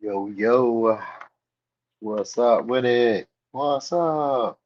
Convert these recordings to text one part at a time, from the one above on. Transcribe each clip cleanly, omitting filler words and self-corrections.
Yo, yo, what's up with it? What's up?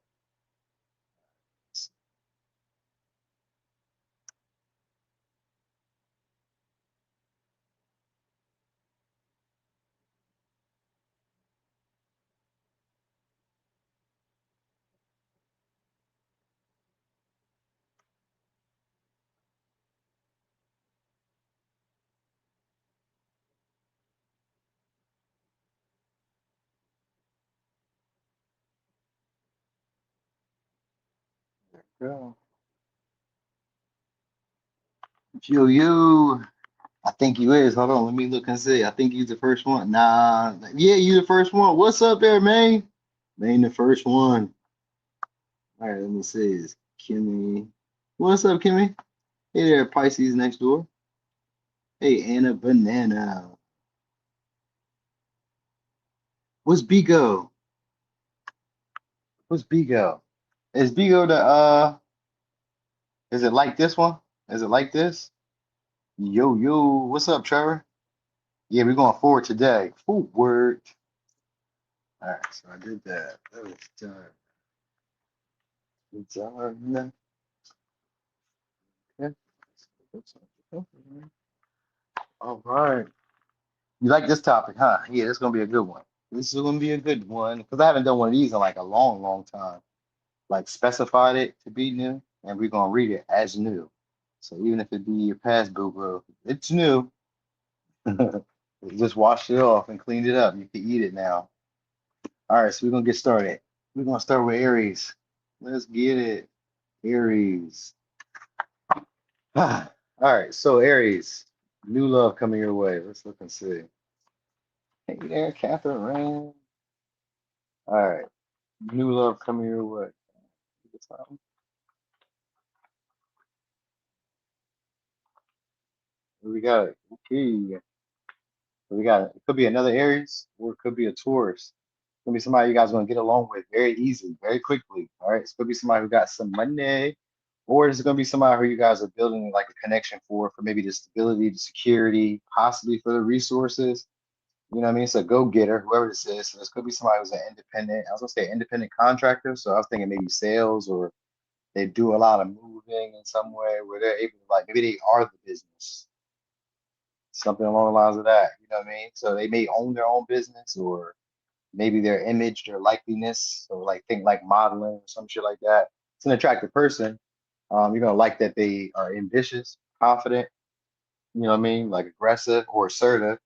Yo, yo, I think you is. Hold on, let me look and see. I think you the first one. Nah, yeah, you the first one. What's up there, man? Man, the first one. All right, let me see. It's Kimmy. What's up, Kimmy? Hey there, Pisces next door. Hey, Anna Banana. What's Bigo? What's Bigo? Is Bigo the is it like this one? Is it like this? Yo, yo, what's up, Trevor? Yeah, we're going forward today. Forward. All right, so I did that. That was done. It's done. Okay. All right. You like this topic, huh? Yeah, it's gonna be a good one. This is gonna be a good one because I haven't done one of these in like a long, long time. Like specified it to be new, and we're gonna read it as new. So even if it be your past boo boo, it's new. Just washed it off and cleaned it up. You can eat it now. All right, so we're gonna get started. We're gonna start with Aries. Let's get it. Aries. All right, so Aries, new love coming your way. Let's look and see. Hey there, Catherine. All right, new love coming your way. We got it. Okay. We got it. It could be another Aries, or it could be a Taurus. It could be somebody you guys are gonna get along with very easily, very quickly. All right, it's gonna be somebody who got some money, or it's gonna be somebody who you guys are building like a connection for maybe the stability, the security, possibly for the resources. You know what I mean? It's a go-getter, whoever this is. So this could be somebody who's an independent. I was gonna say independent contractor. So I was thinking maybe sales or they do a lot of moving in some way where they're able to like maybe they are the business, something along the lines of that. You know what I mean? So they may own their own business or maybe their image, their likeliness, or like think like modeling or some shit like that. It's an attractive person. You're gonna like that they are ambitious, confident, you know what I mean, like aggressive or assertive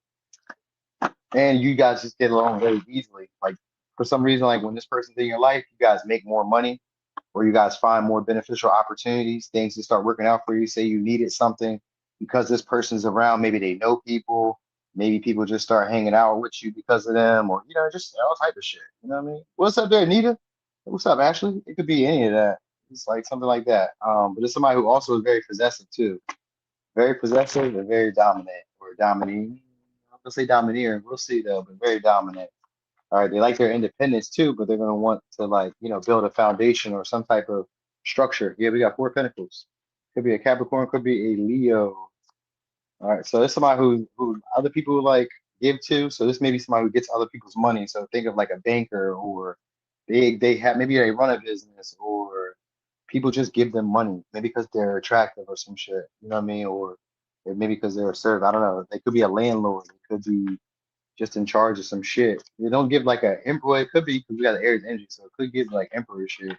and you guys just get along very easily. Like for some reason, like when this person's in your life, you guys make more money, or you guys find more beneficial opportunities. Things just start working out for you. Say you needed something because this person's around. Maybe they know people. Maybe people just start hanging out with you because of them, or just all type of shit. You know what I mean? What's up there, Anita? What's up, Ashley? It could be any of that. It's like something like that. But it's somebody who also is very possessive too, very possessive and very dominant or dominating. I'm gonna say domineer. We'll see though, but very dominant. All right, they like their independence too, but they're gonna want to like build a foundation or some type of structure. Yeah, we got four pentacles. Could be a Capricorn, could be a Leo. All right, so it's somebody who other people like give to. So this may be somebody who gets other people's money. So think of like a banker or they have maybe they run a business or people just give them money maybe because they're attractive or some shit. You know what I mean? Or maybe because they're assertive. I don't know. They could be a landlord. It could be just in charge of some shit. They don't give like a emperor. It could be because we got the Aries energy, so it could give like emperor shit.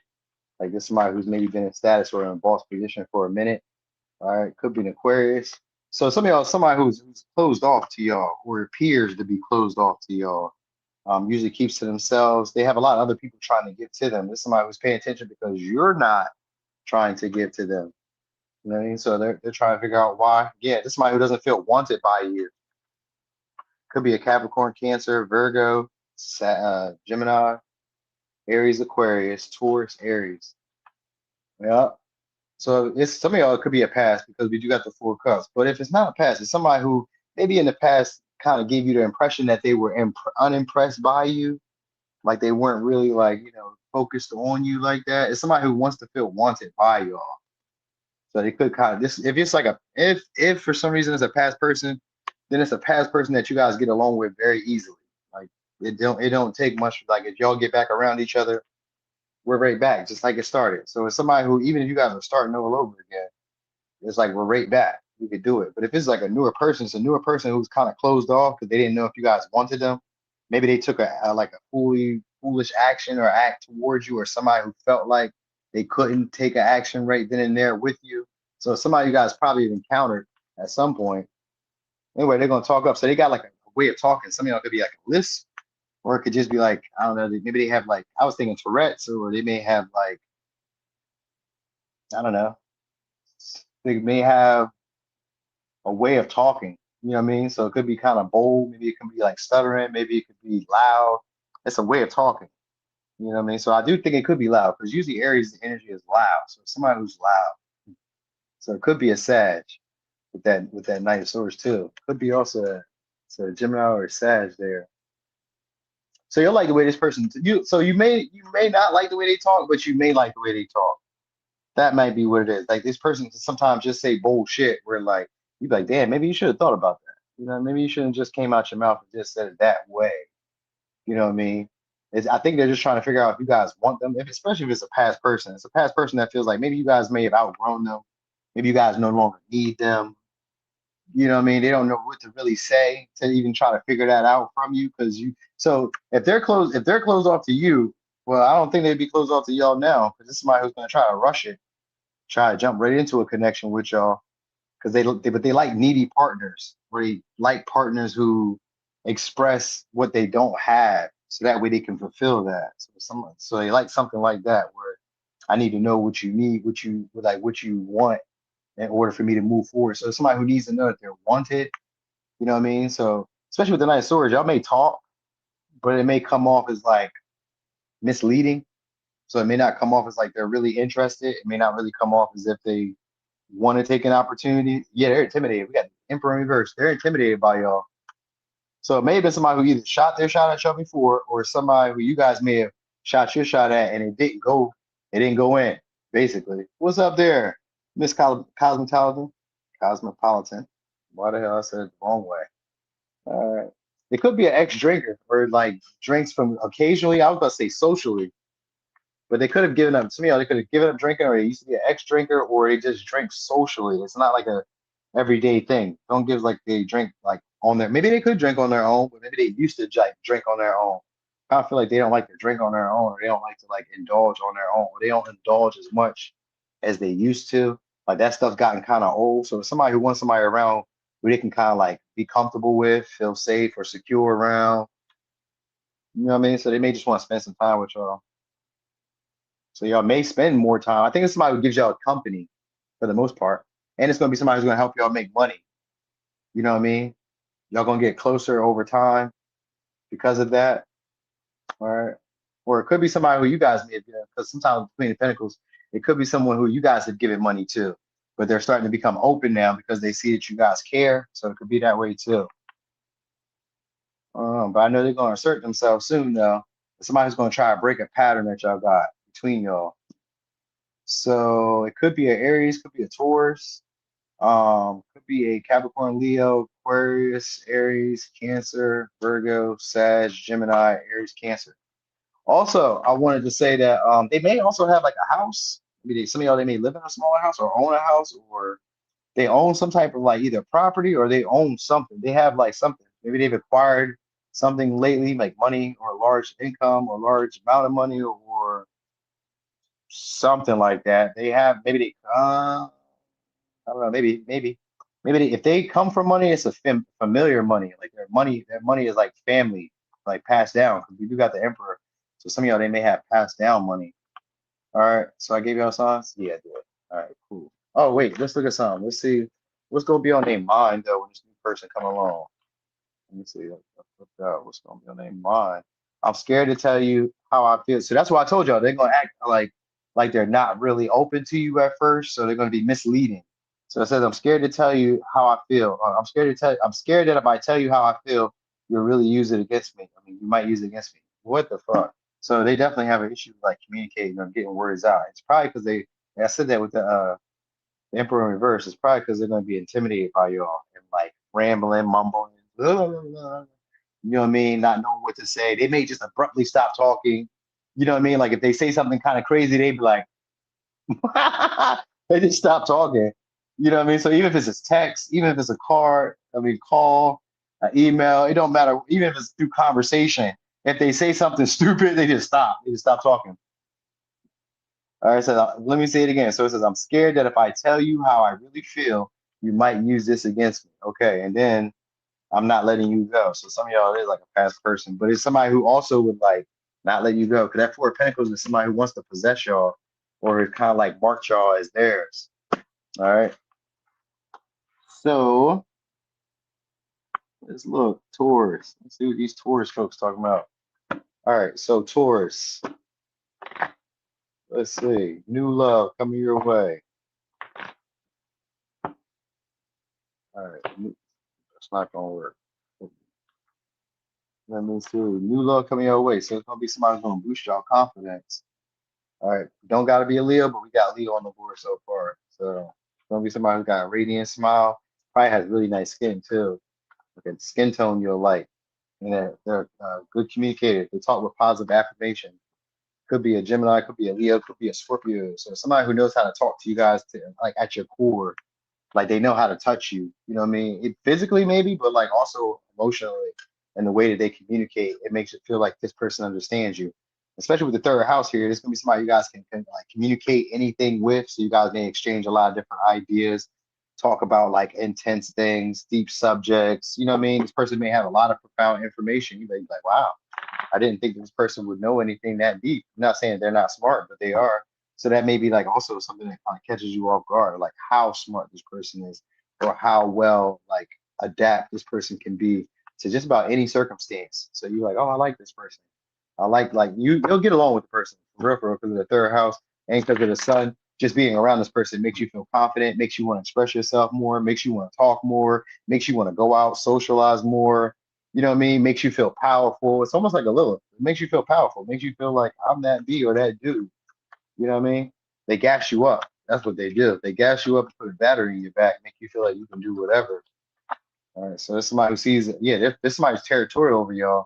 Like this somebody who's maybe been in status or in a boss position for a minute. All right, could be an Aquarius. So some of y'all, somebody who's closed off to y'all or appears to be closed off to y'all, usually keeps to themselves. They have a lot of other people trying to give to them. This is somebody who's paying attention because you're not trying to give to them. You know what I mean? So they're trying to figure out why. Yeah, this is somebody who doesn't feel wanted by you. Could be a Capricorn, Cancer, Virgo, Gemini, Aries, Aquarius, Taurus, Aries. Yeah. So it's some of y'all it could be a pass because we do got the four cups. But if it's not a pass, it's somebody who maybe in the past kind of gave you the impression that they were unimpressed by you, like they weren't really like focused on you like that. It's somebody who wants to feel wanted by y'all. So they could kind of this if it's like a if for some reason it's a past person, then it's a past person that you guys get along with very easily. It don't take much. Like if y'all get back around each other, we're right back, just like it started. So it's somebody who, even if you guys are starting all over again, it's like we're right back. We could do it. But if it's like a newer person, it's a newer person who's kind of closed off because they didn't know if you guys wanted them. Maybe they took a like a foolish action or act towards you, or somebody who felt like they couldn't take an action right then and there with you. So somebody you guys probably have encountered at some point. Anyway, they're gonna talk up. So they got like a way of talking. Some of y'all could be like a list, or it could just be like, I don't know, maybe they have like, I was thinking Tourette's, or they may have like, I don't know, they may have a way of talking. You know what I mean? So it could be kind of bold. Maybe it can be like stuttering. Maybe it could be loud. It's a way of talking. You know what I mean? So I do think it could be loud because usually Aries, the energy is loud. So somebody who's loud. So it could be a Sag with that Knight of Swords too. Could be also a Gemini or a Sag there. So you'll like the way this person you may not like the way they talk, but you may like the way they talk. That might be what it is. Like this person can sometimes just say bullshit where like you be like, damn, maybe you should have thought about that. Maybe you shouldn't just came out your mouth and just said it that way. You know what I mean? I think they're just trying to figure out if you guys want them, especially if it's a past person. It's a past person that feels like maybe you guys may have outgrown them. Maybe you guys no longer need them. You know what I mean? They don't know what to really say to even try to figure that out from you because you. So if they're closed off to you, well, I don't think they'd be closed off to y'all now because this is somebody who's going to try to rush it, try to jump right into a connection with y'all because but they like needy partners, where they like partners who express what they don't have, so that way they can fulfill that. So they like something like that, where I need to know what you need, what you want in order for me to move forward. So somebody who needs to know that they're wanted, you know what I mean? So especially with the Knight of Swords, y'all may talk, but it may come off as like misleading. So it may not come off as like they're really interested. It may not really come off as if they want to take an opportunity. Yeah, they're intimidated. We got Emperor in reverse. They're intimidated by y'all. So it may have been somebody who either shot their shot at y'all before, or somebody who you guys may have shot your shot at and it didn't go. It didn't go in. Basically, what's up there, Miss Cosmopolitan? Cosmopolitan. Why the hell I said it the wrong way? All right. It could be an ex-drinker or like drinks from occasionally. I was about to say socially, but they could have given up to me, or they could have given up drinking, or they used to be an ex-drinker, or they just drink socially. It's not like a everyday thing. Don't give like they drink like on their. Maybe they could drink on their own, but maybe they used to like drink on their own. I feel like they don't like to drink on their own, or they don't like to like indulge on their own, or they don't indulge as much as they used to. Like that stuff's gotten kind of old. So somebody who wants somebody around who they can kind of like be comfortable with, feel safe or secure around. You know what I mean? So they may just want to spend some time with y'all. So y'all may spend more time. I think it's somebody who gives y'all company for the most part. And it's gonna be somebody who's gonna help y'all make money. You know what I mean? Y'all gonna get closer over time because of that. All right. Or it could be somebody who you guys may have given, because sometimes between the Pentacles, it could be someone who you guys have given money to, but they're starting to become open now because they see that you guys care. So it could be that way too. But I know they're gonna assert themselves soon though. Somebody's gonna try to break a pattern that y'all got between y'all. So it could be an Aries, could be a Taurus, could be a Capricorn, Leo, Aquarius, Aries, Cancer, Virgo, Sag, Gemini, Aries, Cancer. Also, I wanted to say that they may also have like a house. Maybe some of y'all they may live in a smaller house or own a house, or they own some type of like either property or they own something. They have like something. Maybe they've acquired something lately, like money or large income or large amount of money or something like that. They have maybe I don't know, maybe if they come from money, it's a familiar money. Like their money is like family, like passed down. Because we do got the Emperor, so some of y'all they may have passed down money. All right, so I gave y'all signs. Yeah, I did. All right, cool. Oh wait, let's look at some. Let's see what's gonna be on their mind though when this new person come along. Let me see. What's gonna be on their mind. I'm scared to tell you how I feel. So that's why I told y'all they're gonna act like they're not really open to you at first. So they're gonna be misleading. So it says I'm scared to tell you how I feel. I'm scared that if I tell you how I feel, you'll really use it against me. I mean, you might use it against me. What the fuck? So they definitely have an issue with like communicating or getting words out. It's probably because I said that with the Emperor in reverse. It's probably because they're gonna be intimidated by y'all and like rambling, mumbling. Blah, blah, blah. You know what I mean? Not knowing what to say. They may just abruptly stop talking. You know what I mean? Like if they say something kind of crazy, they'd be like, they just stop talking. You know what I mean? So even if it's a text, even if it's a card, I mean, call, an email, it don't matter. Even if it's through conversation, if they say something stupid, they just stop. They just stop talking. All right, so let me say it again. So it says, I'm scared that if I tell you how I really feel, you might use this against me. Okay, and then I'm not letting you go. So some of y'all is like a past person, but it's somebody who also would like not let you go. Because that Four of Pentacles is somebody who wants to possess y'all or is kind of like mark y'all as theirs. All right. So let's look, Taurus. Let's see what these Taurus folks talking about. All right, so Taurus. Let's see. New love coming your way. All right, that's not gonna work. Let me see. New love coming your way. So it's gonna be somebody who's gonna boost y'all confidence. All right, don't gotta be a Leo, but we got Leo on the board so far. So it's gonna be somebody who's got a radiant smile. Probably has really nice skin too. Like a skin tone you'll like. And they're good communicators. They talk with positive affirmation. Could be a Gemini, could be a Leo, could be a Scorpio. So somebody who knows how to talk to you guys to like at your core, like they know how to touch you. You know what I mean? It, physically maybe, but like also emotionally, and the way that they communicate, it makes it feel like this person understands you. Especially with the third house here, this gonna be somebody you guys can like communicate anything with. So you guys may exchange a lot of different ideas, talk about like intense things, deep subjects. You know what I mean? This person may have a lot of profound information. You may be like, wow, I didn't think this person would know anything that deep. I'm not saying they're not smart, but they are. So that may be like also something that kind of catches you off guard, like how smart this person is, or how well like adapt this person can be to just about any circumstance. So you're like, oh, I like this person. I like you'll get along with the person for real, because of the third house and because of the sun. Just being around this person makes you feel confident, makes you want to express yourself more, makes you want to talk more, makes you want to go out, socialize more. You know what I mean? Makes you feel powerful. It's almost like a Lilith. It makes you feel powerful. It makes you feel like I'm that B or that dude. You know what I mean? They gas you up. That's what they do. They gas you up and put a battery in your back, make you feel like you can do whatever. All right, so there's somebody who sees, yeah, there's somebody's territorial over y'all.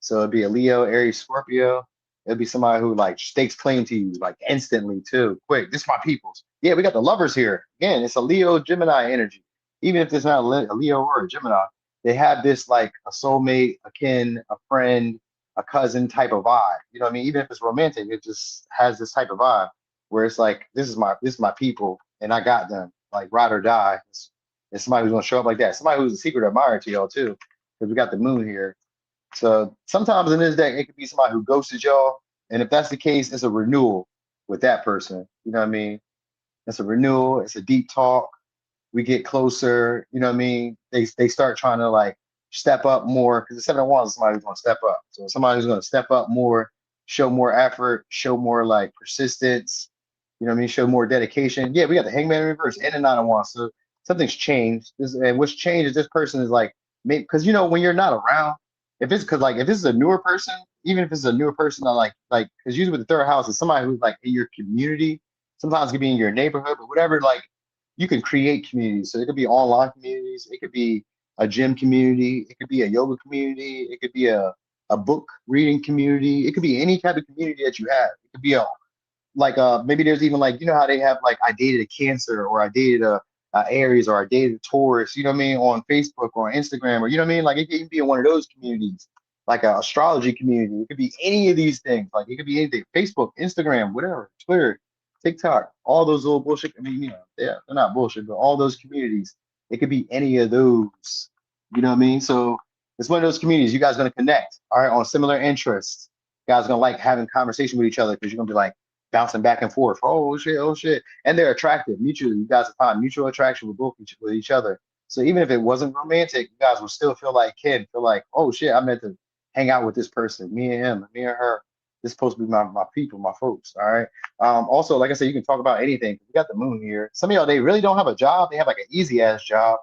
So it'd be a Leo, Aries, Scorpio. It'd be somebody who like stakes claim to you like instantly too, quick. This is my people's. Yeah, we got the lovers here. Again, it's a Leo, Gemini energy. Even if it's not a Leo or a Gemini, they have this like a soulmate, a kin, a friend, a cousin type of vibe. You know what I mean? Even if it's romantic, it just has this type of vibe where it's like this is my people and I got them like ride or die. It's somebody who's gonna show up like that. Somebody who's a secret admirer to y'all too, because we got the moon here. So sometimes in this deck, it could be somebody who ghosted y'all, and if that's the case, it's a renewal with that person. You know what I mean? It's a renewal. It's a deep talk. We get closer. You know what I mean? They start trying to like step up more because the 7 of Wands is somebody who's gonna step up. So somebody who's gonna step up more, show more effort, show more like persistence. You know what I mean? Show more dedication. Yeah, we got the Hangman in reverse and the 9 of Wands. So something's changed. And what's changed is this person is like, maybe because you know when you're not around, if it's because like if this is a newer person, even if it's a newer person that like because usually with the third house is somebody who's like in your community. Sometimes it could be in your neighborhood, but whatever. Like you can create communities. So it could be online communities. It could be a gym community. It could be a yoga community. It could be a book reading community. It could be any type of community that you have. It could be a like maybe there's even like you know how they have like I dated a Cancer or I dated a Aries or I dated a Taurus, you know what I mean, on Facebook or on Instagram or you know what I mean, like it can be in one of those communities, like an astrology community. It could be any of these things, like it could be anything, Facebook, Instagram, whatever, Twitter, TikTok, all those little bullshit. I mean, you know, yeah, they're not bullshit, but all those communities, it could be any of those, you know what I mean? So it's one of those communities you guys are gonna connect, all right, on similar interests. You guys are gonna like having conversation with each other because you're gonna be like bouncing back and forth. Oh shit, oh shit. And they're attractive mutually. You guys have found mutual attraction with with each other. So even if it wasn't romantic, you guys will still feel like kin, feel like, oh shit, I meant to hang out with this person, me and him, me and her. This is supposed to be my people, my folks. All right. Also, like I said, you can talk about anything. We got the moon here. Some of y'all, they really don't have a job. They have like an easy ass job.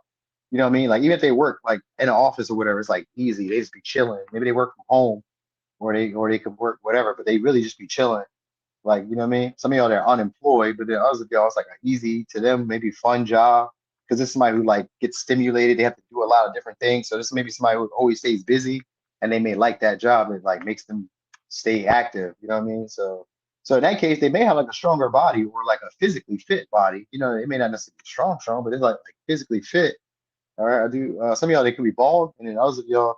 You know what I mean? Like even if they work like in an office or whatever, it's like easy. They just be chilling. Maybe they work from home or they could work whatever, but they really just be chilling like, you know what I mean? Some of y'all they're unemployed, but then others of y'all it's like an easy to them, maybe fun job. Because this is somebody who like gets stimulated. They have to do a lot of different things. So this may be somebody who always stays busy. and they may like that job. It like makes them stay active. You know what I mean? So in that case, they may have like a stronger body or like a physically fit body. You know, it may not necessarily be strong, but it's like physically fit. All right, I do. Some of y'all they could be bald, and then others of y'all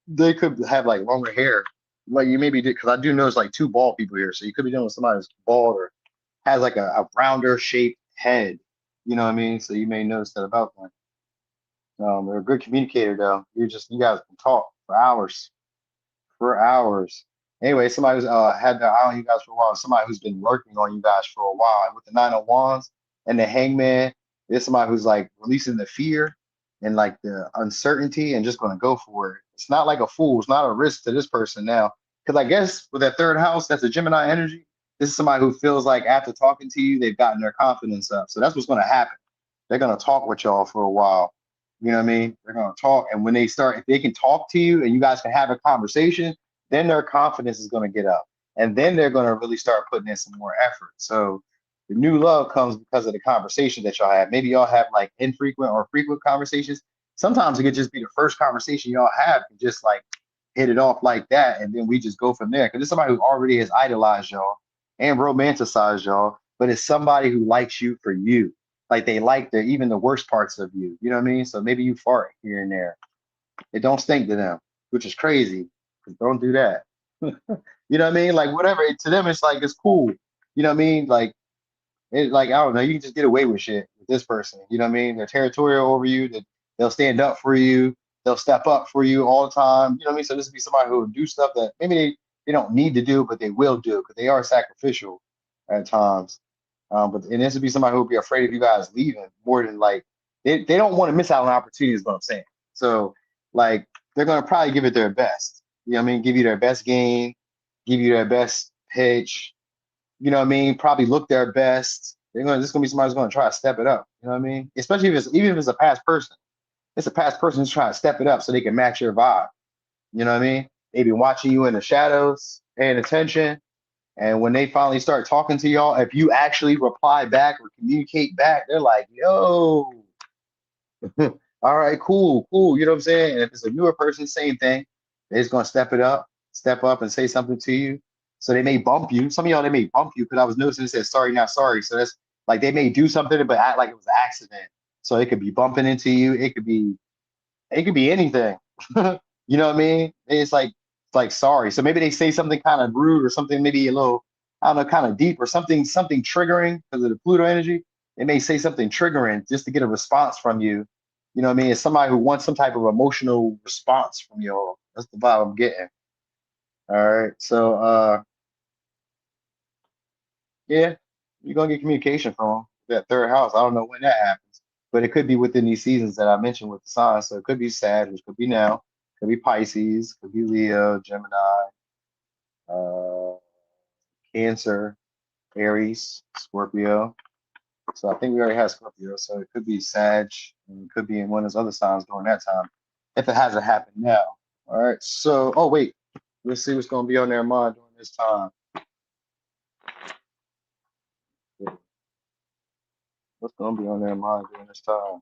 they could have like longer hair. Like you maybe did, because I do notice like two bald people here. So you could be dealing with somebody who's bald or has like a rounder shaped head. You know what I mean? So you may notice that about them. They're a good communicator though. You guys can talk for hours. Anyway, somebody who's had their eye on you guys for a while, somebody who's been working on you guys for a while. And with the Nine of Wands and the Hangman, there's somebody who's like releasing the fear and like the uncertainty and just going to go for it. It's not like a fool. It's not a risk to this person now. Because I guess with that third house, that's a Gemini energy. This is somebody who feels like after talking to you, they've gotten their confidence up. So that's what's going to happen. They're going to talk with y'all for a while. You know what I mean? They're going to talk. And when they start, if they can talk to you and you guys can have a conversation, then their confidence is going to get up. And then they're going to really start putting in some more effort. So the new love comes because of the conversation that y'all have. Maybe y'all have like infrequent or frequent conversations. Sometimes it could just be the first conversation y'all have and just like hit it off like that. And then we just go from there. Because it's somebody who already has idolized y'all and romanticized y'all, but it's somebody who likes you for you. Like they like even the worst parts of you. You know what I mean? So maybe you fart here and there. It don't stink to them, which is crazy. Don't do that. You know what I mean? Like whatever. To them, it's like it's cool. You know what I mean? Like I don't know. You can just get away with shit with this person. You know what I mean? They're territorial over you. That they'll stand up for you. They'll step up for you all the time. You know what I mean? So this would be somebody who will do stuff that maybe they don't need to do, but they will do because they are sacrificial at times. But and this would be somebody who would be afraid of you guys leaving more than like they don't want to miss out on opportunities, is what I'm saying. So like they're gonna probably give it their best. You know what I mean? Give you their best game, give you their best pitch. You know what I mean? Probably look their best. This is gonna be somebody who's gonna try to step it up. You know what I mean? Especially if it's even if it's a past person. It's a past person who's trying to step it up so they can match your vibe. You know what I mean? They be watching you in the shadows, paying attention. And when they finally start talking to y'all, if you actually reply back or communicate back, they're like, yo, all right, cool, cool. You know what I'm saying? And if it's a newer person, same thing. They're just gonna step up and say something to you. So they may bump you. Some of y'all they may bump you because I was noticing it said sorry, not sorry. So that's like they may do something but act like it was an accident. So it could be bumping into you. It could be anything. You know what I mean? It's like sorry. So maybe they say something kind of rude or something maybe a little, I don't know, kind of deep or something triggering because of the Pluto energy. They may say something triggering just to get a response from you. You know what I mean? It's somebody who wants some type of emotional response from you all. That's the vibe I'm getting. All right. So yeah, you're gonna get communication from that third house. I don't know when that happens, but it could be within these seasons that I mentioned with the signs. So it could be Sag, which could be now, could be Pisces, could be Leo, Gemini, uh, Cancer, Aries, Scorpio. So I think we already have Scorpio. So it could be Sag, and it could be in one of those other signs during that time, if it hasn't happened now. All right. So, oh wait, let's see what's gonna be on their mind during this time. What's gonna be on their mind during this time?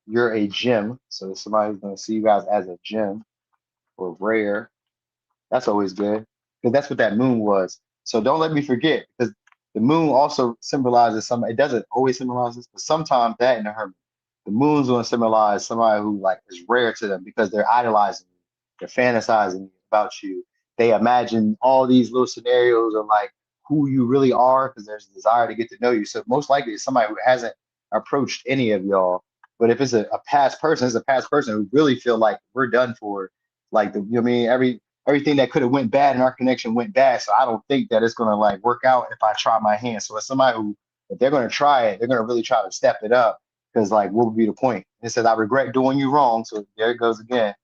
You're a gem, so somebody who's gonna see you guys as a gem or rare. That's always good because that's what that moon was. So don't let me forget because the moon also symbolizes some. It doesn't always symbolize this, but sometimes that in the hermit, the moon's gonna symbolize somebody who like is rare to them because they're idolizing you, they're fantasizing about you. They imagine all these little scenarios of like who you really are because there's a desire to get to know you. So most likely it's somebody who hasn't approached any of y'all. But if it's a past person, it's a past person who really feel like we're done for. Like you know what I mean? Everything that could have went bad in our connection went bad. So I don't think that it's gonna like work out if I try my hand. So it's somebody who, if they're gonna try it, they're gonna really try to step it up. Because like, what would be the point? It says, I regret doing you wrong. So there it goes again.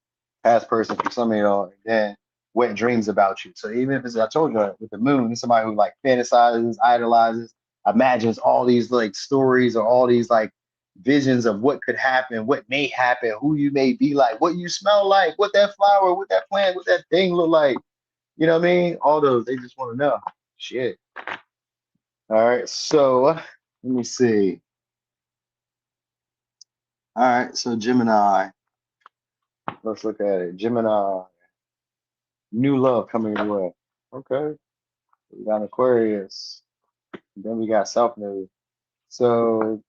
Past person for some of y'all, and then wet dreams about you. So even if it's, I told you with the moon, it's somebody who like fantasizes, idolizes, imagines all these like stories or all these like visions of what could happen, what may happen, who you may be like, what you smell like, what that flower, what that plant, what that thing look like. You know what I mean? All those, they just want to know. Shit. All right. So let me see. All right. So Gemini. Let's look at it. Gemini. New love coming your way. Okay. We got Aquarius. Then we got South Node. So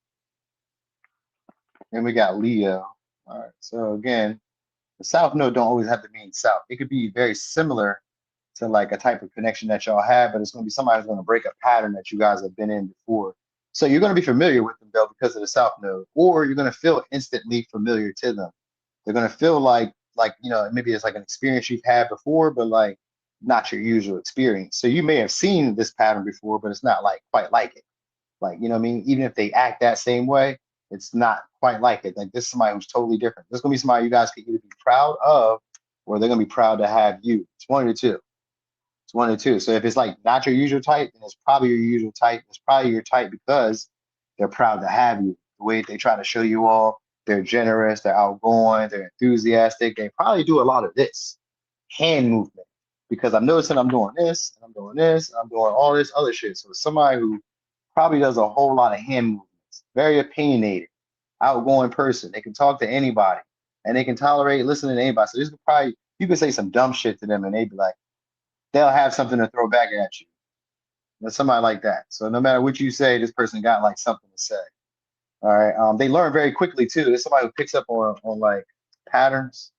then we got Leo. All right. So again, the South Node don't always have to mean South. It could be very similar to like a type of connection that y'all have, but it's going to be somebody who's going to break a pattern that you guys have been in before. So you're going to be familiar with them though because of the South Node, or you're going to feel instantly familiar to them. They're going to feel like maybe it's like an experience you've had before, but like not your usual experience. So you may have seen this pattern before, but it's not like quite like it. Like, you know what I mean? Even if they act that same way, it's not quite like it. Like this is somebody who's totally different. This is gonna be somebody you guys can either be proud of or they're gonna be proud to have you. It's one of the two. It's one of the two. So if it's like not your usual type, then it's probably your usual type. It's probably your type because they're proud to have you. The way they try to show you all, they're generous, they're outgoing, they're enthusiastic. They probably do a lot of this hand movement because I'm noticing I'm doing this and I'm doing this and I'm doing all this other shit. So it's somebody who probably does a whole lot of hand movements, very opinionated, outgoing person. They can talk to anybody and they can tolerate listening to anybody. So this could probably, you could say some dumb shit to them and they'd be like, they'll have something to throw back at you. There's somebody like that. So no matter what you say, this person got like something to say. All right. They learn very quickly too. There's somebody who picks up on like patterns,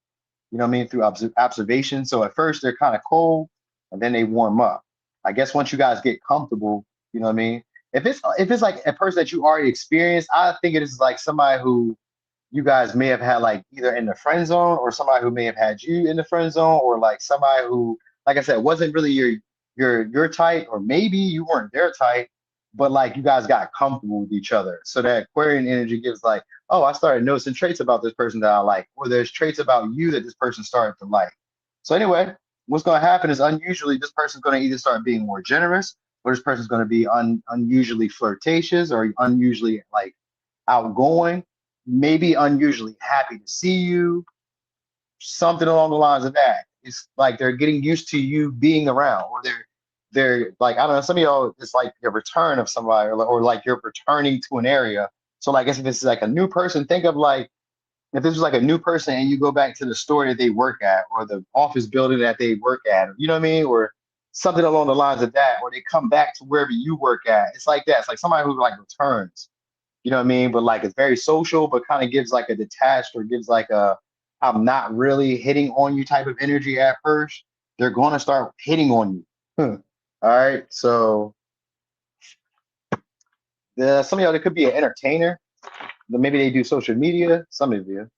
you know what I mean, through observation. So at first they're kind of cold and then they warm up. I guess once you guys get comfortable, you know what I mean? If it's like a person that you already experienced, I think it is like somebody who you guys may have had like either in the friend zone or somebody who may have had you in the friend zone or like somebody who, like I said, wasn't really your type, or maybe you weren't their type, but like you guys got comfortable with each other. So that Aquarian energy gives like, oh, I started noticing traits about this person that I like, or there's traits about you that this person started to like. So anyway, what's going to happen is unusually this person's going to either start being more generous, or this person's going to be unusually flirtatious or unusually like outgoing, maybe unusually happy to see you, something along the lines of that. It's like they're getting used to you being around, or they're like, I don't know, some of y'all, it's like a return of somebody, or like you're returning to an area. So like, I guess if it's like a new person, think of like if this was like a new person and you go back to the store that they work at, or the office building that they work at, you know what I mean, or something along the lines of that, or they come back to wherever you work at. It's like that. It's like somebody who like returns, you know what I mean? But like it's very social, but kind of gives like a detached, or gives like a I'm not really hitting on you type of energy at first. They're going to start hitting on you. All right. So some of y'all, there could be an entertainer. Maybe they do social media. Some of you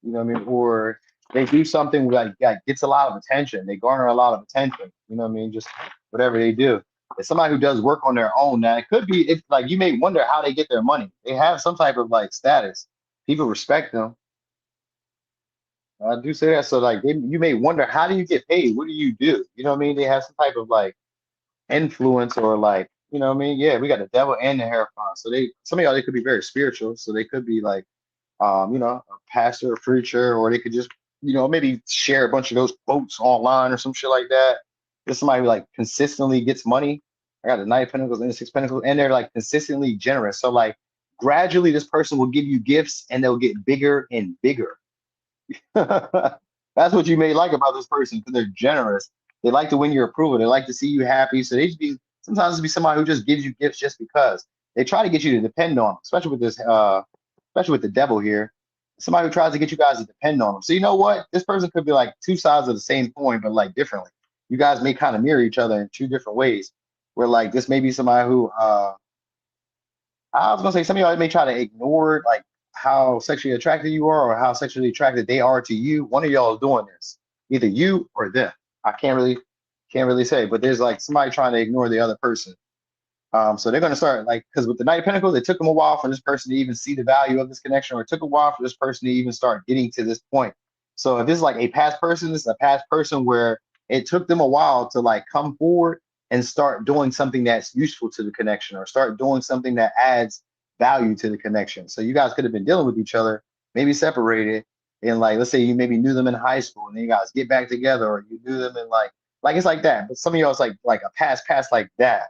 know what I mean? Or they do something that gets a lot of attention. They garner a lot of attention. You know what I mean? Just whatever they do. It's somebody who does work on their own. Now it could be if like you may wonder how they get their money. They have some type of like status. People respect them. I do say that. So like you may wonder how do you get paid? What do you do? You know what I mean? They have some type of like influence or like, you know what I mean? Yeah, we got the devil and the hierophant. So some of y'all they could be very spiritual. So they could be like a pastor, a preacher, or they could just, maybe share a bunch of those quotes online or some shit like that. There's somebody who like consistently gets money. I got the Knight of Pentacles and the Six of Pentacles, and they're like consistently generous. So like gradually this person will give you gifts and they'll get bigger and bigger. That's what you may like about this person because they're generous. They like to win your approval. They like to see you happy. So they just be sometimes it's be somebody who just gives you gifts just because they try to get you to depend on them, especially with this especially with the devil here. Somebody who tries to get you guys to depend on them. So you know what? This person could be like two sides of the same coin, but like differently. You guys may kind of mirror each other in two different ways. Where like this may be somebody who I was gonna say some of y'all may try to ignore like how sexually attracted you are or how sexually attracted they are to you. One of y'all is doing this, either you or them. I can't really say, but there's like somebody trying to ignore the other person. So they're going to start like, because with the Knight of Pentacles, it took them a while for this person to even see the value of this connection, or it took a while for this person to even start getting to this point. So if this is like a past person, this is a past person where it took them a while to like come forward and start doing something that's useful to the connection, or start doing something that adds value to the connection. So you guys could have been dealing with each other, maybe separated, and like let's say you maybe knew them in high school, and then you guys get back together, or you knew them in like it's like that. But some of y'all it's like a past like that.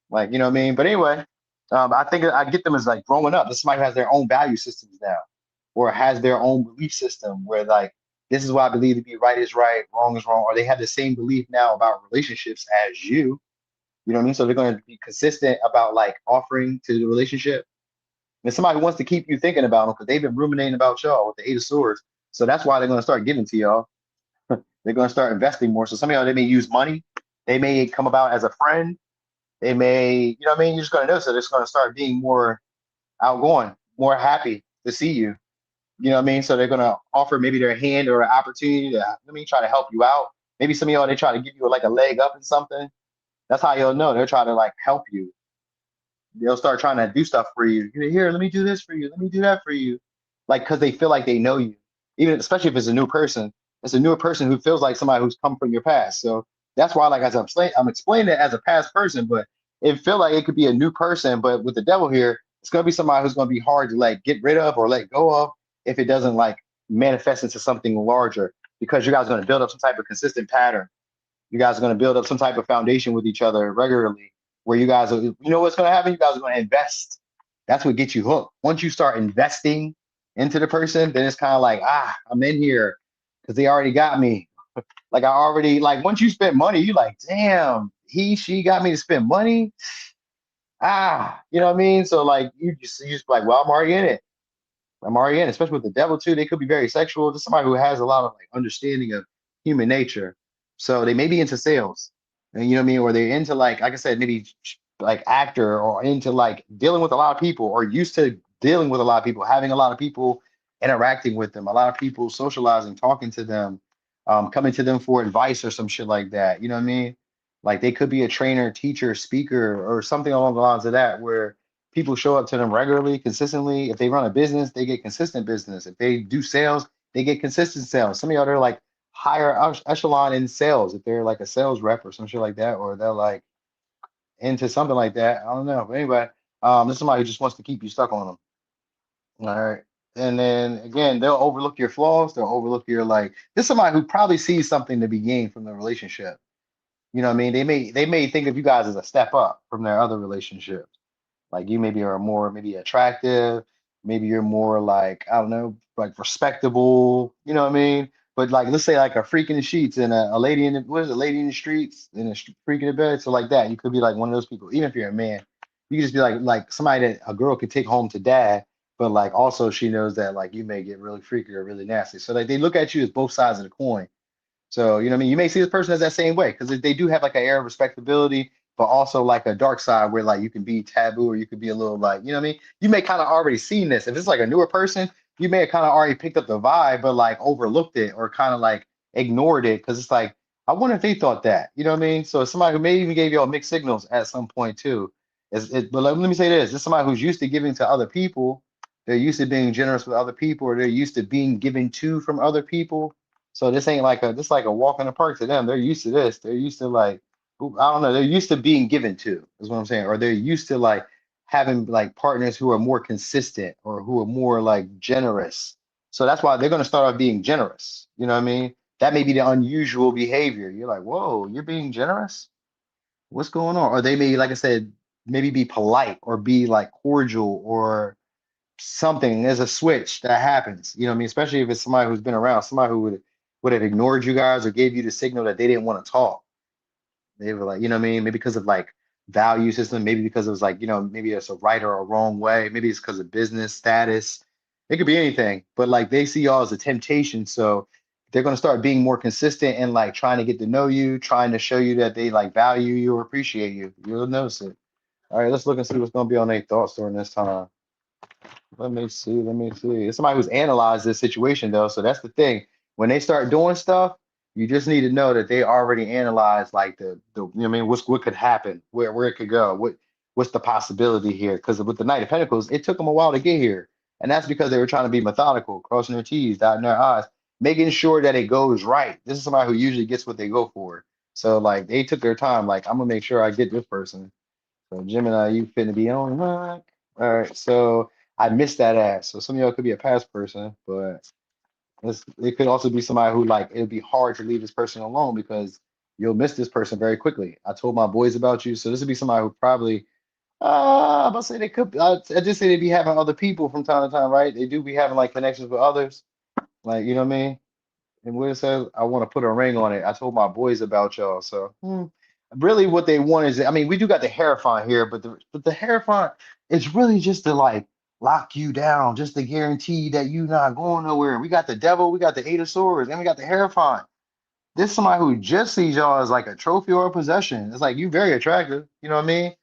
Like, you know what I mean? But anyway, I think I get them as like growing up. This somebody who has their own value systems now, or has their own belief system where like This is what I believe to be right is right, wrong is wrong, or they have the same belief now about relationships as you. You know what I mean? So they're going to be consistent about like offering to the relationship. And somebody who wants to keep you thinking about them because they've been ruminating about y'all with the Eight of Swords. So that's why they're going to start giving to y'all. They're going to start investing more. So some of y'all, they may use money. They may come about as a friend. They may, you know what I mean? You're just going to notice that it's going to start being more outgoing, more happy to see you. You know what I mean? So they're going to offer maybe their hand or an opportunity to, I mean, try to help you out. Maybe some of y'all, they try to give you like a leg up in something. That's how you'll know. They're trying to like help you. They'll start trying to do stuff for you. Here, let me do this for you. Let me do that for you. Like, because they feel like they know you. Even especially if it's a new person. It's a newer person who feels like somebody who's come from your past. So that's why, like as I'm explaining it as a past person, but it feel like it could be a new person. But with the devil here, it's gonna be somebody who's gonna be hard to like get rid of or let go of if it doesn't like manifest into something larger because you guys are gonna build up some type of consistent pattern. You guys are going to build up some type of foundation with each other regularly where you guys are, you know what's going to happen? You guys are going to invest. That's what gets you hooked. Once you start investing into the person, then it's kind of like, I'm in here because they already got me. Like I already, like once you spend money, you like, damn, she got me to spend money. You know what I mean? So like you just like, well, I'm already in it. I'm already in, especially with the devil too. They could be very sexual. Just somebody who has a lot of like understanding of human nature. So they may be into sales, and you know what I mean, or they're into like I said, maybe like actor or into like dealing with a lot of people or used to dealing with a lot of people, having a lot of people interacting with them, a lot of people socializing, talking to them, coming to them for advice or some shit like that. You know what I mean? Like they could be a trainer, teacher, speaker, or something along the lines of that, where people show up to them regularly, consistently. If they run a business, they get consistent business. If they do sales, they get consistent sales. Some of y'all are like higher echelon in sales. If they're like a sales rep or some shit like that, or they're like into something like that. I don't know. But anyway, this is somebody who just wants to keep you stuck on them. All right. And then again, they'll overlook your flaws. They'll overlook your like. This is somebody who probably sees something to be gained from the relationship. You know what I mean? They may think of you guys as a step up from their other relationships. Like you maybe are more maybe attractive, maybe you're more like, I don't know, like respectable, you know what I mean? But like let's say like a freak in the sheets and a lady in the what is it, lady in the streets and a freak in the bed. So like that, you could be like one of those people, even if you're a man. You could just be like somebody that a girl could take home to dad, but like also she knows that like you may get really freaky or really nasty. So like they look at you as both sides of the coin. So, you know what I mean? You may see this person as that same way because they do have like an air of respectability, but also like a dark side where like you can be taboo or you could be a little like, you know what I mean? You may kind of already seen this. If it's like a newer person, you may have kind of already picked up the vibe, but like overlooked it or kind of like ignored it because it's like, I wonder if they thought that, you know what I mean? So it's somebody who may even gave you all mixed signals at some point too. But let me say this, it's somebody who's used to giving to other people. They're used to being generous with other people, or they're used to being given to from other people. So this ain't like a this like a walk in the park to them. They're used to this. They're used to like I don't know. They're used to being given to is what I'm saying, or they're used to like having like partners who are more consistent or who are more like generous. So that's why they're going to start off being generous. You know what I mean? That may be the unusual behavior. You're like, whoa, you're being generous. What's going on? Or they may, like I said, maybe be polite or be like cordial or something. There's a switch that happens. You know what I mean? Especially if it's somebody who's been around, somebody who would have ignored you guys or gave you the signal that they didn't want to talk. They were like, you know what I mean? Maybe because of like value system, maybe because it was like, maybe it's a right or a wrong way. Maybe it's because of business status. It could be anything, but like they see y'all as a temptation. So they're going to start being more consistent and like trying to get to know you, trying to show you that they like value you or appreciate you. You'll notice it. All right, let's look and see what's going to be on their thoughts during this time. Let me see. Let me see. It's somebody who's analyzed this situation though. So that's the thing. When they start doing stuff, you just need to know that they already analyzed like the you know what I mean, what could happen, where it could go, what's the possibility here? Because with the Knight of Pentacles, it took them a while to get here. And that's because they were trying to be methodical, crossing their T's, dotting their I's, making sure that it goes right. This is somebody who usually gets what they go for. So like they took their time, like I'm gonna make sure I get this person. So Gemini, you finna be on luck. All right, so I missed that ass. So some of y'all could be a past person, but it could also be somebody who like it'd be hard to leave this person alone because you'll miss this person very quickly. I told my boys about you, so this would be somebody who probably I'm about to say they could. I just say they be having other people from time to time, right? They do be having like connections with others, like you know what I mean. And what it says, I want to put a ring on it. I told my boys about y'all. So really what they want is, I mean, we do got the Hierophant here, but the Hierophant is really just to like lock you down, just to guarantee that you not going nowhere. We got the devil, we got the Eight of Swords, and we got the Hierophant. This is somebody who just sees y'all as like a trophy or a possession. It's like you very attractive, you know what I mean?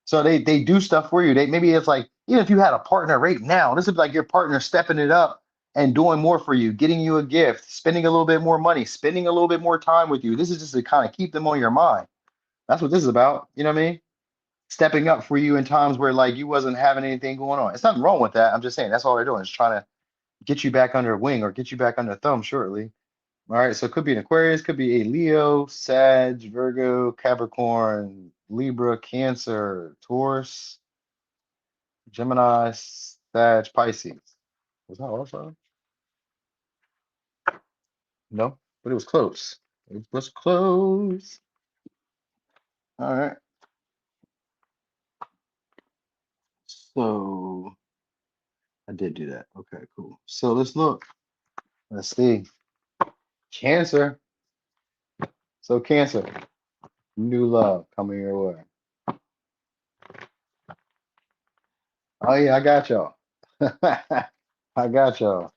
So they do stuff for you. They maybe it's like even if you had a partner right now, this is like your partner stepping it up and doing more for you, getting you a gift, spending a little bit more money, spending a little bit more time with you. This is just to kind of keep them on your mind. That's what this is about. You know what I mean? Stepping up for you in times where like you wasn't having anything going on. It's nothing wrong with that. I'm just saying that's all they're doing is trying to get you back under a wing or get you back under a thumb shortly. All right, so it could be an Aquarius, could be a Leo, Sag, Virgo, Capricorn, Libra, Cancer, Taurus, Gemini, Sag, Pisces. Was that also? No, but it was close. It was close. All right, so I did do that. Okay, cool. So let's look. Let's see. Cancer. So Cancer, new love coming your way. Oh yeah, I got y'all. I got y'all.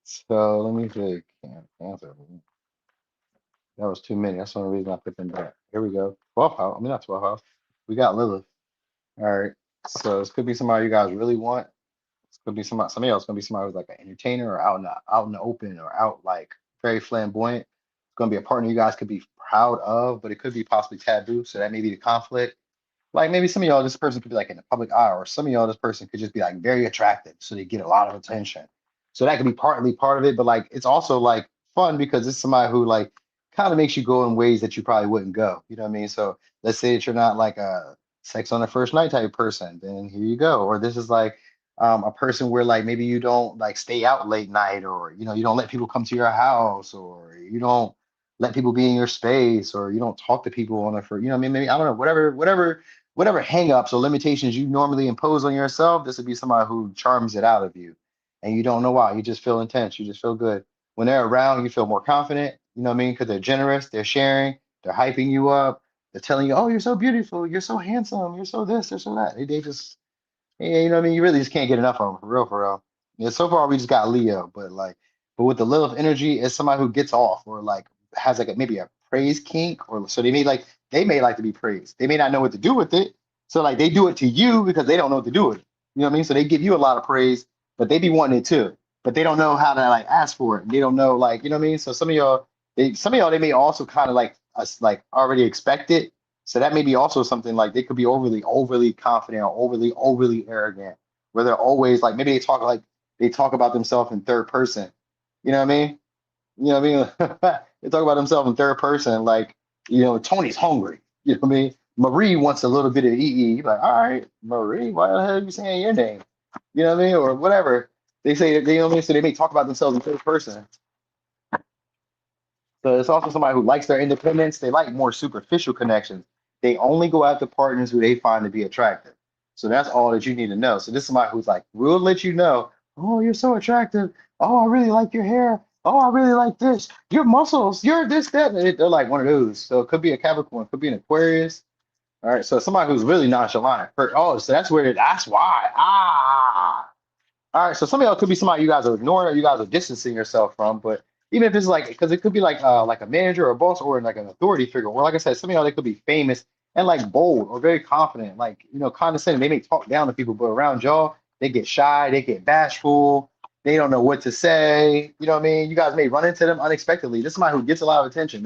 So let me see. Cancer. That was too many. That's the only reason I put them back. Here we go. 12th house. I mean, not 12th house. We got Lilith. All right. So this could be somebody you guys really want. This could be somebody else. It's gonna be somebody who's like an entertainer or out in the open or out like very flamboyant. It's gonna be a partner you guys could be proud of, but it could be possibly taboo. So that may be the conflict. Like maybe some of y'all, this person could be like in the public eye, or some of y'all, this person could just be like very attractive, so they get a lot of attention. So that could be partly part of it, but like it's also like fun because it's somebody who like kind of makes you go in ways that you probably wouldn't go. You know what I mean? So let's say that you're not like a sex on the first night type person, then here you go. Or this is like a person where like maybe you don't like stay out late night, or you don't let people come to your house, or you don't let people be in your space, or you don't talk to people on a for what I mean, maybe I don't know, whatever hangups or limitations you normally impose on yourself, this would be somebody who charms it out of you. And you don't know why. You just feel intense. You just feel good. When they're around, you feel more confident. You know what I mean? Because they're generous, they're sharing, they're hyping you up, they're telling you, oh, you're so beautiful, you're so handsome, you're so this, you're so that. They just yeah, you know what I mean? You really just can't get enough of them for real, for real. Yeah, so far we just got Leo, but with the Lilith energy, it's somebody who gets off or like has like maybe a praise kink, or so they may like to be praised. They may not know what to do with it, so like they do it to you because they don't know what to do with it. You know what I mean? So they give you a lot of praise, but they be wanting it too, but they don't know how to like ask for it. They don't know like you know what I mean. So some of y'all, they may also kind of like us like already expect it, so that may be also something like they could be overly confident or overly arrogant, where they're always like maybe they talk about themselves in third person. You know what I mean? You know what I mean? They talk about themselves in third person, like, Tony's hungry. You know what I mean? Marie wants a little bit of EE. You're like, all right, Marie, why the hell are you saying your name? You know what I mean? Or whatever. They say they you know what I mean? So they may talk about themselves in third person. So it's also somebody who likes their independence. They like more superficial connections. They only go after partners who they find to be attractive. So that's all that you need to know. So this is somebody who's like, will let you know, oh, you're so attractive. Oh, I really like your hair. Oh, I really like this. Your muscles. You're this, that. And they're like one of those. So it could be a Capricorn, it could be an Aquarius. All right. So somebody who's really nonchalant. Oh, so that's why. Ah. All right, so some of y'all could be somebody you guys are ignoring or you guys are distancing yourself from, but even if it's like, because it could be like a manager or a boss or like an authority figure, or like I said, some of y'all they could be famous and like bold or very confident, like condescending. They may talk down to people, but around y'all, they get shy, they get bashful, they don't know what to say. You know what I mean? You guys may run into them unexpectedly. This is somebody who gets a lot of attention.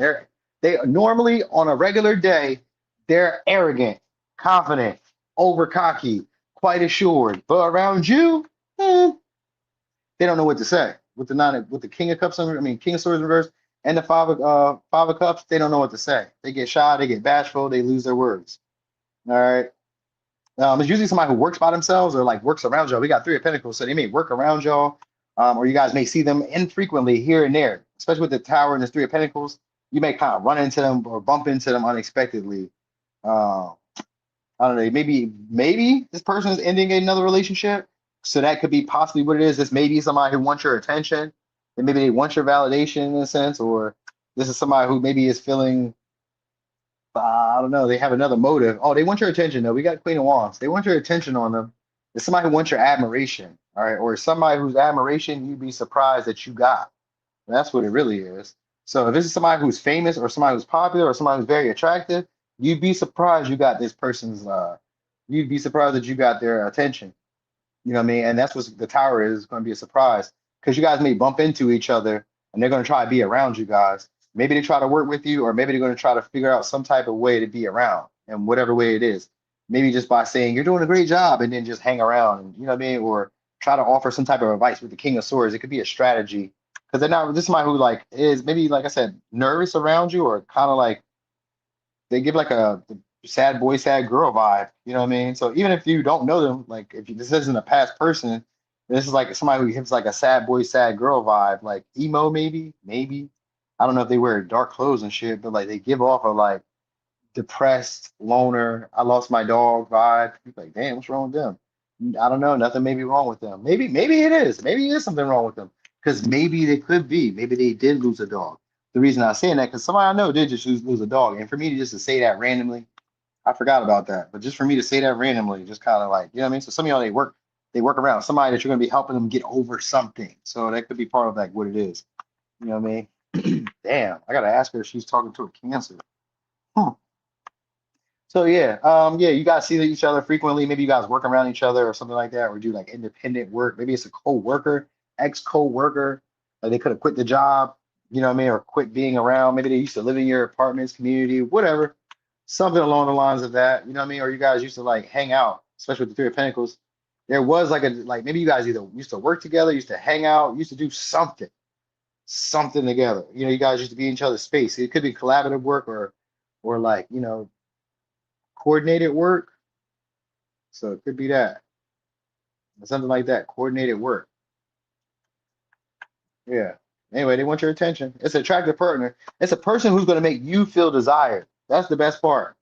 They normally on a regular day, they're arrogant, confident, over cocky, quite assured, but around you. Eh, they don't know what to say. With the King of Cups, King of Swords in reverse, and the Five of Cups, they don't know what to say. They get shy, they get bashful, they lose their words. All right. It's usually somebody who works by themselves or like works around y'all. We got Three of Pentacles, so they may work around y'all, or you guys may see them infrequently here and there, especially with the Tower and the Three of Pentacles. You may kind of run into them or bump into them unexpectedly. Uh, I don't know. Maybe this person is ending another relationship. So that could be possibly what it is. This may be somebody who wants your attention. And maybe they want your validation in a sense, or this is somebody who maybe is feeling, I don't know, they have another motive. Oh, they want your attention though. We got Queen of Wands. They want your attention on them. It's somebody who wants your admiration, all right, or somebody whose admiration you'd be surprised that you got. That's what it really is. So if this is somebody who's famous or somebody who's popular or somebody who's very attractive, you'd be surprised you got this person's you'd be surprised that you got their attention. You know what I mean? And that's what the tower is. It's going to be a surprise because you guys may bump into each other and they're going to try to be around you guys. Maybe they try to work with you, or maybe they're going to try to figure out some type of way to be around, and whatever way it is. Maybe just by saying you're doing a great job and then just hang around, and you know what I mean? Or try to offer some type of advice with the King of Swords. It could be a strategy because they're not, this is somebody who like is maybe, like I said, nervous around you, or kind of like they give like a sad boy, sad girl vibe. You know what I mean? So even if you don't know them, like if you, this isn't a past person, this is like somebody who gives like a sad boy, sad girl vibe, like emo maybe. I don't know if they wear dark clothes and shit, but like they give off a like depressed, loner, I lost my dog vibe. You're like, damn, what's wrong with them? I don't know. Nothing may be wrong with them. Maybe it is. Maybe it is something wrong with them. Because maybe they could be. Maybe they did lose a dog. The reason I'm saying that, because somebody I know did just lose a dog. And for me to just to say that randomly, I forgot about that. But just for me to say that randomly, just kind of like, you know what I mean? So some of y'all they work around somebody that you're gonna be helping them get over something. So that could be part of like what it is. You know what I mean? Damn, I gotta ask her if she's talking to a cancer. Huh. So yeah, yeah, you guys see each other frequently. Maybe you guys work around each other or something like that, or do like independent work. Maybe it's a co-worker, ex-co-worker. Like they could have quit the job, you know what I mean, or quit being around. Maybe they used to live in your apartments, community, whatever, something along the lines of that. You know what I mean? Or you guys used to like hang out, especially with the Three of Pentacles. There was like a like maybe you guys either used to work together, used to hang out, used to do something together. You know, you guys used to be in each other's space. It could be collaborative work or like, you know, coordinated work. So it could be that, something like that, coordinated work. Yeah. Anyway, they want your attention. It's an attractive partner. It's a person who's going to make you feel desired. That's the best part.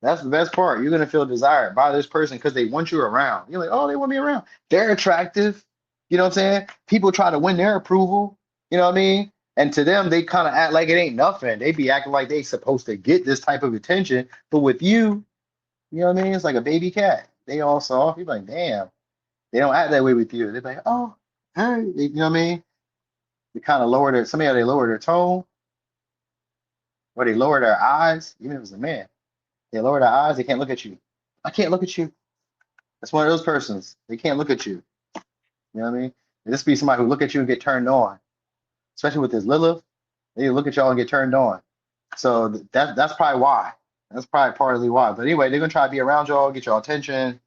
That's the best part. You're going to feel desired by this person because they want you around. You're like, oh, they want me around. They're attractive. You know what I'm saying? People try to win their approval. You know what I mean? And to them, they kind of act like it ain't nothing. They be acting like they supposed to get this type of attention. But with you know what I mean? It's like a baby cat. They all soft. You're like, damn. They don't act that way with you. They're like, oh, hey, you know what I mean? They kind of lower their, somebody they lower their tone, or they lower their eyes, even if it's a man. They lower their eyes, they can't look at you. I can't look at you. That's one of those persons. They can't look at you. You know what I mean? And this be somebody who look at you and get turned on, especially with this Lilith. They look at y'all and get turned on. So that's probably why. That's probably partly why. But anyway, they're gonna try to be around y'all, get your attention,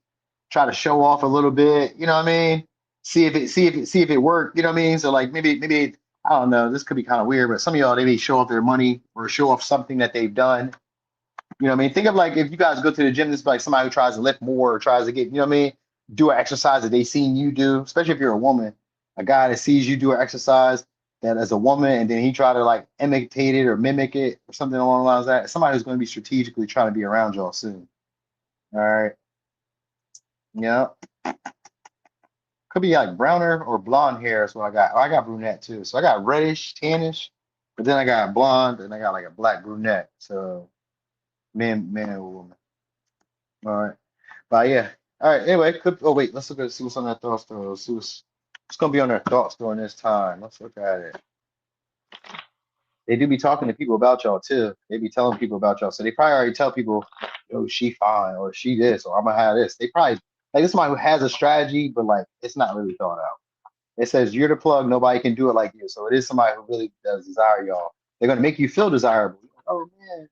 try to show off a little bit, you know what I mean? See if it worked, you know what I mean? So like maybe I don't know, this could be kind of weird, but some of y'all they may show off their money or show off something that they've done. You know what I mean? Think of like if you guys go to the gym, this is like somebody who tries to lift more or tries to get, you know what I mean, do an exercise that they seen you do, especially if you're a woman, a guy that sees you do an exercise that as a woman and then he try to like imitate it or mimic it or something along the lines of that. Somebody who's going to be strategically trying to be around y'all soon. All right. Yeah. Could be like browner or blonde hair is what I got. Oh, I got brunette too. So I got reddish, tannish, but then I got blonde and I got like a black brunette. So man or woman. All right. But yeah. All right. Anyway, oh wait, let's look at see what's on their thoughts though. Let's see what's gonna be on their thoughts during this time. Let's look at it. They do be talking to people about y'all too. They be telling people about y'all. So they probably already tell people, yo, she fine or she this or I'm gonna have this. They probably like this somebody who has a strategy, but like it's not really thought out. It says you're the plug. Nobody can do it like you. So it is somebody who really does desire y'all. They're gonna make you feel desirable. Oh man,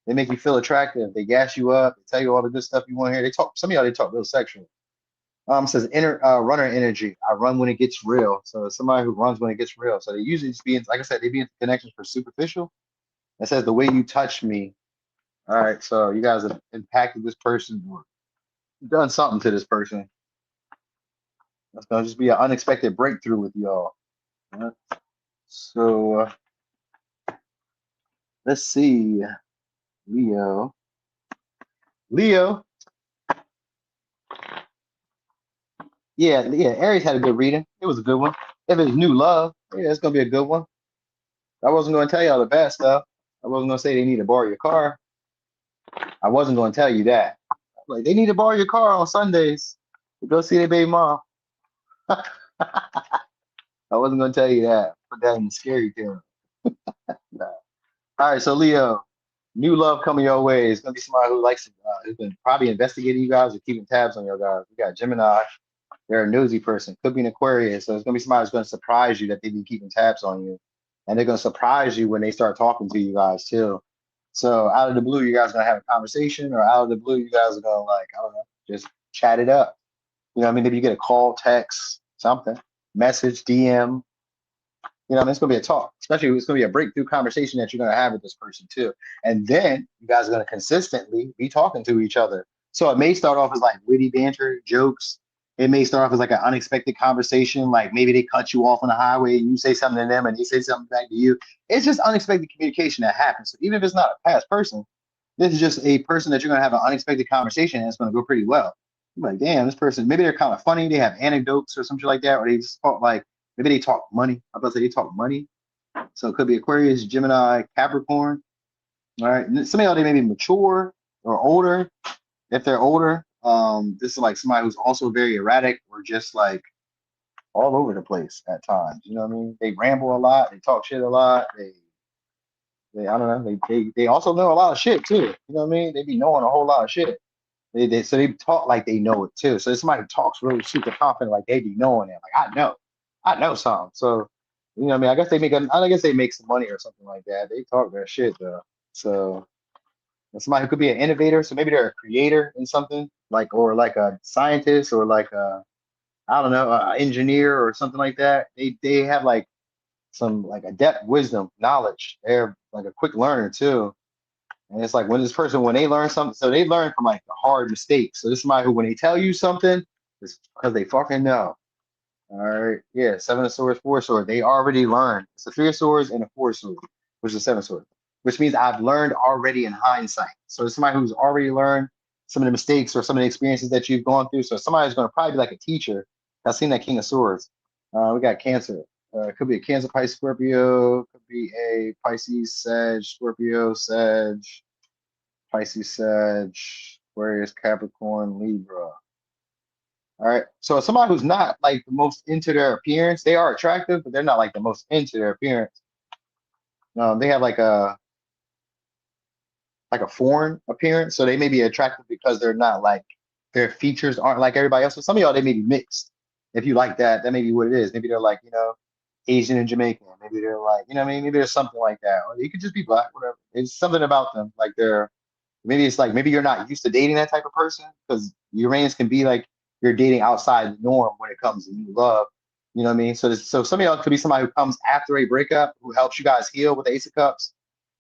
they make you feel attractive. They gas you up. They tell you all the good stuff you want to hear. They talk. Some of y'all they talk real sexual. It says inner runner energy. I run when it gets real. So it's somebody who runs when it gets real. So they usually just be in, like I said, they be in connections for superficial. It says the way you touch me. All right. So you guys have impacted this person or done something to this person. That's gonna just be an unexpected breakthrough with y'all. All right? So let's see, Leo. Leo, yeah. Aries had a good reading. It was a good one. If it's new love, yeah, it's gonna be a good one. I wasn't gonna tell y'all the bad stuff. I wasn't gonna say they need to borrow your car. I wasn't gonna tell you that. Like they need to borrow your car on Sundays to go see their baby mom. I wasn't gonna tell you that. Put that in the scary tale. Nah. All right, so Leo, new love coming your way. It's gonna be somebody who likes, who's been probably investigating you guys or keeping tabs on your guys. We got Gemini. They're a nosy person. Could be an Aquarius. So it's gonna be somebody who's gonna surprise you that they've been keeping tabs on you, and they're gonna surprise you when they start talking to you guys too. So out of the blue, you guys are gonna have a conversation, or out of the blue, you guys are gonna like, I don't know, just chat it up. You know what I mean? Maybe you get a call, text, something, message, DM. You know, what I mean, it's gonna be a talk. Especially it's gonna be a breakthrough conversation that you're gonna have with this person too. And then you guys are gonna consistently be talking to each other. So it may start off as like witty banter, jokes. It may start off as like an unexpected conversation, like maybe they cut you off on the highway and you say something to them and they say something back to you. It's just unexpected communication that happens. So even if it's not a past person, this is just a person that you're gonna have an unexpected conversation and it's gonna go pretty well. You're like, damn, this person, maybe they're kind of funny, they have anecdotes or something like that, or they just talk like maybe they talk money. I'm about to say they talk money. So it could be Aquarius, Gemini, Capricorn. All right. Some of y'all they may be mature or older. If they're older, this is like somebody who's also very erratic or just like all over the place at times. You know what I mean? They ramble a lot, they talk shit a lot, they I don't know, they also know a lot of shit too. You know what I mean? They be knowing a whole lot of shit. So they talk like they know it too. So it's somebody who talks really super confident, like they be knowing it. Like I know something. So you know what I mean? I guess they make some money or something like that. They talk their shit though. So and somebody who could be an innovator. So maybe they're a creator in something, like or like a scientist or like a I don't know, an engineer or something like that. They have like some like adept wisdom, knowledge. They're like a quick learner too. And it's like when this person, when they learn something, so they learn from like the hard mistakes. So this is somebody who, when they tell you something, it's because they fucking know. All right. Yeah. Seven of swords, four swords. They already learned. It's a three of swords and a four of swords, which is seven of swords, which means I've learned already in hindsight. So it's somebody who's already learned some of the mistakes or some of the experiences that you've gone through. So somebody's going to probably be like a teacher. I've seen that king of swords. We got Cancer. It could be a Cancer, Pisces, Scorpio. Could be a Pisces, Sag, Scorpio, Sag, Pisces, Sag, Aquarius, Capricorn, Libra. All right. So somebody who's not like the most into their appearance, they are attractive, but they're not like the most into their appearance. They have like a foreign appearance, so they may be attractive because they're not like their features aren't like everybody else. So some of y'all they may be mixed. If you like that, that may be what it is. Maybe they're like Asian and Jamaican. Maybe they're like what I mean. Maybe there's something like that, or you could just be black. Whatever. It's something about them. Like they're maybe it's like maybe you're not used to dating that type of person because Uranus can be like you're dating outside the norm when it comes to new love. You know what I mean? So some of y'all could be somebody who comes after a breakup who helps you guys heal with the Ace of Cups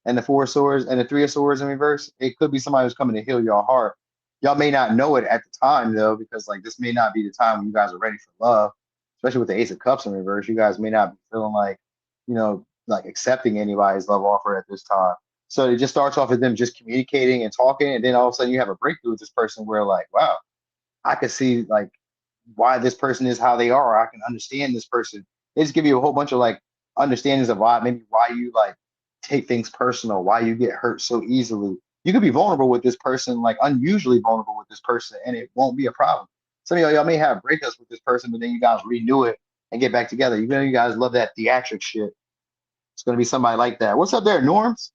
and the Four of Swords and the Three of Swords in reverse. It could be somebody who's coming to heal your heart. Y'all may not know it at the time though, because like this may not be the time when you guys are ready for love, especially with the Ace of Cups in reverse. You guys may not be feeling like, like accepting anybody's love offer at this time. So it just starts off with them just communicating and talking, and then all of a sudden you have a breakthrough with this person where like, wow, I could see like why this person is how they are. I can understand this person. They just give you a whole bunch of like understandings of why maybe why you like take things personal, why you get hurt so easily. You could be vulnerable with this person, like unusually vulnerable with this person, and it won't be a problem. Some of y'all may have breakups with this person, but then you guys renew it and get back together. You know, you guys love that theatric shit. It's gonna be somebody like that. What's up there, Norms?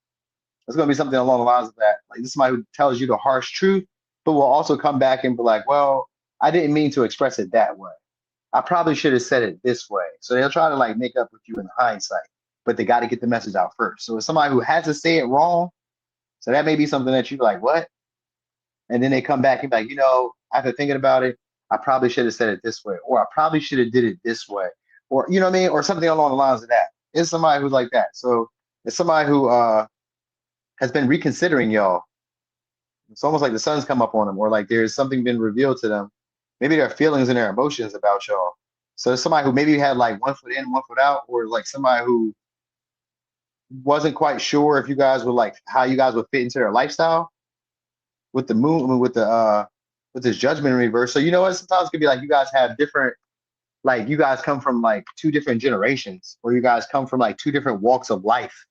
It's gonna be something along the lines of that. Like this is somebody who tells you the harsh truth, but will also come back and be like, well, I didn't mean to express it that way. I probably should have said it this way. So they'll try to like make up with you in hindsight, but they got to get the message out first. So it's somebody who has to say it wrong. So that may be something that you like, what? And then they come back and be like, after thinking about it, I probably should have said it this way, or I probably should have did it this way, or you know what I mean, or something along the lines of that. It's somebody who's like that. So it's somebody who has been reconsidering y'all. It's almost like the sun's come up on them, or like there's something been revealed to them. Maybe their feelings and their emotions about y'all. So it's somebody who maybe had like one foot in, one foot out, or like somebody who wasn't quite sure if you guys would like how you guys would fit into their lifestyle with the moon, with this judgment in reverse. So you know what? Sometimes it could be like you guys have different like you guys come from like two different generations, or you guys come from like two different walks of life.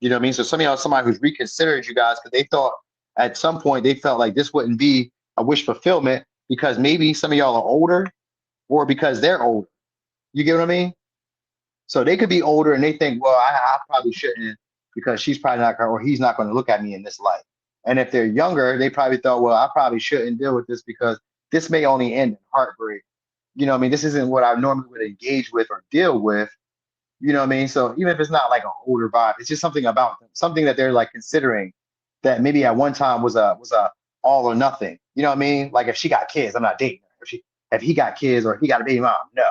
You know what I mean? So some of y'all, somebody who's reconsidered you guys because they thought at some point they felt like this wouldn't be a wish fulfillment because maybe some of y'all are older or because they're older. You get what I mean? So they could be older and they think, well, I probably shouldn't because she's probably not going or he's not going to look at me in this light. And if they're younger, they probably thought, well, I probably shouldn't deal with this because this may only end in heartbreak. You know what I mean? This isn't what I normally would engage with or deal with. You know what I mean? So even if it's not like an older vibe, it's just something about them, something that they're like considering that maybe at one time was a all or nothing. You know what I mean? Like if she got kids, I'm not dating her. If he got kids or he got a baby mom, no.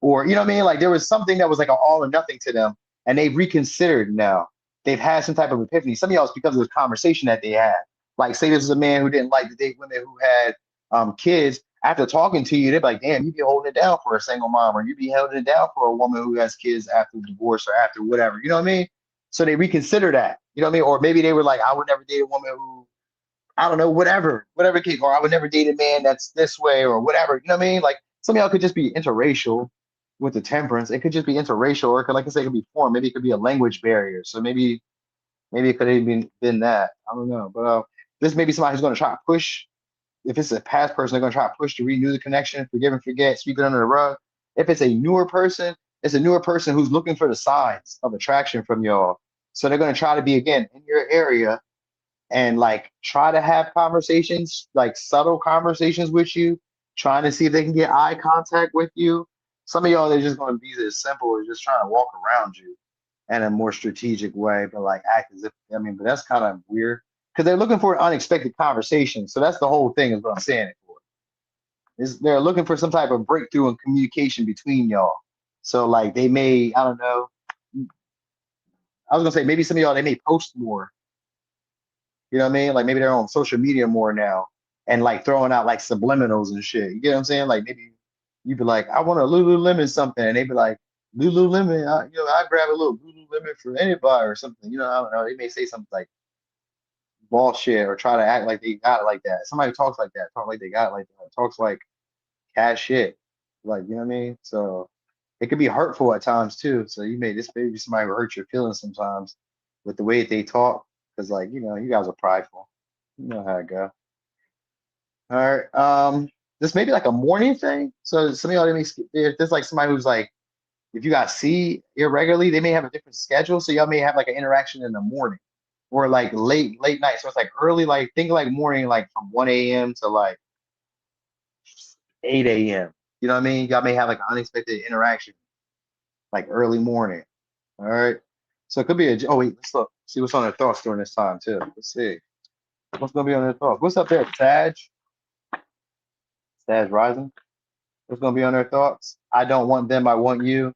Or you know what I mean? Like there was something that was like an all or nothing to them, and they've reconsidered now. They've had some type of epiphany. Some of y'all it's because of the conversation that they had. Like say this is a man who didn't like to date women who had kids, after talking to you, they're like, damn, you be holding it down for a single mom, or you be holding it down for a woman who has kids after divorce or after whatever. You know what I mean? So they reconsider that. You know what I mean? Or maybe they were like, I would never date a woman who, I don't know, whatever case, or I would never date a man that's this way or whatever. You know what I mean? Like some of y'all could just be interracial with the temperance. It could just be interracial, or it could, like I say, it could be form. Maybe it could be a language barrier. So maybe it could have been that. I don't know. But this may be somebody who's going to try to push if it's a past person, they're going to try to push to renew the connection, forgive and forget, sweep it under the rug. If it's a newer person, it's a newer person who's looking for the signs of attraction from y'all. So they're going to try to be, again, in your area and like try to have conversations, like subtle conversations with you, trying to see if they can get eye contact with you. Some of y'all, they're just going to be as simple as just trying to walk around you in a more strategic way, but like act as if, I mean, but that's kind of weird because they're looking for an unexpected conversation. So that's the whole thing is what I'm saying it for. Is they're looking for some type of breakthrough in communication between y'all. So like they may, I don't know. I was gonna say maybe some of y'all they may post more. You know what I mean? Like maybe they're on social media more now and like throwing out like subliminals and shit. You get what I'm saying? Like maybe you'd be like, I want a Lululemon something, and they'd be like, Lululemon, I grab a little Lululemon for anybody or something. You know, I don't know. They may say something like bullshit or try to act like they got it like that. Somebody who talks like that, talk like they got it like that, talks like cash shit. Like, you know what I mean? So it could be hurtful at times too. So you may this maybe somebody will hurt your feelings sometimes with the way that they talk. Cause like, you guys are prideful. You know how it go. All right. This may be like a morning thing. So some of y'all if there's like somebody who's like if you guys see irregularly, they may have a different schedule. So y'all may have like an interaction in the morning or like late night. So it's like early, like think like morning, like from 1 a.m. to like 8 a.m. You know what I mean? Y'all may have like an unexpected interaction, like early morning. All right. So it could be oh wait, let's look, see what's on their thoughts during this time too. Let's see. What's gonna be on their thoughts? What's up there, Sag? Sag Rising. What's gonna be on their thoughts? I don't want them, I want you.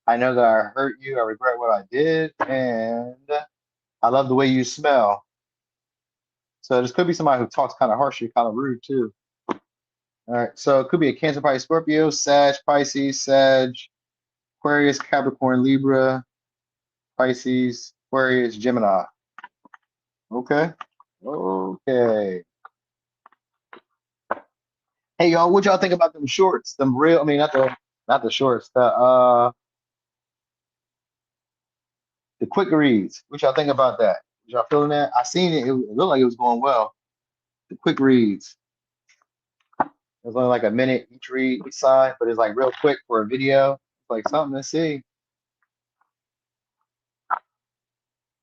I know that I hurt you, I regret what I did, and I love the way you smell. So this could be somebody who talks kind of harshly, kind of rude too. All right, so it could be a Cancer, Pisces, Scorpio, Sag, Pisces, Sag, Aquarius, Capricorn, Libra, Pisces, Aquarius, Gemini. Okay. Okay. Hey y'all, what y'all think about them shorts? Them real, I mean not the shorts, the quick reads. What y'all think about that? Y'all feeling that? I seen it, it looked like it was going well. The quick reads. It was only like a minute each read each side, but it's like real quick for a video. It's like something to see.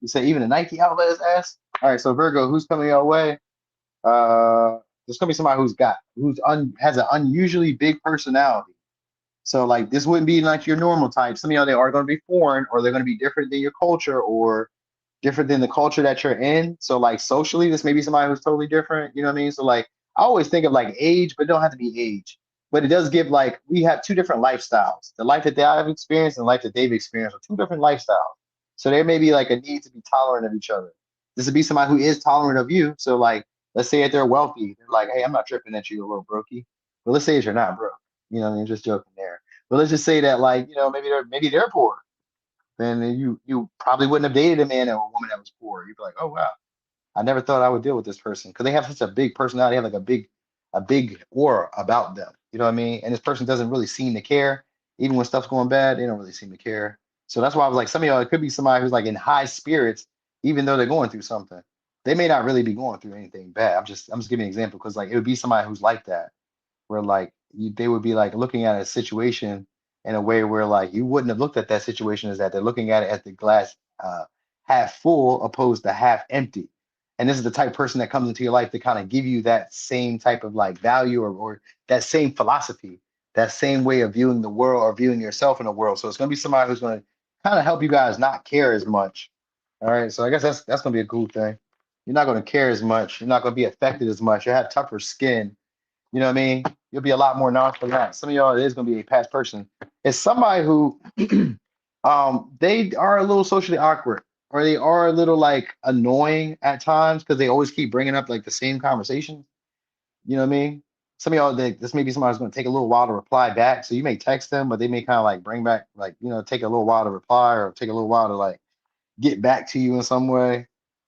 You say even a Nike outlet is asked. All right, so Virgo, who's coming your way? There's gonna be somebody has an unusually big personality. So like this wouldn't be like your normal type. Some of y'all they are gonna be foreign, or they're gonna be different than your culture, or different than the culture that you're in. So like socially, this may be somebody who's totally different. You know what I mean? So like I always think of like age, but it don't have to be age. But it does give like we have two different lifestyles. The life that I've experienced and the life that they've experienced are two different lifestyles. So there may be like a need to be tolerant of each other. This would be somebody who is tolerant of you. So like let's say if they're wealthy, they're like, hey, I'm not tripping at you, a little brokey. But let's say if you're not broke. You know what I mean? Just joking there. But let's just say that like, maybe they're poor, then you probably wouldn't have dated a man or a woman that was poor. You'd be like, oh wow, I never thought I would deal with this person because they have such a big personality, they have like a big aura about them. You know what I mean? And this person doesn't really seem to care. Even when stuff's going bad, they don't really seem to care. So that's why I was like, some of y'all, it could be somebody who's like in high spirits, even though they're going through something. They may not really be going through anything bad. I'm just giving an example because like it would be somebody who's like that where like they would be like looking at a situation in a way where like you wouldn't have looked at that situation as that. They're looking at it as the glass half full opposed to half empty. And this is the type of person that comes into your life to kind of give you that same type of like value or that same philosophy, that same way of viewing the world or viewing yourself in the world. So it's going to be somebody who's going to kind of help you guys not care as much. All right. So I guess that's going to be a cool thing. You're not going to care as much. You're not going to be affected as much. You have tougher skin, you know what I mean? You'll be a lot more nonchalant. Some of y'all, it is going to be a past person. It's somebody who, they are a little socially awkward, or they are a little like annoying at times because they always keep bringing up like the same conversation. You know what I mean? Some of y'all, this may be somebody who's going to take a little while to reply back. So you may text them, but they may kind of like bring back, like, take a little while to reply or take a little while to like get back to you in some way.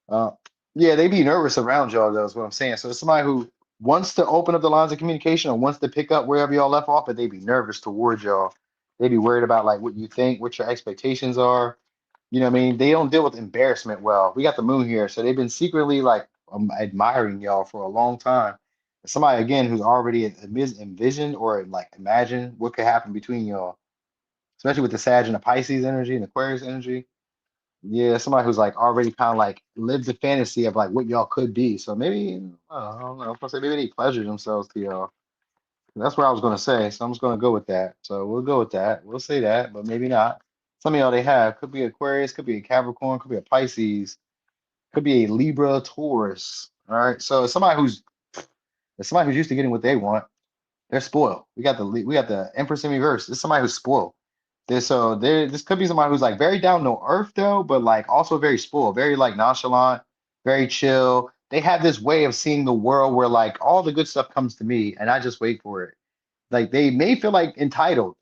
Uh, yeah, they be nervous around y'all, though, is what I'm saying. So it's somebody who wants to open up the lines of communication or wants to pick up wherever y'all left off, but they be nervous towards y'all. They be worried about like what you think, what your expectations are. You know what I mean? They don't deal with embarrassment well. We got the moon here, so they've been secretly like admiring y'all for a long time. Somebody again who's already envisioned or like imagined what could happen between y'all, especially with the Sag and the Pisces energy and Aquarius energy. Yeah, somebody who's like already kind of like lived the fantasy of like what y'all could be. So maybe I don't know. I was gonna say maybe they pleasure themselves to y'all. That's what I was gonna say. So I'm just gonna go with that. So we'll go with that. We'll say that, but maybe not. Some of y'all they have could be Aquarius, could be a Capricorn, could be a Pisces, could be a Libra, Taurus. All right. So it's somebody who's used to getting what they want. They're spoiled. We got the Empress in reverse. This is somebody who's spoiled. This could be somebody who's like very down to earth though, but like also very spoiled, very like nonchalant, very chill. They have this way of seeing the world where like all the good stuff comes to me and I just wait for it. Like they may feel like entitled.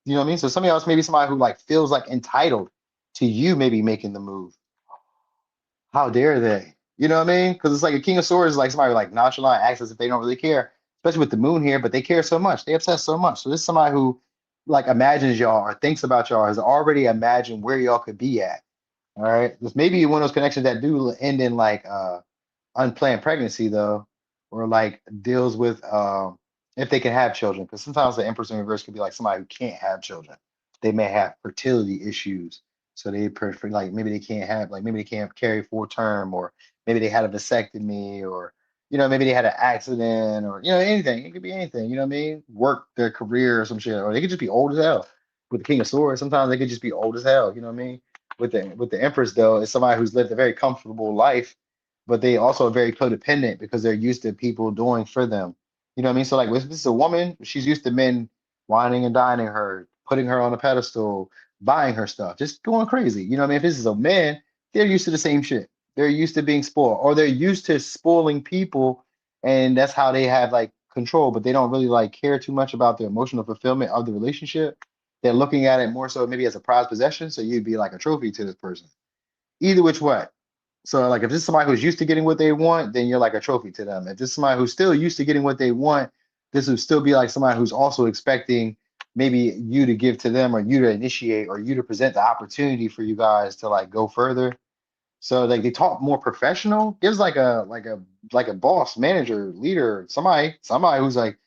You know what I mean? So somebody else, maybe somebody who like feels like entitled to you maybe making the move. How dare they? You know what I mean? Because it's like a king of swords is like somebody like nonchalant acts as if they don't really care, especially with the moon here, but they care so much. They obsess so much. So this is somebody who like imagines y'all or thinks about y'all, has already imagined where y'all could be at. All right. This may be one of those connections that do end in like unplanned pregnancy though, or like deals with if they can have children. Because sometimes the Empress in reverse could be like somebody who can't have children. They may have fertility issues. So they prefer like maybe they can't have like maybe they can't carry full term, or maybe they had a vasectomy, or maybe they had an accident, or anything. It could be anything, you know what I mean? Work their career or some shit. Or they could just be old as hell. With the King of Swords, sometimes they could just be old as hell, you know what I mean? With the Empress though, it's somebody who's lived a very comfortable life, but they also are very codependent because they're used to people doing for them. You know what I mean? So like if this is a woman, she's used to men whining and dining her, putting her on a pedestal, buying her stuff, just going crazy. You know what I mean? If this is a man, they're used to the same shit. They're used to being spoiled, or they're used to spoiling people, and that's how they have like control, but they don't really like care too much about the emotional fulfillment of the relationship. They're looking at it more so maybe as a prized possession. So you'd be like a trophy to this person. Either which way. So like if this is somebody who's used to getting what they want, then you're like a trophy to them. If this is somebody who's still used to getting what they want, this would still be like somebody who's also expecting maybe you to give to them, or you to initiate, or you to present the opportunity for you guys to like go further. So like they talk more professional, gives like a boss, manager, leader, somebody who's like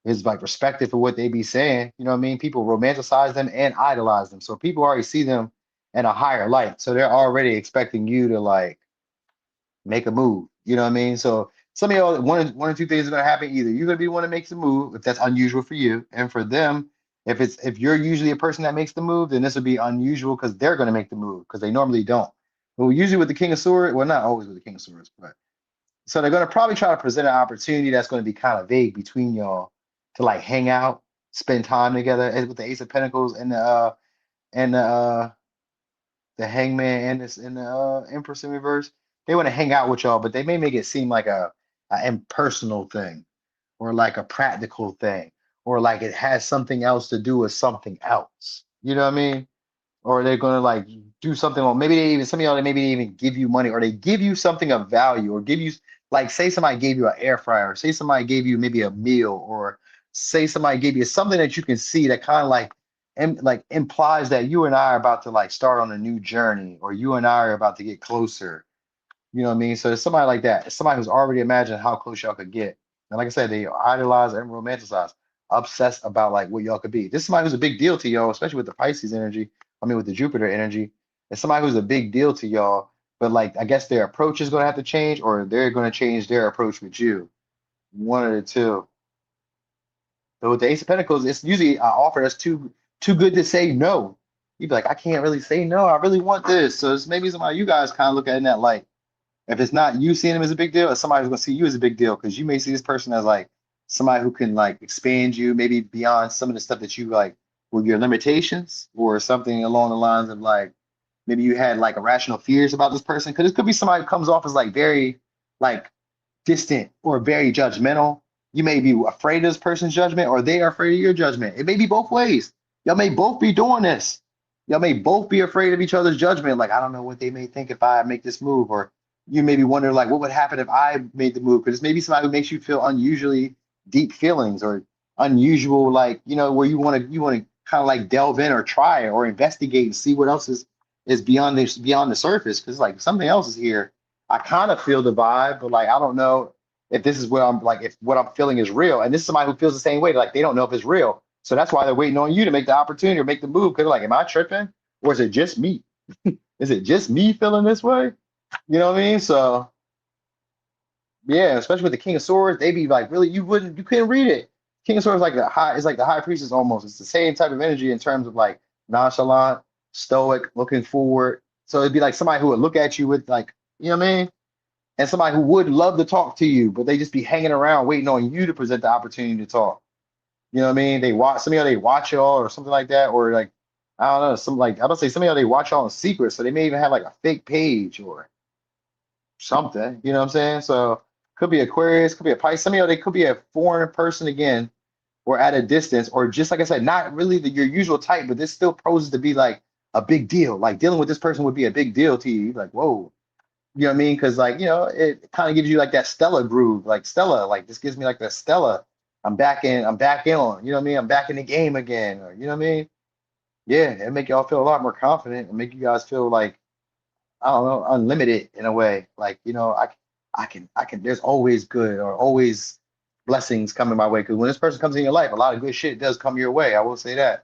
is like respected for what they be saying. You know what I mean? People romanticize them and idolize them. So people already see them in a higher light. So they're already expecting you to like make a move. You know what I mean? So some of y'all, one or two things are gonna happen. Either you're gonna be the one that makes the move, if that's unusual for you, and for them, if you're usually a person that makes the move, then this would be unusual because they're gonna make the move because they normally don't. But usually with the King of Swords, well, not always with the King of Swords, but so they're gonna probably try to present an opportunity that's gonna be kind of vague between y'all to like hang out, spend time together, and with the Ace of Pentacles and the Hangman and this and the Empress in reverse. They want to hang out with y'all, but they may make it seem like a impersonal thing, or like a practical thing, or like it has something else to do with something else. You know what I mean? Or they're gonna like do something, or maybe they even some of y'all, they maybe even give you money, or they give you something of value, or give you like say somebody gave you an air fryer, or say somebody gave you maybe a meal, or say somebody gave you something that you can see that kind of like implies that you and I are about to like start on a new journey, or you and I are about to get closer. You know what I mean? So it's somebody like that. It's somebody who's already imagined how close y'all could get. And like I said, they idolize and romanticize, obsessed about like what y'all could be. This is somebody who's a big deal to y'all, especially with the Pisces energy. I mean, with the Jupiter energy. It's somebody who's a big deal to y'all, but like I guess their approach is gonna have to change, or they're gonna change their approach with you. One of the two. So with the Ace of Pentacles, it's usually an offer that's too good to say no. You'd be like, I can't really say no. I really want this. So it's maybe somebody you guys kind of look at in that light. If it's not you seeing them as a big deal, it's somebody who's gonna see you as a big deal, because you may see this person as like somebody who can like expand you, maybe beyond some of the stuff that you like with your limitations, or something along the lines of like maybe you had like irrational fears about this person. Because it could be somebody who comes off as like very like distant or very judgmental. You may be afraid of this person's judgment, or they are afraid of your judgment. It may be both ways. Y'all may both be doing this. Y'all may both be afraid of each other's judgment. Like, I don't know what they may think if I make this move. Or you may be wondering, like, what would happen if I made the move? Because it's maybe somebody who makes you feel unusually deep feelings, or unusual, like, where you want to kind of like delve in or try or investigate and see what else is beyond the surface. Because like something else is here. I kind of feel the vibe, but like I don't know if this is what I'm like, if what I'm feeling is real. And this is somebody who feels the same way. Like they don't know if it's real. So that's why they're waiting on you to make the opportunity or make the move. Cause they're like, am I tripping? Or is it just me? Is it just me feeling this way? You know what I mean? So yeah, especially with the King of Swords, they be like, really, you couldn't read it. King of Swords is like the high priestess almost. It's the same type of energy in terms of like nonchalant, stoic, looking forward. So it'd be like somebody who would look at you with like, you know what I mean? And somebody who would love to talk to you, but they just be hanging around waiting on you to present the opportunity to talk. You know what I mean? They watch some of y'all, they watch y'all or something like that, or like I don't know, some like I don't say some of y'all they watch y'all in secret, so they may even have like a fake page or something. You know what I'm saying? So could be Aquarius, could be a Pisces. Some of y'all they could be a foreign person again, or at a distance, or just like I said, not really your usual type, but this still poses to be like a big deal. Like dealing with this person would be a big deal to you. Like, whoa. You know what I mean? Because like, it kind of gives you like that Stella groove, like Stella, like this gives me like the Stella. I'm back in on, you know what I mean? I'm back in the game again. Or, you know what I mean? Yeah, it make y'all feel a lot more confident and make you guys feel like, I don't know, unlimited in a way. Like, I can, there's always good or always blessings coming my way. Because when this person comes in your life, a lot of good shit does come your way. I will say that.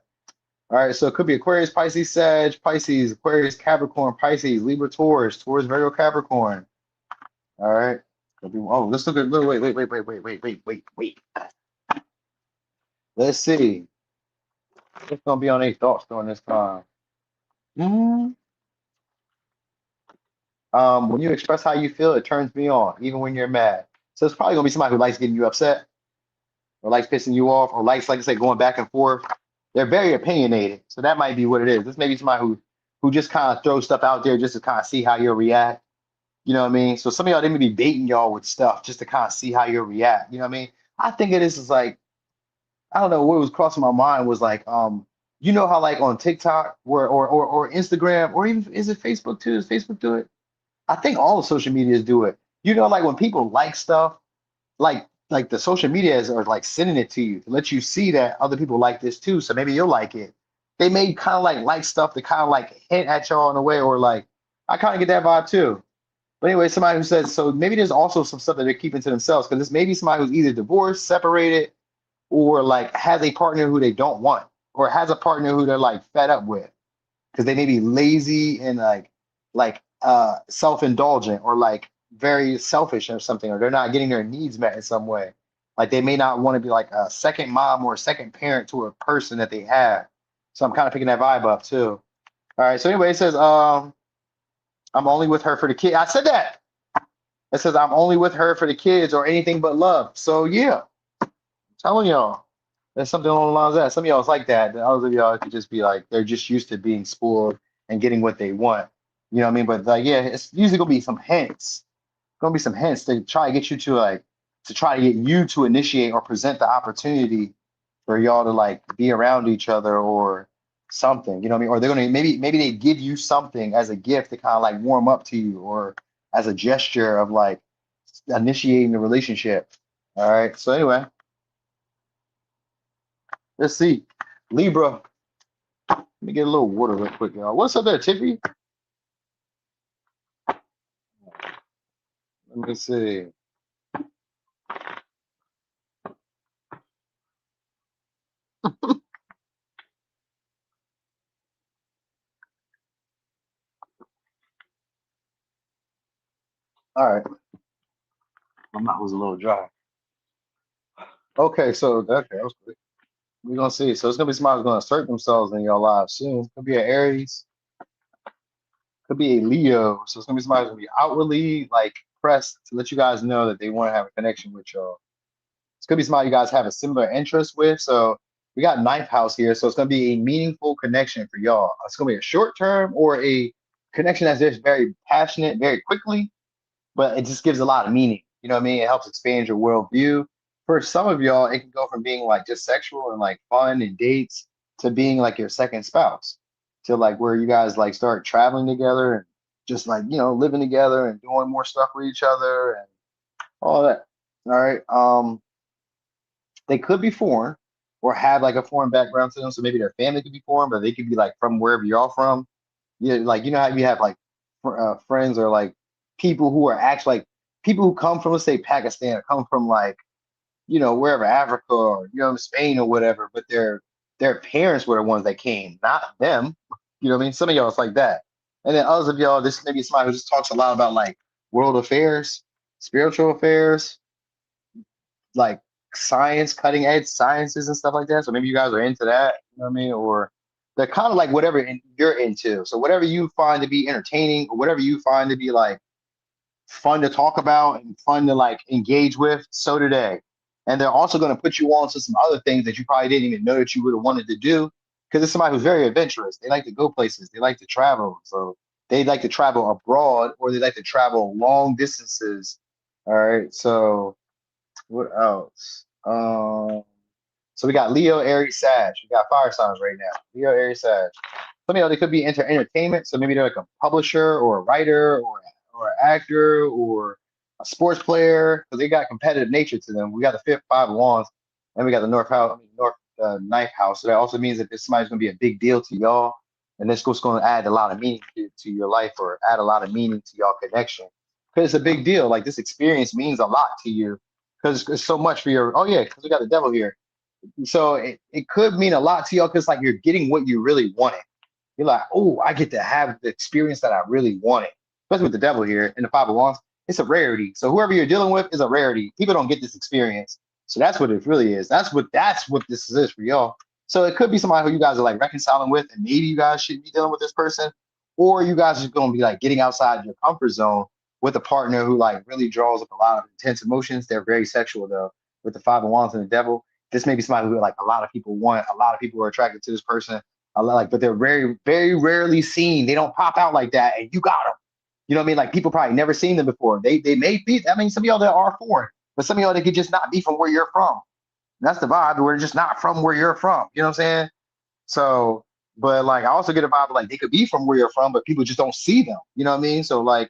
All right, so it could be Aquarius, Pisces, Sag, Pisces, Aquarius, Capricorn, Pisces, Libra, Taurus, Taurus, Virgo, Capricorn. All right. Oh, let's look at wait. Let's see. What's gonna be on their thoughts during this time? Mhm. When you express how you feel, it turns me on, even when you're mad. So it's probably gonna be somebody who likes getting you upset, or likes pissing you off, or likes, like I said, going back and forth. They're very opinionated, so that might be what it is. This may be somebody who just kind of throws stuff out there just to kind of see how you'll react. You know what I mean? So some of y'all they may be baiting y'all with stuff just to kind of see how you'll react. You know what I mean? I think of this is like I don't know what was crossing my mind was like you know how like on TikTok or Instagram or even is it Facebook too? Does Facebook do it? I think all the social medias do it. You know, like when people like stuff, like the social medias are like sending it to you to let you see that other people like this too. So maybe you'll like it. They may kind of like stuff to kind of like hint at y'all in a way, or like I kind of get that vibe too. But anyway, somebody who says so maybe there's also some stuff that they're keeping to themselves because this may be somebody who's either divorced, separated, or like has a partner who they don't want, or has a partner who they're like fed up with because they may be lazy and like self-indulgent or like very selfish or something, or they're not getting their needs met in some way. Like they may not want to be like a second mom or a second parent to a person that they have. So I'm kind of picking that vibe up too. All right. So anyway, it says I'm only with her for the kid. I said that. It says I'm only with her for the kids or anything but love. So yeah, I'm telling y'all. There's something along the lines of that. Some of y'all is like that. The others of y'all could just be like, they're just used to being spoiled and getting what they want. You know what I mean? But like, yeah, it's usually gonna be some hints. Gonna be some hints to try to get you to like to try to get you to initiate or present the opportunity for y'all to like be around each other or something. You know what I mean? Or they're gonna maybe they give you something as a gift to kind of like warm up to you or as a gesture of like initiating the relationship. All right. So anyway. Let's see. Libra. Let me get a little water real quick, y'all. What's up there, Tiffy? Let me see. All right. My mouth was a little dry. Okay, so okay, that was quick. We're gonna see. So it's gonna be somebody who's gonna assert themselves in your lives soon. Could be an Aries, could be a Leo. So it's gonna be somebody who's gonna be outwardly like pressed to let you guys know that they want to have a connection with y'all. It's gonna be somebody you guys have a similar interest with. So we got ninth house here, so it's gonna be a meaningful connection for y'all. It's gonna be a short term or a connection that's just very passionate, very quickly, but it just gives a lot of meaning. You know what I mean? It helps expand your worldview. For some of y'all, it can go from being like just sexual and like fun and dates to being like your second spouse, to like where you guys like start traveling together and just like living together and doing more stuff with each other and all that. All right. They could be foreign or have like a foreign background to them, so maybe their family could be foreign, but they could be like from wherever you're all from. Yeah, like how you have like friends or like people who are actually like people who come from, let's say, Pakistan, or come from like wherever, Africa, or Spain or whatever, but their parents were the ones that came, not them. You know what I mean? Some of y'all it's like that, and then others of y'all, this maybe somebody who just talks a lot about like world affairs, spiritual affairs, like science, cutting edge sciences and stuff like that. So maybe you guys are into that. You know what I mean? Or they're kind of like whatever you're into. So whatever you find to be entertaining, or whatever you find to be like fun to talk about and fun to like engage with, so do they. And they're also going to put you on to some other things that you probably didn't even know that you would have wanted to do, because it's somebody who's very adventurous. They like to go places. They like to travel. So they like to travel abroad, or they like to travel long distances. All right. So what else? So we got Leo, Aries, Sag. We got fire signs right now. Leo, Aries, Sag. Some of y'all, they could be into entertainment. So maybe they're like a publisher or a writer or an actor or a sports player, because they got competitive nature to them. We got the fifth, five of wands, and we got the north house, north ninth house. So that also means that this somebody's going to be a big deal to y'all, and this is going to add a lot of meaning to your life, or add a lot of meaning to y'all connection, because it's a big deal. Like this experience means a lot to you, because it's so much for your. Oh yeah, because we got the devil here. So it could mean a lot to y'all, because like you're getting what you really wanted. You're like, oh, I get to have the experience that I really wanted. Especially with the devil here in the five of wands, it's a rarity. So whoever you're dealing with is a rarity. People don't get this experience. So that's what it really is. That's what this is for y'all. So it could be somebody who you guys are like reconciling with, and maybe you guys should be dealing with this person, or you guys are going to be like getting outside your comfort zone with a partner who like really draws up a lot of intense emotions. They're very sexual though, with the five of wands and the devil. This may be somebody who like a lot of people want. A lot of people are attracted to this person. A lot, like, but they're very, very rarely seen. They don't pop out like that, and you got them. You know what I mean? Like people probably never seen them before. They may be. I mean, some of y'all that are foreign, but some of y'all that could just not be from where you're from. And that's the vibe. We're just not from where you're from. You know what I'm saying? So, but like I also get a vibe of, like they could be from where you're from, but people just don't see them. You know what I mean? So like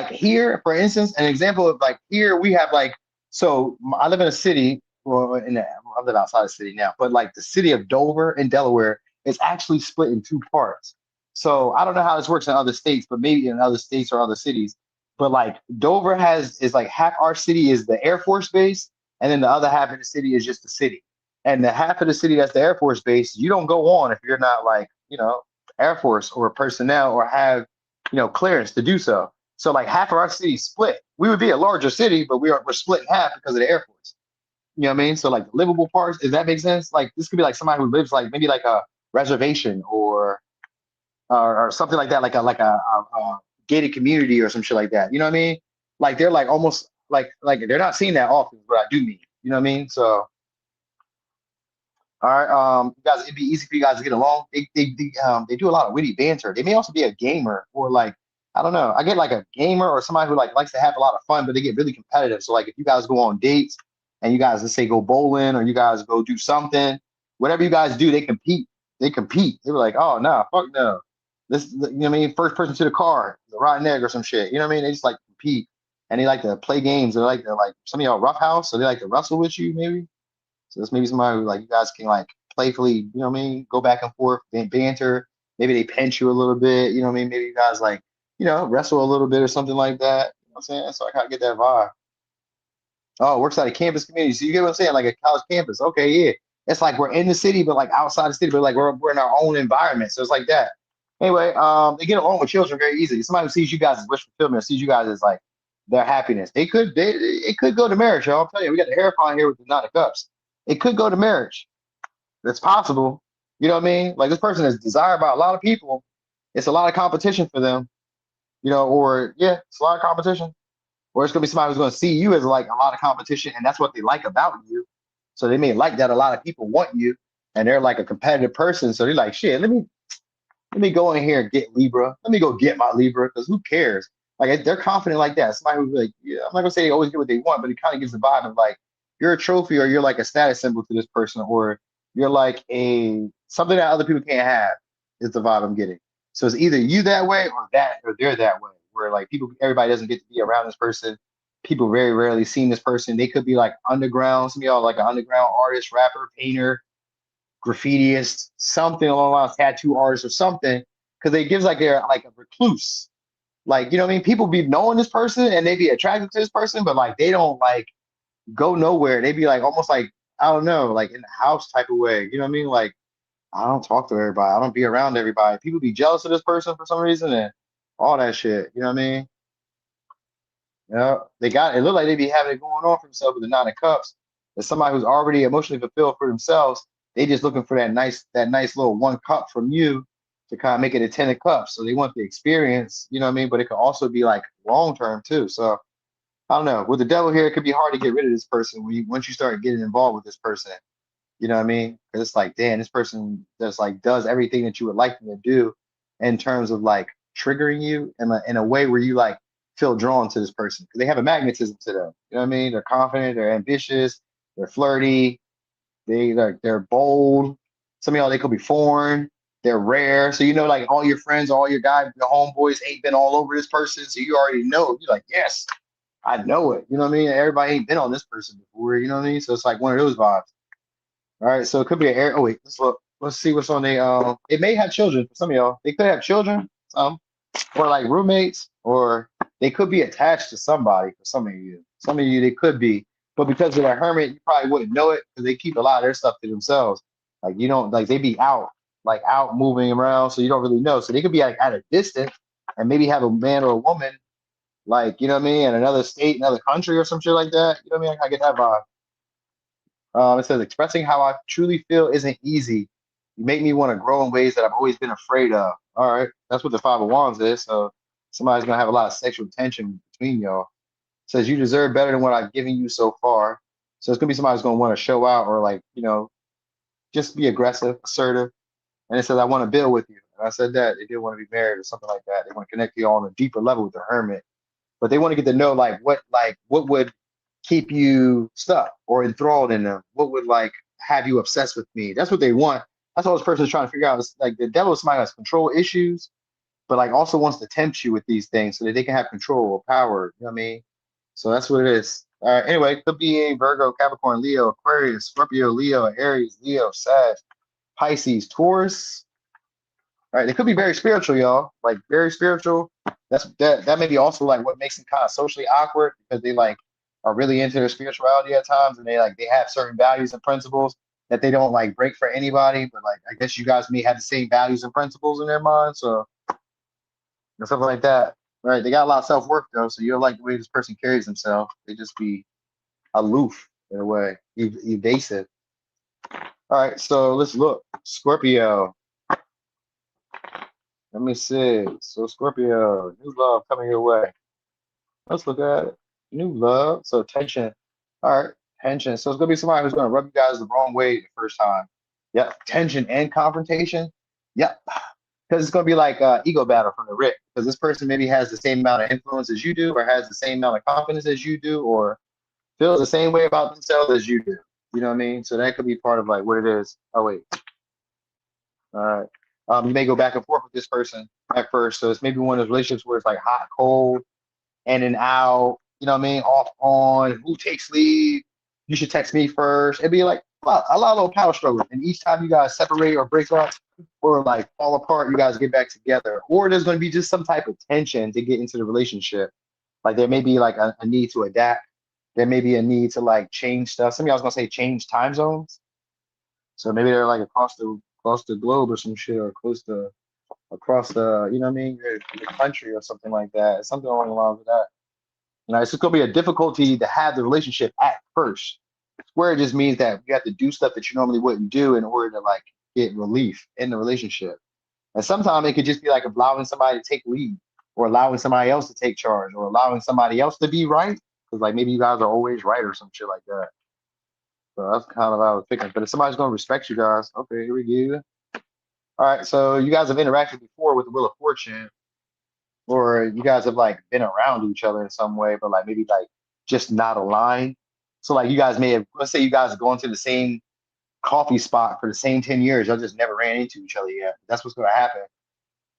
here, for instance, an example of like here we have like, so I live in a city. Well, I live outside the city now, but like the city of Dover in Delaware is actually split in two parts. So I don't know how this works in other states, but maybe in other states or other cities. But like Dover is like half our city is the Air Force base, and then the other half of the city is just the city. And the half of the city that's the Air Force base, you don't go on if you're not like, Air Force or personnel or have, clearance to do so. So like half of our city split. We would be a larger city, but we're split in half because of the Air Force. You know what I mean? So like livable parts, does that make sense? Like this could be like somebody who lives like maybe like a reservation or something like that, like a gated community or some shit like that. You know what I mean? Like they're like almost like they're not seen that often, but I do mean. You know what I mean? So all right, you guys, it'd be easy for you guys to get along. They do a lot of witty banter. They may also be a gamer, or like I don't know. I get like a gamer or somebody who like likes to have a lot of fun, but they get really competitive. So like if you guys go on dates and you guys, let's say, go bowling or you guys go do something, whatever you guys do, they compete. They compete. They were like, oh no, fuck no. This, you know what I mean? First person to the car, the rotten egg or some shit. You know what I mean? They just like compete, and they like to play games. They're like some of y'all roughhouse, so they like to wrestle with you maybe. So this maybe somebody who like you guys can like playfully, you know what I mean, go back and forth, banter. Maybe they pinch you a little bit, you know what I mean? Maybe you guys like, wrestle a little bit or something like that. You know what I'm saying? So I kind of get that vibe. Oh, it works out a campus community. So you get what I'm saying? Like a college campus. Okay, yeah. It's like we're in the city, but like outside the city, but like we're in our own environment. So it's like that. Anyway, they get along with children very easily. Somebody who sees you guys as wish fulfillment, sees you guys as like their happiness. It could go to marriage, y'all. I'm telling you, we got the hairpon here with the Nine of Cups. It could go to marriage. That's possible. You know what I mean? Like this person is desired by a lot of people. It's a lot of competition for them, or yeah, it's a lot of competition. Or it's gonna be somebody who's gonna see you as like a lot of competition, and that's what they like about you. So they may like that a lot of people want you, and they're like a competitive person. So they're like, shit, let me go in here and get Libra. Let me go get my Libra because who cares? Like they're confident like that. Somebody who's like, yeah, I'm not gonna say they always get what they want, but it kind of gives the vibe of like you're a trophy or you're like a status symbol to this person, or you're like a something that other people can't have is the vibe I'm getting. So it's either you that way or they're that way. Where like everybody doesn't get to be around this person. People very rarely seen this person. They could be like underground, some of y'all like an underground artist, rapper, painter, graffitiist, something along the lines, tattoo artist or something, because it gives like they're like a recluse. Like, you know what I mean? People be knowing this person and they be attracted to this person, but like they don't like go nowhere. They be like almost like, I don't know, like in the house type of way. You know what I mean? Like, I don't talk to everybody. I don't be around everybody. People be jealous of this person for some reason and all that shit. You know what I mean? Yeah, they got it. Look like they be having it going on for themselves with the Nine of Cups. As somebody who's already emotionally fulfilled for themselves, they just looking for that nice little one cup from you to kind of make it a 10 of cups. So they want the experience, you know what I mean? But it could also be like long term too. So I don't know. With the devil here, it could be hard to get rid of this person when once you start getting involved with this person. You know what I mean? Because it's like, damn, this person just like does everything that you would like them to do in terms of like triggering you in a way where you like feel drawn to this person because they have a magnetism to them. You know what I mean? They're confident, they're ambitious, they're flirty, they're bold. Some of y'all they could be foreign, they're rare. So like all your friends, all your guys, your homeboys ain't been all over this person, so you already know. You're like, yes, I know it. You know what I mean? Everybody ain't been on this person before. You know what I mean? So it's like one of those vibes. All right, so it could be an air. Oh wait, let's look. Let's see what's on the. It may have children for some of y'all. They could have children, or like roommates, or they could be attached to somebody for some of you. Some of you they could be, but because they're a hermit, you probably wouldn't know it because they keep a lot of their stuff to themselves. Like you don't like they be out, like out moving around, so you don't really know. So they could be like at a distance and maybe have a man or a woman, like you know what I mean, in another state, another country, or some shit like that. You know what I mean? I get that vibe. It says expressing how I truly feel isn't easy. You make me want to grow in ways that I've always been afraid of. All right, that's what the Five of Wands is. So somebody's gonna have a lot of sexual tension between y'all. It says you deserve better than what I've given you so far. So it's gonna be somebody who's gonna want to show out or like just be aggressive, assertive. And it says I want to build with you. And I said that they did want to be married or something like that. They want to connect you all on a deeper level with the hermit, but they want to get to know like what would keep you stuck or enthralled in them? What would like have you obsessed with me? That's what they want. That's all this person is trying to figure out. Is like the devil is somebody who has control issues, but like also wants to tempt you with these things so that they can have control or power. You know what I mean? So that's what it is. All right. Anyway, it could be a Virgo, Capricorn, Leo, Aquarius, Scorpio, Leo, Aries, Leo, Sag, Pisces, Taurus. All right, they could be very spiritual, y'all. Like very spiritual. That may be also like what makes them kind of socially awkward because they like are really into their spirituality at times and they have certain values and principles that they don't like break for anybody. But like I guess you guys may have the same values and principles in their mind. So something like that. All right, they got a lot of self-worth though, so you'll like the way this person carries himself. They just be aloof in a way, evasive. All right, so let's look. Scorpio. Let me see. So Scorpio, new love coming your way. Let's look at it. New love. So tension. All right, tension. So it's gonna be somebody who's gonna rub you guys the wrong way the first time. Yep. Tension and confrontation. Yep. Because it's gonna be like ego battle from the rip. Because this person maybe has the same amount of influence as you do, or has the same amount of confidence as you do, or feels the same way about themselves as you do. You know what I mean? So that could be part of like what it is. Oh wait. All right. You may go back and forth with this person at first. So it's maybe one of those relationships where it's like hot, cold, in and out. You know what I mean? Off, on. Who takes lead? You should text me first. It'd be like a lot of little power struggles. And each time you guys separate or break up or like fall apart, you guys get back together. Or there's going to be just some type of tension to get into the relationship. Like there may be like a need to adapt. There may be a need to like change stuff. Some of y'all's gonna say change time zones. So maybe they're like across the globe or some shit, or close to across the, you know what I mean, your country or something like that. Something along the lines of that. Now it's just gonna be a difficulty to have the relationship at first. Where it just means that you have to do stuff that you normally wouldn't do in order to like get relief in the relationship. And sometimes it could just be like allowing somebody to take lead, or allowing somebody else to take charge, or allowing somebody else to be right. Because like maybe you guys are always right or some shit like that. So that's kind of how I was thinking. But if somebody's gonna respect you guys, okay, here we go. All right, so you guys have interacted before with the Wheel of Fortune, or you guys have like been around each other in some way, but like maybe like just not aligned. So like you guys may have, let's say you guys are going to the same coffee spot for the same 10 years, y'all just never ran into each other yet. That's what's gonna happen.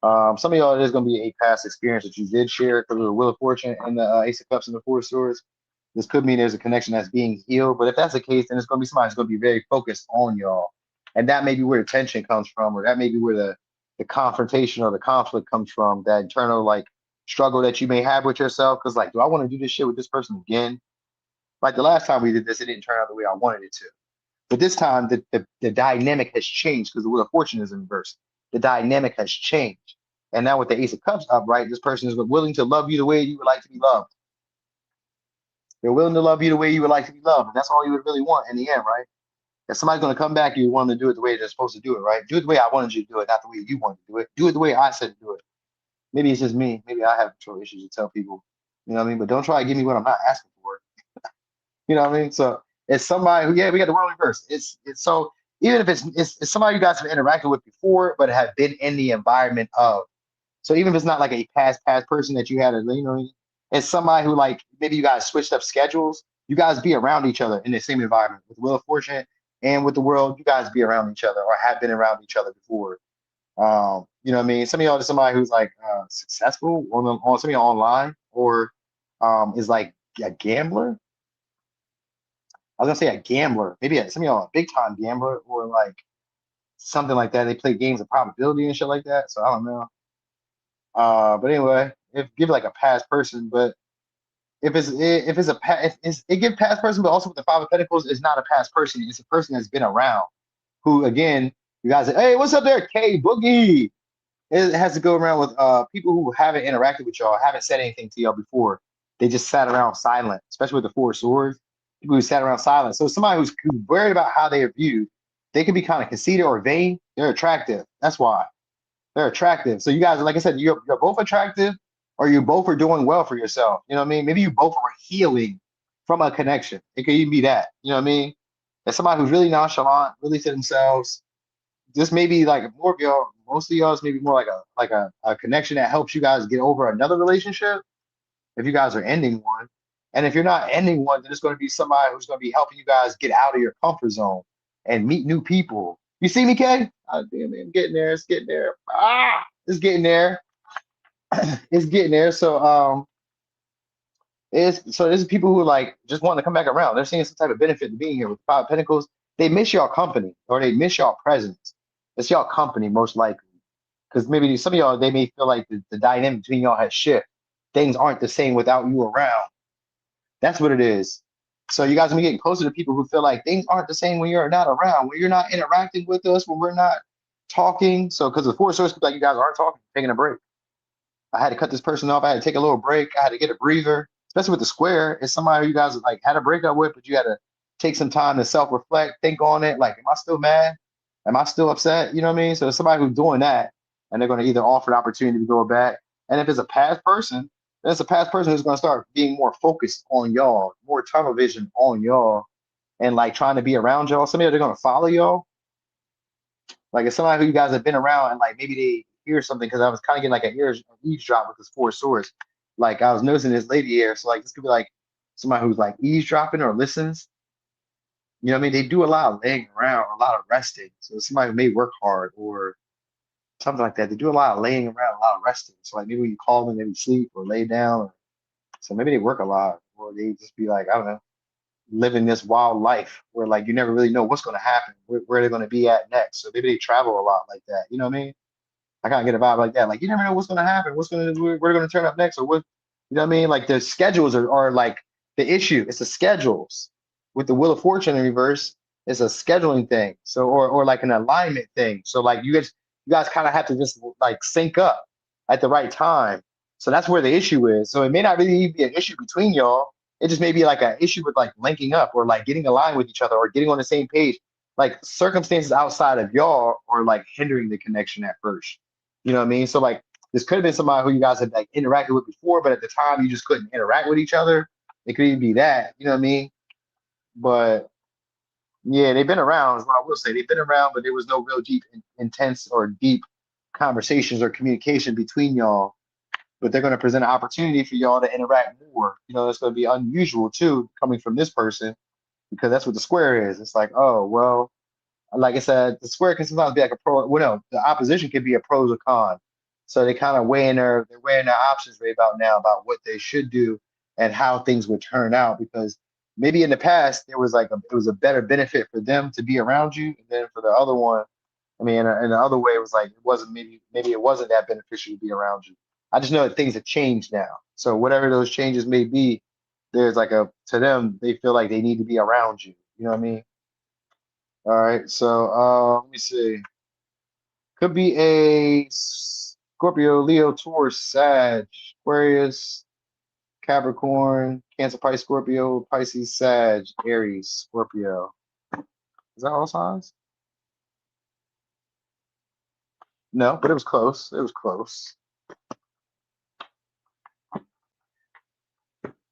Some of y'all, it is going to be a past experience that you did share because of the Wheel of Fortune and the Ace of Cups and the Four of Swords. This could mean there's a connection that's being healed, but if that's the case, then it's going to be somebody who's going to be very focused on y'all, and that may be where the tension comes from, or that may be where the confrontation or the conflict comes from. That internal like struggle that you may have with yourself, because like, do I want to do this shit with this person again? Like the last time we did this, it didn't turn out the way I wanted it to. But this time, the dynamic has changed because the Wheel of Fortune is in reverse. The dynamic has changed. And now with the Ace of Cups upright, this person is willing to love you the way you would like to be loved. They're willing to love you the way you would like to be loved. And that's all you would really want in the end, right? If somebody's going to come back, you want them to do it the way they're supposed to do it, right? Do it the way I wanted you to do it, not the way you wanted to do it. Do it the way I said to do it. Maybe it's just me. Maybe I have control issues to tell people, you know what I mean? But don't try to give me what I'm not asking for. You know what I mean? So it's somebody who, yeah, we got the world reverse. It's so even if it's somebody you guys have interacted with before, but have been in the environment of. So even if it's not like a past person that you had, you know, it's somebody who like maybe you guys switched up schedules. You guys be around each other in the same environment with Wheel of Fortune and with the world. You guys be around each other or have been around each other before. You know what I mean? Some of y'all is somebody who's like successful on some of y'all online, or is like a gambler. I was gonna say a gambler, maybe some of y'all a big time gambler, or like something like that. They play games of probability and shit like that. So I don't know. But anyway, if give like a past person, but if it's a past, it give past person, but also with the Five of Pentacles, it's not a past person. It's a person that's been around. Who again, you guys say, hey, what's up there, K Boogie? It has to go around with people who haven't interacted with y'all, haven't said anything to y'all before. They just sat around silent, especially with the Four of Swords. People who sat around silent. So somebody who's worried about how they are viewed, they can be kind of conceited or vain. They're attractive. That's why they're attractive. So you guys, like I said, you're both attractive, or you both are doing well for yourself. You know what I mean? Maybe you both are healing from a connection. It could even be that. You know what I mean? That's somebody who's really nonchalant, really to themselves, this may be like more of y'all, most of y'all's maybe more like a connection that helps you guys get over another relationship if you guys are ending one. And if you're not ending one, then it's going to be somebody who's going to be helping you guys get out of your comfort zone and meet new people. You see me, Kay? Oh, damn it, I'm getting there. It's getting there. It's getting there. It's getting there. So there's people who like just want to come back around. They're seeing some type of benefit to being here with Five of Pentacles. They miss y'all company, or they miss y'all presence. It's y'all company most likely, because maybe some of y'all, they may feel like the dynamic between y'all has shifted. Things aren't the same without you around. That's what it is. So you guys are getting closer to people who feel like things aren't the same when you're not around, when you're not interacting with us, when we're not talking. So because the Four of Swords, like you guys aren't talking, taking a break. I had to cut this person off. I had to take a little break. I had to get a breather. Especially with the Square, it's somebody you guys like had a breakup with, but you had to take some time to self-reflect, think on it. Like, am I still mad? Am I still upset? You know what I mean? So it's somebody who's doing that, and they're going to either offer an opportunity to go back. And if it's a past person, then it's a past person who's going to start being more focused on y'all, more tunnel vision on y'all, and like trying to be around y'all. Some of you are going to follow y'all. Like it's somebody who you guys have been around, and like maybe they hear something, because I was kind of getting like an eavesdrop with this Four of Swords. Like I was noticing this lady here, so like this could be like somebody who's like eavesdropping or listens. You know what I mean? They do a lot of laying around, a lot of resting. So somebody who may work hard or something like that. They do a lot of laying around, a lot of resting. So like maybe when you call them, maybe sleep or lay down. So maybe they work a lot, or they just be like, I don't know. living this wild life where like you never really know what's going to happen, where they're going to be at next. So maybe they travel a lot like that. You know what I mean? I kind of get a vibe like that. Like you never know what's going to happen, what's going to where going to turn up next, or what. You know what I mean? Like the schedules are like the issue. It's the schedules with the Wheel of Fortune in reverse. It's a scheduling thing. So or like an alignment thing. So like you guys kind of have to just like sync up at the right time. So that's where the issue is. So it may not really be an issue between y'all. It just may be like an issue with like linking up or like getting aligned with each other or getting on the same page. Like circumstances outside of y'all are like hindering the connection at first. You know what I mean? So like this could have been somebody who you guys had like interacted with before, but at the time you just couldn't interact with each other. It could even be that, you know what I mean? But yeah, they've been around, is what I will say. They've been around, but there was no real deep, intense, or deep conversations or communication between y'all. But they're going to present an opportunity for y'all to interact more. You know, it's going to be unusual too, coming from this person, because that's what the square is. It's like, oh, well, like I said, the square can sometimes be like a pro. Well, no, the opposition can be a pros or con. So they kind of they're weighing their options right about now about what they should do and how things would turn out. Because maybe in the past there was like it was a better benefit for them to be around you, and then for the other one, I mean, in the other way, it was like it wasn't maybe it wasn't that beneficial to be around you. I just know that things have changed now. So whatever those changes may be, there's like a to them they feel like they need to be around you. You know what I mean? All right, so let me see. Could be a Scorpio, Leo, Taurus, Sag, Aquarius, Capricorn, Cancer, Pisces, Scorpio, Pisces, Sag, Aries, Scorpio. Is that all signs? No, but it was close. It was close.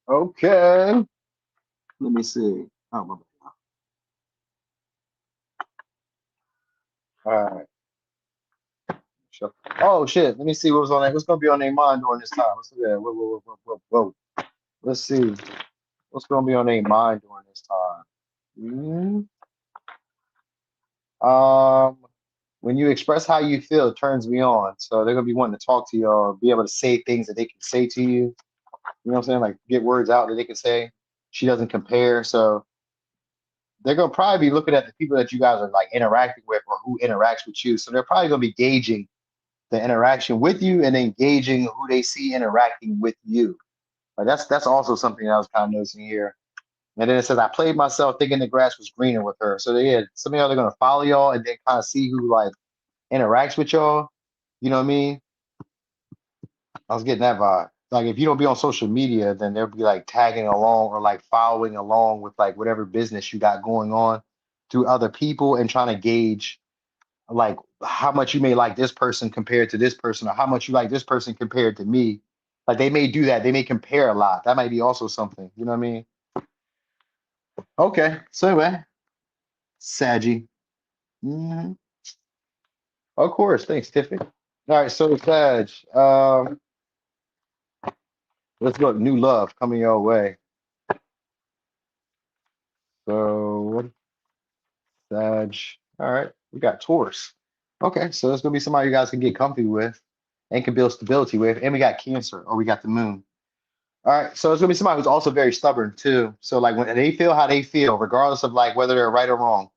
Okay. Let me see. Oh, my bad. All right. Sure. Oh shit. Let me see what was on that. What's gonna be on their mind during this time? Let's look at it. Whoa. Let's see. What's gonna be on their mind during this time? Mhm. Um, when you express how you feel, it turns me on. So they're gonna be wanting to talk to you or be able to say things that they can say to you. You know what I'm saying? Like get words out that they can say. She doesn't compare. So they're gonna probably be looking at the people that you guys are like interacting with or who interacts with you. So they're probably gonna be gauging the interaction with you and then gauging who they see interacting with you. Like that's also something I was kind of noticing here. And then it says I played myself thinking the grass was greener with her. So yeah, some of y'all are gonna follow y'all and then kind of see who like interacts with y'all. You know what I mean? I was getting that vibe. Like if you don't be on social media, then they'll be like tagging along or like following along with like whatever business you got going on through other people and trying to gauge like how much you may like this person compared to this person or how much you like this person compared to me. Like they may do that. They may compare a lot. That might be also something. You know what I mean? Okay. So anyway, Saggy. Hmm. Of course. Thanks, Tiffany. All right. So Sag, let's go. New love coming your way. So Sag. All right. We got Taurus. Okay. So it's gonna be somebody you guys can get comfy with and can build stability with. And we got Cancer or we got the moon. All right, so it's gonna be somebody who's also very stubborn too. So like when they feel how they feel, regardless of like whether they're right or wrong.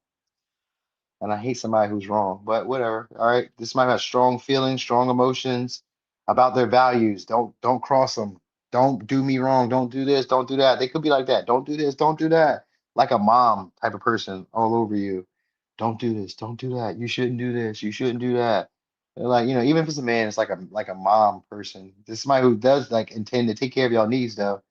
And I hate somebody who's wrong, but whatever. All right, this might have strong feelings, strong emotions about their values. Don't cross them. Don't do me wrong. Don't do this. Don't do that. They could be like that. Don't do this. Don't do that. Like a mom type of person all over you. Don't do this. Don't do that. You shouldn't do this. You shouldn't do that. They're like, even if it's a man, it's like a mom person. This is somebody who does like intend to take care of y'all needs though,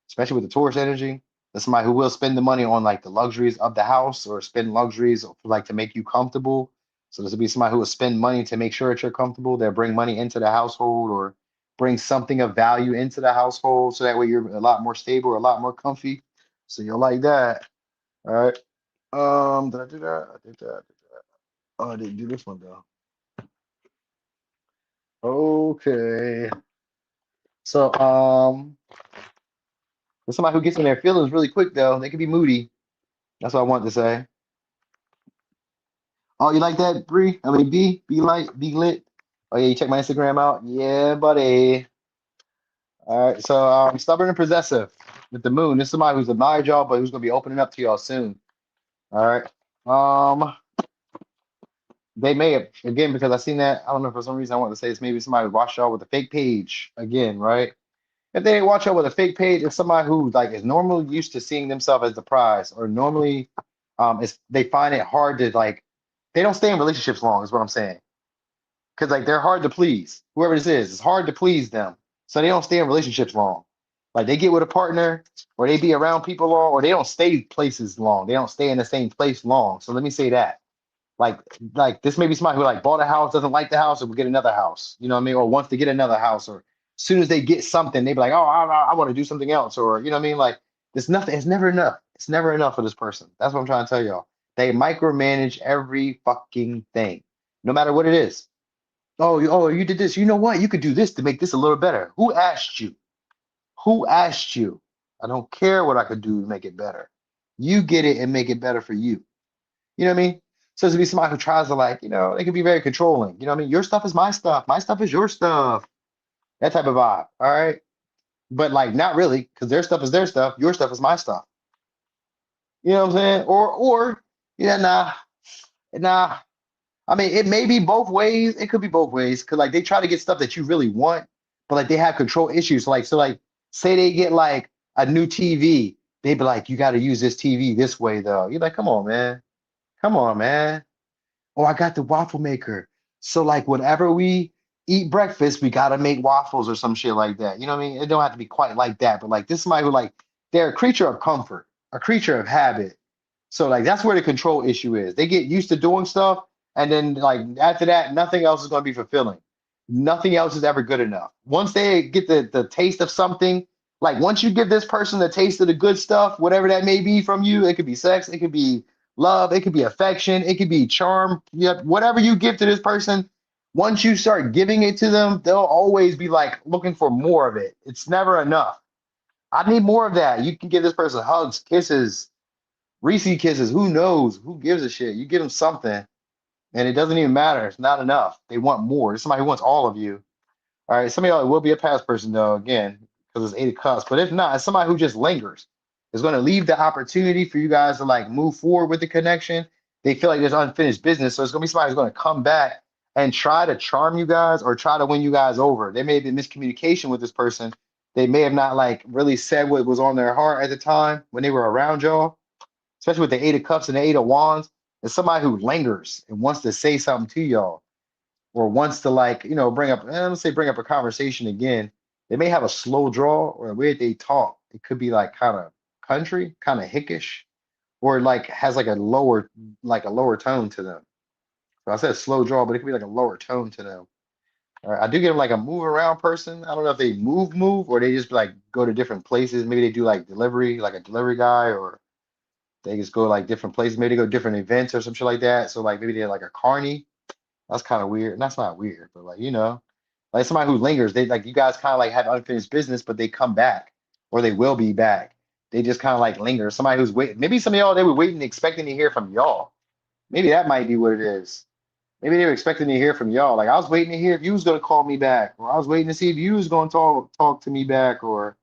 especially with the Taurus energy. That's somebody who will spend the money on like the luxuries of the house or spend luxuries for, like to make you comfortable. So this will be somebody who will spend money to make sure that you're comfortable. They'll bring money into the household or bring something of value into the household so that way you're a lot more stable, a lot more comfy. So you'll like that. All right. Did I do that? I did that. I did that. Oh, I didn't do this one though. Okay. So there's somebody who gets in their feelings really quick though. They can be moody. That's what I wanted to say. Oh, you like that, Bree? I mean, be light, be lit. Oh yeah, you check my Instagram out. Yeah, buddy. All right, so stubborn and possessive. with the moon. This is somebody who's admired y'all, but who's gonna be opening up to y'all soon. All right. Um, they may have again because I seen that. I don't know for some reason I want to say it's maybe somebody who watched y'all with a fake page again, right? If they watch y'all with a fake page, it's somebody who like is normally used to seeing themselves as the prize, or normally it's they find it hard to like they don't stay in relationships long, is what I'm saying. Because like they're hard to please. Whoever this is, it's hard to please them. So they don't stay in relationships long. Like they get with a partner or they be around people long or they don't stay places long. They don't stay in the same place long. So let me say that. Like like this may be somebody who like bought a house, doesn't like the house, or will get another house. You know what I mean? Or wants to get another house, or as soon as they get something, they be like, oh, I want to do something else, or you know what I mean? Like it's nothing. It's never enough. It's never enough for this person. That's what I'm trying to tell y'all. They micromanage every fucking thing, no matter what it is. Oh, you did this. You know what? You could do this to make this a little better. Who asked you? Who asked you? I don't care what I could do to make it better. You get it and make it better for you. You know what I mean? So to be somebody who tries to like, they can be very controlling. You know what I mean? Your stuff is my stuff. My stuff is your stuff. That type of vibe. All right. But like not really, because their stuff is their stuff. Your stuff is my stuff. You know what I'm saying? Or yeah, nah. I mean, it may be both ways. It could be both ways. Cause like they try to get stuff that you really want, but like they have control issues. So like say they get like a new TV, they be like, you got to use this TV this way though. You're like, come on, man. Come on, man. Oh, I got the waffle maker. So like whenever we eat breakfast, we gotta make waffles or some shit like that. You know what I mean? It don't have to be quite like that, but like this is somebody who like they're a creature of comfort, a creature of habit. So like that's where the control issue is. They get used to doing stuff, and then like after that, nothing else is gonna be fulfilling. Nothing else is ever good enough. Once they get the taste of something, like once you give this person the taste of the good stuff, whatever that may be from you, it could be sex, it could be love, it could be affection, it could be charm. Yep, whatever you give to this person, once you start giving it to them, they'll always be like looking for more of it. It's never enough. I need more of that. You can give this person hugs, kisses, Reese kisses. Who knows? Who gives a shit? You give them something, and it doesn't even matter. It's not enough. They want more. There's somebody who wants all of you. All right, some of y'all will be a past person though, again, because it's 8 of cups. But if not, it's somebody who just lingers. It's going to leave the opportunity for you guys to like move forward with the connection. They feel like there's unfinished business, so it's going to be somebody who's going to come back and try to charm you guys or try to win you guys over. There may have been miscommunication with this person. They may have not like really said what was on their heart at the time when they were around y'all, especially with the 8 of cups and the 8 of wands. It's somebody who lingers and wants to say something to y'all or wants to like bring up let's say bring up a conversation again. They may have a slow draw or the way they talk. It could be like kind of country, kind of hickish, or like has like a lower tone to them. So I said slow draw, but it could be like a lower tone to them. All right, I do get them like a move around person. I don't know if they move or they just like go to different places. Maybe they do like delivery, like a delivery guy, or they just go like different places. Maybe they go different events or some shit like that. So like maybe they're like a carny. That's kind of weird. And that's not weird, but like, like somebody who lingers, they like you guys kind of like have unfinished business, but they come back or they will be back. They just kind of like linger. Somebody who's waiting. Maybe some of y'all they were waiting, expecting to hear from y'all. Maybe that might be what it is. Maybe they were expecting to hear from y'all. Like I was waiting to hear if you was gonna call me back, or I was waiting to see if you was gonna talk to me back, or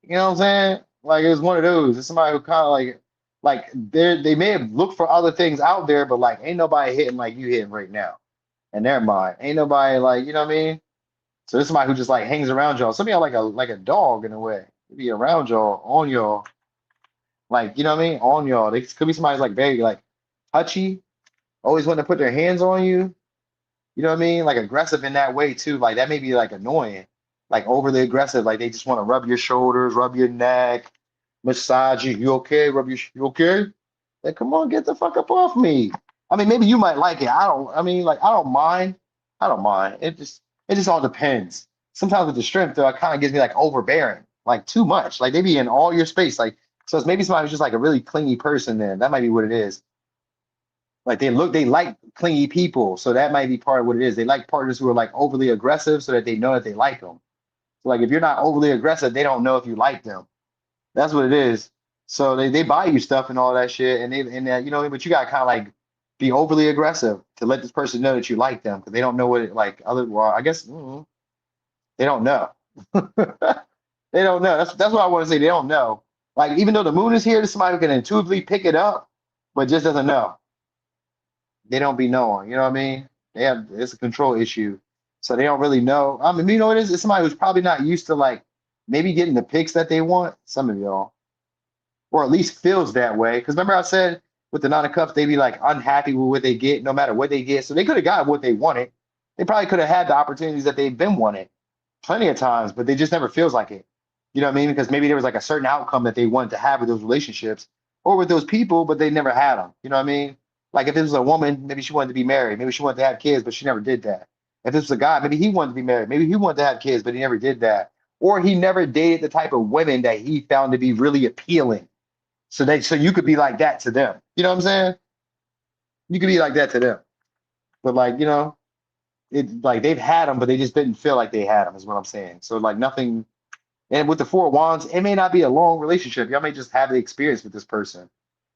you know what I'm saying? Like it was one of those. It's somebody who kind of like they may have looked for other things out there, but like ain't nobody hitting like you hitting right now in their mind. Ain't nobody like, you know what I mean? So this is somebody who just like hangs around y'all. Some of y'all like a dog in a way. They be around y'all, on y'all, like, you know what I mean? On y'all. They could be somebody like very like touchy, always want to put their hands on you. You know what I mean? Like aggressive in that way too. Like that may be like annoying, like overly aggressive. Like they just want to rub your shoulders, rub your neck, massage you. You okay? You okay? Like, come on, get the fuck up off me. I mean, maybe you might like it. I don't. I mean, like, I don't mind. I don't mind. It just all depends. Sometimes with the strength, though, it kind of gives me like overbearing, like too much. Like they be in all your space. Like so, it's maybe somebody who's just like a really clingy person. Then that might be what it is. Like they like clingy people, so that might be part of what it is. They like partners who are like overly aggressive, so that they know that they like them. So like if you're not overly aggressive, they don't know if you like them. That's what it is. So they buy you stuff and all that shit, but you got to kind of like be overly aggressive to let this person know that you like them because they don't know what it like. Other, well, I guess they don't know. They don't know. That's what I want to say. They don't know. Like even though the moon is here, there's somebody who can intuitively pick it up, but just doesn't know. They don't be knowing. You know what I mean? They have it's a control issue, so they don't really know. I mean, you know what it is? It's somebody who's probably not used to like maybe getting the picks that they want. Some of y'all, or at least feels that way. Because remember I said with the Nine of Cups, they be like unhappy with what they get, no matter what they get. So they could have got what they wanted. They probably could have had the opportunities that they've been wanted plenty of times, but they just never feels like it. You know what I mean? Because maybe there was like a certain outcome that they wanted to have with those relationships or with those people, but they never had them. You know what I mean? Like if this was a woman, maybe she wanted to be married, maybe she wanted to have kids, but she never did that. If this was a guy, maybe he wanted to be married, maybe he wanted to have kids, but he never did that. Or he never dated the type of women that he found to be really appealing. So you could be like that to them. You know what I'm saying? You could be like that to them. But like, it like they've had them, but they just didn't feel like they had them, is what I'm saying. So like nothing. And with the Four of Wands, it may not be a long relationship. Y'all may just have the experience with this person.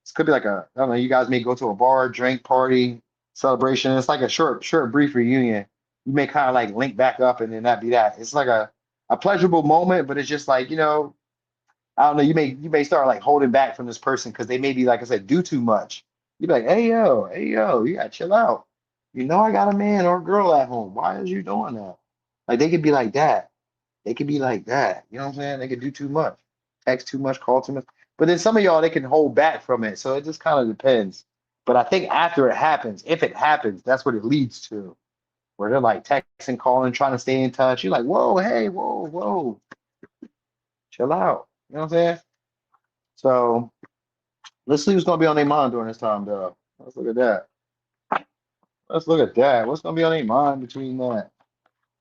This could be like I don't know, you guys may go to a bar, drink, party, celebration. It's like a short, brief reunion. You may kind of like link back up and then that be that. It's like a pleasurable moment, but it's just like, I don't know, you may start like holding back from this person because they may be, like I said, do too much. You be like, hey yo, you gotta chill out. You know I got a man or a girl at home. Why is you doing that? Like they could be like that. They could be like that. You know what I'm saying? They could do too much, text too much, call too much. But then some of y'all they can hold back from it. So it just kind of depends. But I think after it happens, if it happens, that's what it leads to. Where they're like texting, calling, trying to stay in touch. You're like, whoa, hey, whoa, chill out. You know what I'm saying? So let's see what's gonna be on their mind during this time, though. Let's look at that. Let's look at that. What's gonna be on their mind between that?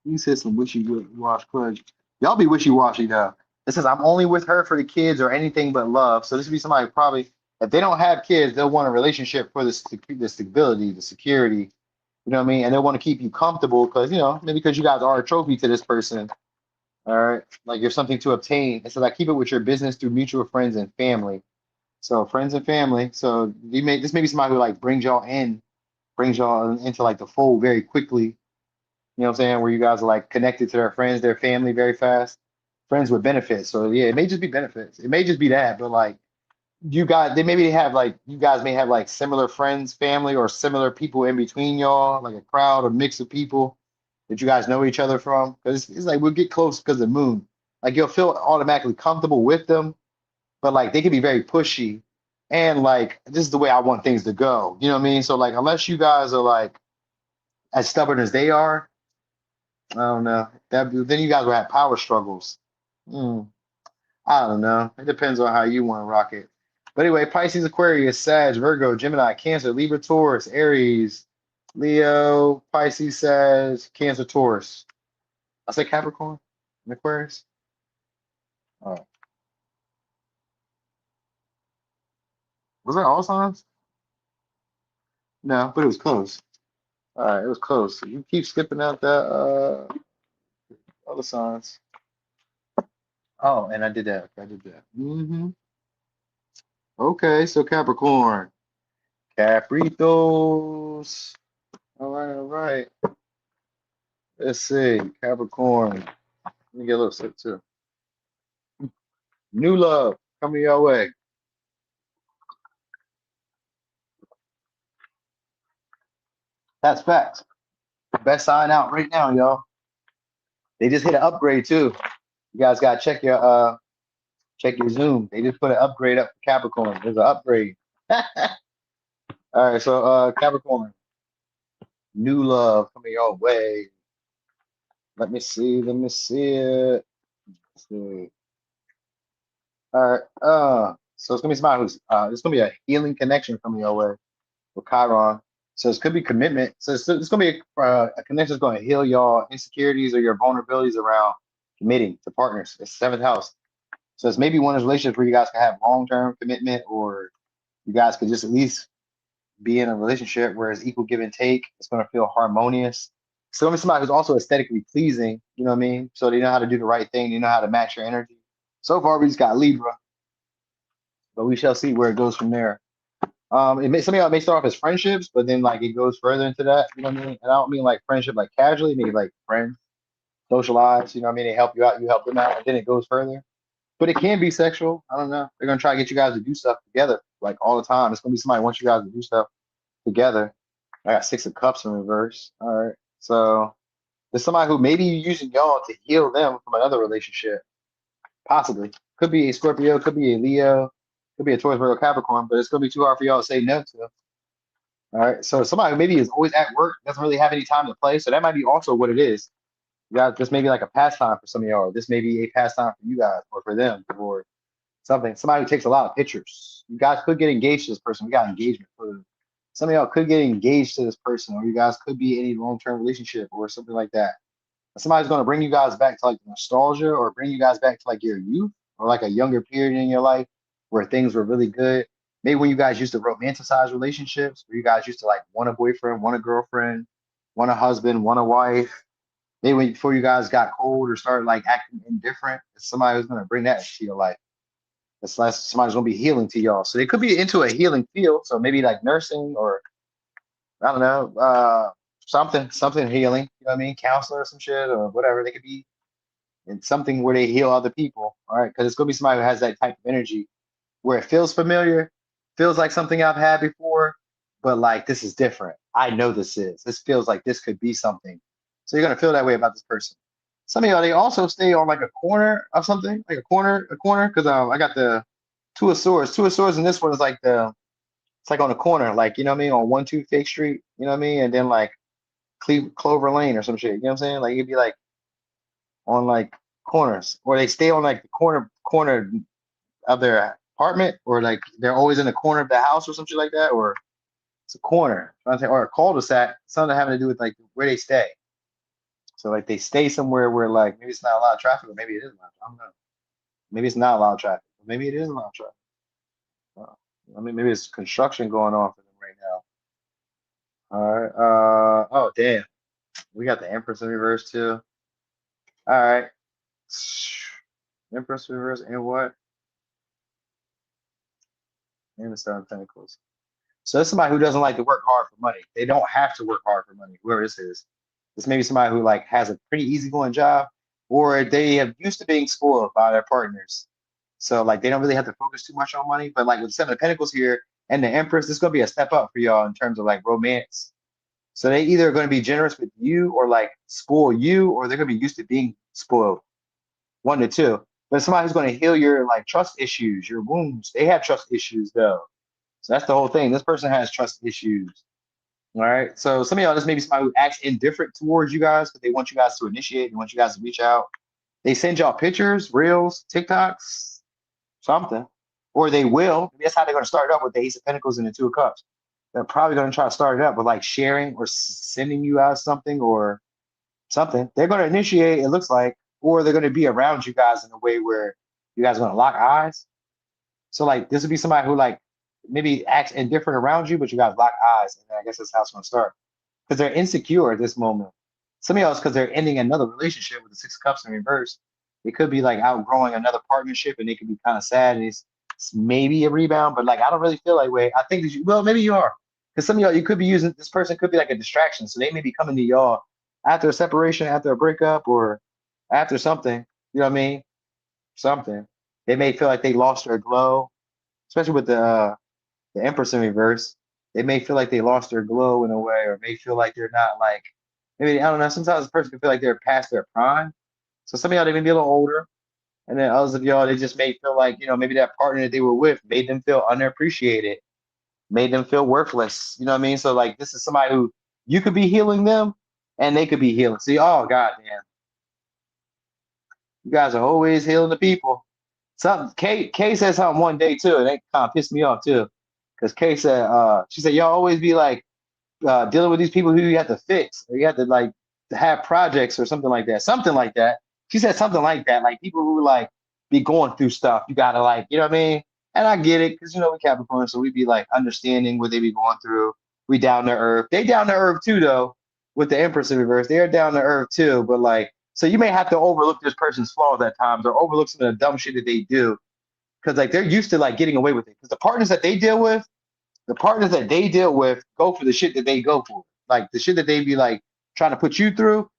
You said some wishy-wash clutch. Y'all be wishy-washy though. It says I'm only with her for the kids or anything but love. So this would be somebody probably if they don't have kids, they'll want a relationship for the stability, the security. You know what I mean? And they'll want to keep you comfortable because maybe because you guys are a trophy to this person. All right, like you're something to obtain. It says I keep it with your business through mutual friends and family. So friends and family. So this may be somebody who like brings y'all into like the fold very quickly. You know what I'm saying? Where you guys are like connected to their friends, their family very fast. Friends with benefits. So yeah, it may just be benefits. It may just be that, but like they have like you guys may have like similar friends, family, or similar people in between y'all, like a crowd, a mix of people that you guys know each other from. Because it's like we'll get close because of the moon. Like you'll feel automatically comfortable with them, but like they can be very pushy. And like this is the way I want things to go. You know what I mean? So like unless you guys are like as stubborn as they are, I don't know. Then you guys will have power struggles. Hmm, I don't know. It depends on how you want to rock it. But anyway, Pisces, Aquarius, Sag, Virgo, Gemini, Cancer, Libra, Taurus, Aries, Leo, Pisces, Sag, Cancer, Taurus. I say Capricorn and Aquarius. Oh, was that all signs? No, but it was close. All right, it was close. You keep skipping out that other signs. Oh, and I did that. Okay, I did that. Okay, so Capricorn. Capritos. All right, all right. Let's see. Capricorn. Let me get a little sip too. New love coming your way. That's facts. Best sign out right now, y'all. They just hit an upgrade too. You guys gotta check your Zoom. They just put an upgrade up for Capricorn. There's an upgrade. All right, so Capricorn, new love coming your way. Let me see. Let me see it. Let's see. All right. So it's gonna be somebody who's it's gonna be a healing connection coming your way with Chiron. So it could be commitment. So it's gonna be a connection that's gonna heal y'all insecurities or your vulnerabilities around committing to partners. It's seventh house. So it's maybe one of those relationships where you guys can have long term commitment, or you guys could just at least be in a relationship where it's equal give and take. It's gonna feel harmonious. So it's somebody who's also aesthetically pleasing. You know what I mean? So they know how to do the right thing. They know how to match your energy. So far, we just got Libra, but we shall see where it goes from there. Some of y'all may start off as friendships, but then like it goes further into that. You know what I mean? And I don't mean like friendship like casually, maybe like friends. socialize. You know what I mean? They help you out, you help them out, and then it goes further. But it can be sexual. I don't know. They're gonna try to get you guys to do stuff together, like all the time. It's gonna be somebody who wants you guys to do stuff together. I got Six of Cups in reverse. All right. So there's somebody who maybe you're using y'all to heal them from another relationship. Possibly. Could be a Scorpio, could be a Leo, could be a Taurus, Virgo, Capricorn, but it's gonna be too hard for y'all to say no to. All right. So somebody who maybe is always at work, doesn't really have any time to play. So that might be also what it is. You got this may be like a pastime for some of y'all. This may be a pastime for you guys or for them or something. Somebody who takes a lot of pictures. You guys could get engaged to this person. We got engagement for some of y'all could get engaged to this person, or you guys could be in a long-term relationship or something like that. Somebody's going to bring you guys back to like nostalgia or bring you guys back to like your youth or like a younger period in your life where things were really good. Maybe when you guys used to romanticize relationships, where you guys used to like want a boyfriend, want a girlfriend, want a husband, want a wife. Maybe before you guys got cold or started like acting indifferent, it's somebody who's going to bring that into your life. It's less somebody's going to be healing to y'all. So they could be into a healing field. So maybe like nursing or I don't know, something healing. You know what I mean? Counselor or some shit or whatever. They could be in something where they heal other people. All right, because it's gonna be somebody who has that type of energy where it feels familiar, feels like something I've had before, but like this is different. I know this is. This feels like this could be something. So you're gonna feel that way about this person. Some of y'all they also stay on like a corner of something, like a corner. Because I got the Two of Swords, and this one is like the it's like on the corner, like you know what I mean, on 1-2 Fake Street, you know what I mean, and then like Clover Lane or some shit. You know what I'm saying? Like it'd be like on like corners, or they stay on like the corner of their apartment, or like they're always in the corner of the house or some shit like that, or it's a corner, or a cul-de-sac, something having to do with like where they stay. So like they stay somewhere where like maybe it's not a lot of traffic, or maybe it is a lot. I don't know. Maybe it's not a lot of traffic, but maybe it is a lot of traffic. Uh, I mean, maybe it's construction going on for them right now. All right. Oh damn. We got the Empress in reverse too. All right. Empress reverse and what? And the Seven of Pentacles. So that's somebody who doesn't like to work hard for money. They don't have to work hard for money, whoever this is. This may be somebody who like has a pretty easygoing job, or they have used to being spoiled by their partners. So like they don't really have to focus too much on money. But like with the Seven of Pentacles here and the Empress, this is gonna be a step up for y'all in terms of like romance. So they either are going to be generous with you or like spoil you, or they're going to be used to being spoiled. One to two. But somebody who's going to heal your like trust issues, your wounds. They have trust issues though. So that's the whole thing. This person has trust issues. All right. So some of y'all, this may be somebody who acts indifferent towards you guys, but they want you guys to initiate. They want you guys to reach out. They send y'all pictures, reels, TikToks, something. Or they will. Maybe that's how they're going to start up with the Ace of Pentacles and the Two of Cups. They're probably going to try to start it up with like sharing or sending you out something or something. They're going to initiate, it looks like, or they're going to be around you guys in a way where you guys are going to lock eyes. So like this would be somebody who like maybe acts indifferent around you, but you guys lock eyes. And I guess that's how it's going to start because they're insecure at this moment. Some of y'all is because they're ending another relationship with the Six of Cups in reverse. It could be like outgrowing another partnership and they could be kind of sad and it's maybe a rebound, but like I don't really feel like way. I think that you well, maybe you are. Because some of y'all, you could be using this person could be like a distraction. So they may be coming to y'all after a separation, after a breakup, or after something. You know what I mean? Something. They may feel like they lost their glow, especially with the Empress in reverse. They may feel like they lost their glow in a way, or may feel like they're not like maybe I don't know. Sometimes a person can feel like they're past their prime. So some of y'all they may be a little older, and then others of y'all they just may feel like maybe that partner that they were with made them feel unappreciated, made them feel worthless. You know what I mean? So like this is somebody who you could be healing them and they could be healing. See, oh god damn. You guys are always healing the people. Something Kay said something one day too, and that kind of pissed me off too. Because Kay said, she said, y'all always be like dealing with these people who you have to fix or you have to like to have projects or something like that. Something like that. She said something like that. Like people who like be going through stuff. You gotta like, you know what I mean? And I get it, because we Capricorn, so we be like understanding what they be going through. We down to earth. They down to earth too though, with the Empress in reverse. They're down to earth too, but like so you may have to overlook this person's flaws at times or overlook some of the dumb shit that they do. Cause like they're used to like getting away with it. Because the partners that they deal with go for the shit that they go for. Like the shit that they be like trying to put you through,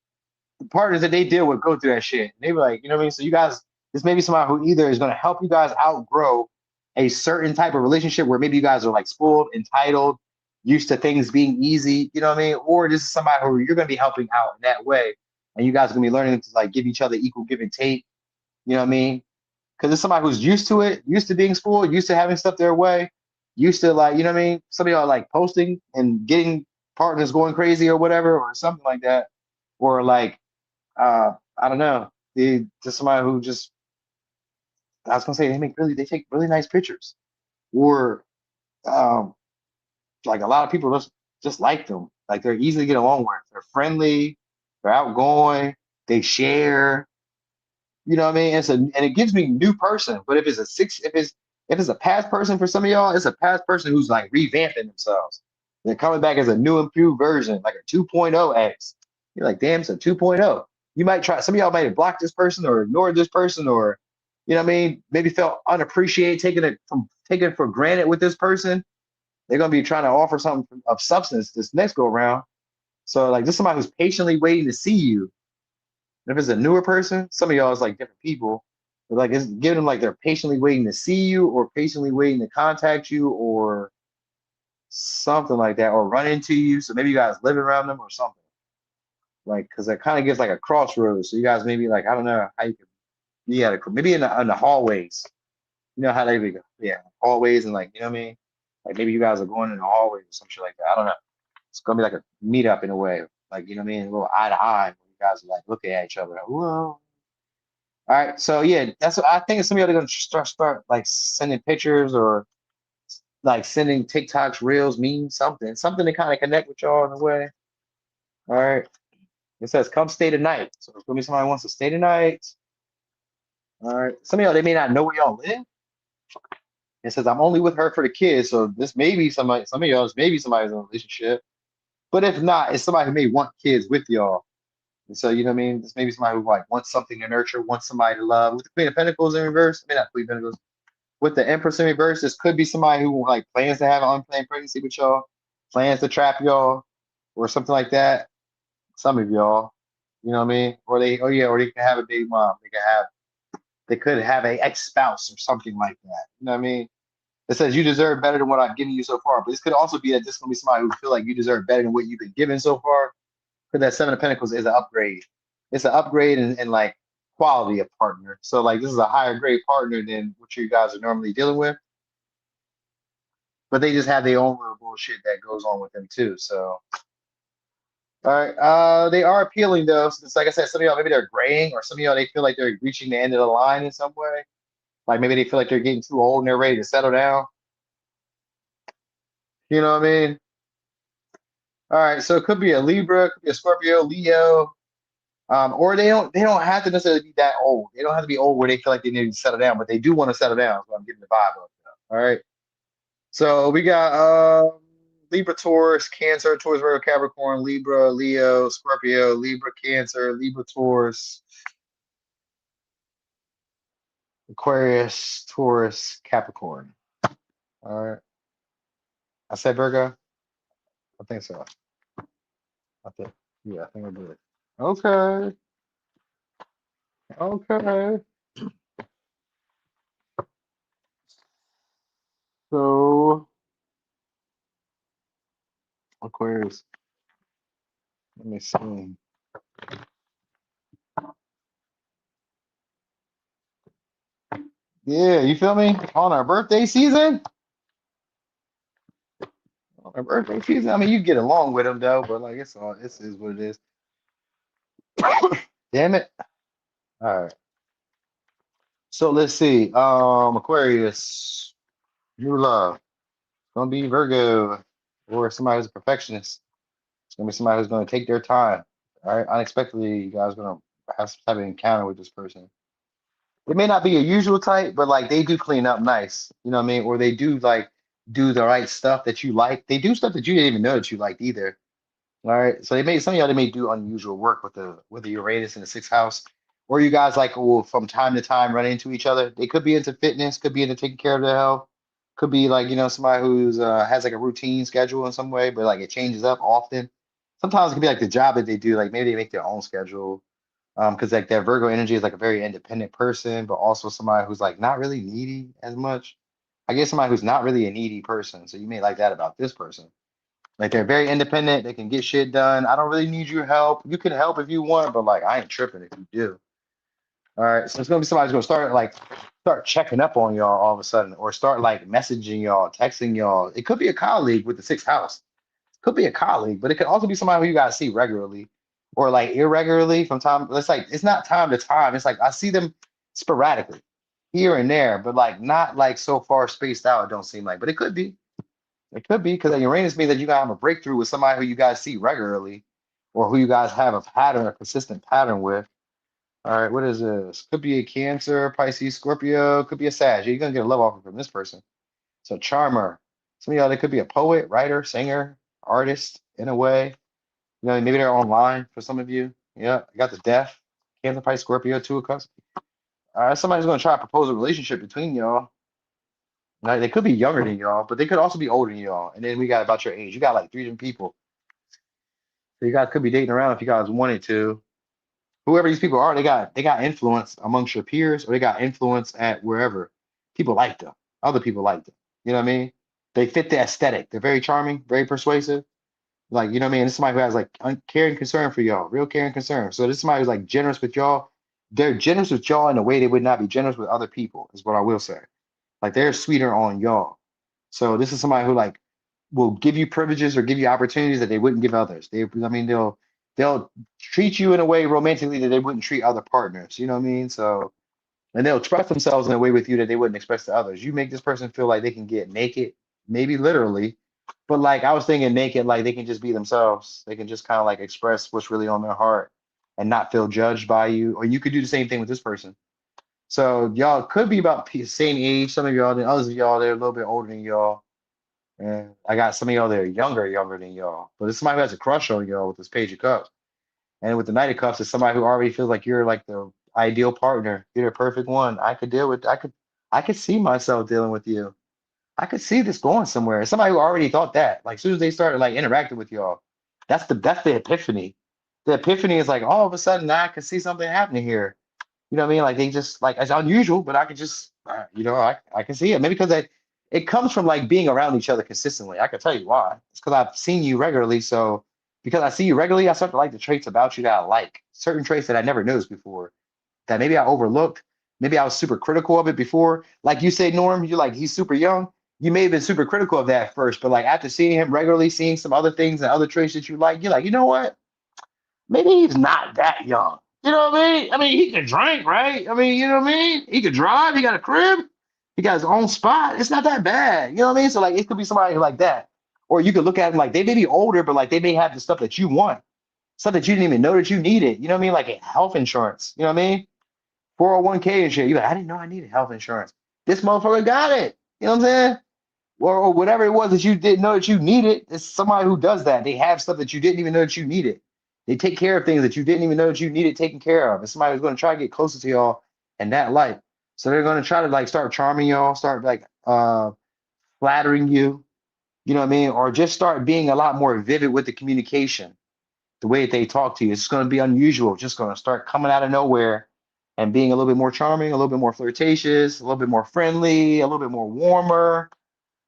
partners that they deal with go through that shit. They be like, you know what I mean? So you guys, this may be somebody who either is going to help you guys outgrow a certain type of relationship where maybe you guys are like spoiled, entitled, used to things being easy, you know what I mean? Or this is somebody who you're going to be helping out in that way. And you guys are going to be learning to like give each other equal give and take, you know what I mean? Because it's somebody who's used to it, used to being spoiled, used to having stuff their way, used to like, you know what I mean? Some of y'all like posting and getting partners going crazy or whatever, or something like that. Or like I don't know. Just somebody who just I was gonna say they take really nice pictures. Or um like a lot of people just like them. Like they're easy to get along with. They're friendly, they're outgoing, they share, you know what I mean? And it gives me new person. But if it's a past person for some of y'all, it's a past person who's like revamping themselves. They're coming back as a new improved version, like a 2.0 X. You're like, damn, it's a 2.0. You might try some of y'all might have blocked this person or ignored this person or you know what I mean, maybe felt unappreciated, taken it for granted with this person. They're gonna be trying to offer something of substance this next go around. So like just somebody who's patiently waiting to see you and if it's a newer person, some of y'all is like different people. But like it's giving them like they're patiently waiting to see you or patiently waiting to contact you or something like that or run into you. So maybe you guys live around them or something. Like because it kind of gives like a crossroads. So you guys maybe like I don't know how you could be at a maybe in the hallways. You know how they be yeah hallways and like you know what I mean. Like maybe you guys are going in the hallways or some shit like that. I don't know. It's gonna be like a meetup in a way. Like you know what I mean, a little eye to eye. Where you guys are like looking at each other. Like, whoa. All right, so yeah, that's what I think. Some of y'all are gonna start like sending pictures or like sending TikToks, reels, memes, something to kind of connect with y'all in a way. All right, it says come stay tonight. So it's gonna be somebody who wants to stay tonight. All right, some of y'all they may not know where y'all live. It says I'm only with her for the kids, so this may be somebody. Some of y'all maybe somebody's in a relationship, but if not, it's somebody who may want kids with y'all. And so you know what I mean. This may be somebody who like wants something to nurture, wants somebody to love. With the Queen of Pentacles in reverse, I mean not Queen of Pentacles. With the Empress in reverse, this could be somebody who like plans to have an unplanned pregnancy with y'all, plans to trap y'all, or something like that. Some of y'all, you know what I mean? Or they can have a baby mom. They could have a ex spouse or something like that. You know what I mean? It says you deserve better than what I've given you so far. But this could also be that this is gonna be somebody who feel like you deserve better than what you've been given so far. Because that Seven of Pentacles is an upgrade. It's an upgrade in like quality of partner. So like this is a higher grade partner than what you guys are normally dealing with. But they just have their own little bullshit that goes on with them too. So, all right, they are appealing though. So it's like I said, some of y'all maybe they're graying, or some of y'all they feel like they're reaching the end of the line in some way. Like maybe they feel like they're getting too old and they're ready to settle down. You know what I mean? All right, so it could be a Libra, it could be a Scorpio, Leo, or they don't have to necessarily be that old. They don't have to be old where they feel like they need to settle down, but they do want to settle down. So I'm getting the vibe of that. All right. So we got Libra, Taurus, Cancer, Taurus, Virgo, Capricorn, Libra, Leo, Scorpio, Libra, Cancer, Libra, Taurus, Aquarius, Taurus, Capricorn. All right. I said Virgo. I think so. I think yeah, I think I did it. Okay. Okay. So Aquarius. Let me see. Yeah, you feel me? On our birthday season? On our birthday season. I mean, you get along with them though, but like it's all this is what it is. Damn it. All right. So let's see. Aquarius, new love. Gonna be Virgo or somebody who's a perfectionist. It's gonna be somebody who's gonna take their time. All right. Unexpectedly, you guys are gonna have some type of encounter with this person. It may not be a usual type, but like they do clean up nice. You know what I mean? Or they do like do the right stuff that you like. They do stuff that you didn't even know that you liked either. All right. So some of y'all they may do unusual work with the Uranus in the sixth house. Or you guys like will from time to time run into each other. They could be into fitness, could be into taking care of their health, could be like, you know, somebody who's has like a routine schedule in some way, but like it changes up often. sometimes it can be like the job that they do, like maybe they make their own schedule. Because like that Virgo energy is like a very independent person, but also somebody who's like not really needy as much. I guess somebody who's not really a needy person. So you may like that about this person. Like they're very independent, they can get shit done. I don't really need your help. You can help if you want, but like I ain't tripping if you do. All right. So it's gonna be somebody who's gonna start checking up on y'all all of a sudden, or start like messaging y'all, texting y'all. It could be a colleague with the sixth house. Could be a colleague, but it could also be somebody who you guys see regularly or like irregularly from time. It's like it's not time to time. It's like I see them sporadically here and there, but like not like so far spaced out, it don't seem like. But it could be. It could be because Uranus means that you gotta have a breakthrough with somebody who you guys see regularly or who you guys have a pattern, a consistent pattern with. All right, what is this? Could be a Cancer, Pisces, Scorpio, could be a Sag. You're gonna get a love offer from this person. So charmer. Some of y'all, they could be a poet, writer, singer, artist in a way. You know, maybe they're online for some of you. Yeah, I got the death. Cancer, Pisces, Scorpio, two of cups. All right, somebody's gonna try to propose a relationship between y'all. Now, they could be younger than y'all, but they could also be older than y'all. And then we got about your age. You got like three different people. So you guys could be dating around if you guys wanted to. Whoever these people are, they got influence amongst your peers, or they got influence at wherever. People like them. Other people like them. You know what I mean? They fit the aesthetic. They're very charming, very persuasive. Like, you know what I mean? This is somebody who has like caring concern for y'all, real caring concern. So this is somebody who's like generous with y'all. They're generous with y'all in a way they would not be generous with other people, is what I will say. Like they're sweeter on y'all. So this is somebody who like will give you privileges or give you opportunities that they wouldn't give others. I mean, they'll treat you in a way romantically that they wouldn't treat other partners. You know what I mean? So and they'll express themselves in a way with you that they wouldn't express to others. You make this person feel like they can get naked, maybe literally, but like I was thinking naked, like they can just be themselves. They can just kind of like express what's really on their heart and not feel judged by you. Or you could do the same thing with this person. So y'all could be about same age. Some of y'all, then others of y'all, they're a little bit older than y'all. And I got some of y'all that are younger than y'all. But it's somebody who has a crush on y'all with this Page of Cups. And with the Knight of Cups, it's somebody who already feels like you're like the ideal partner. You're the perfect one. I could see myself dealing with you. I could see this going somewhere. It's somebody who already thought that. Like as soon as they started like interacting with y'all, that's the epiphany. The epiphany is like all of a sudden now I can see something happening here. You know what I mean? Like they just like it's unusual, but I could just I can see it. Maybe because it comes from like being around each other consistently. I can tell you why. It's because I've seen you regularly. So because I see you regularly, I start to like the traits about you that I like. Certain traits that I never noticed before that maybe I overlooked. Maybe I was super critical of it before. Like you said, Norm, you're like he's super young. You may have been super critical of that at first, but like after seeing him regularly, seeing some other things and other traits that you like, you're like, you know what? Maybe he's not that young. You know what I mean? I mean, he can drink, right? I mean, you know what I mean? He could drive. He got a crib. He got his own spot. It's not that bad. You know what I mean? So like, it could be somebody like that, or you could look at him like they may be older, but like they may have the stuff that you want, stuff that you didn't even know that you needed. You know what I mean? Like health insurance. You know what I mean? 401k and shit. You like, I didn't know I needed health insurance. This motherfucker got it. You know what I'm saying? Or whatever it was that you didn't know that you needed. It's somebody who does that. They have stuff that you didn't even know that you needed. They take care of things that you didn't even know that you needed taken care of. And somebody who's going to try to get closer to y'all in that light. So they're going to try to like start charming y'all, start like flattering you, you know what I mean? Or just start being a lot more vivid with the communication, the way that they talk to you. It's going to be unusual. Just going to start coming out of nowhere and being a little bit more charming, a little bit more flirtatious, a little bit more friendly, a little bit more warmer,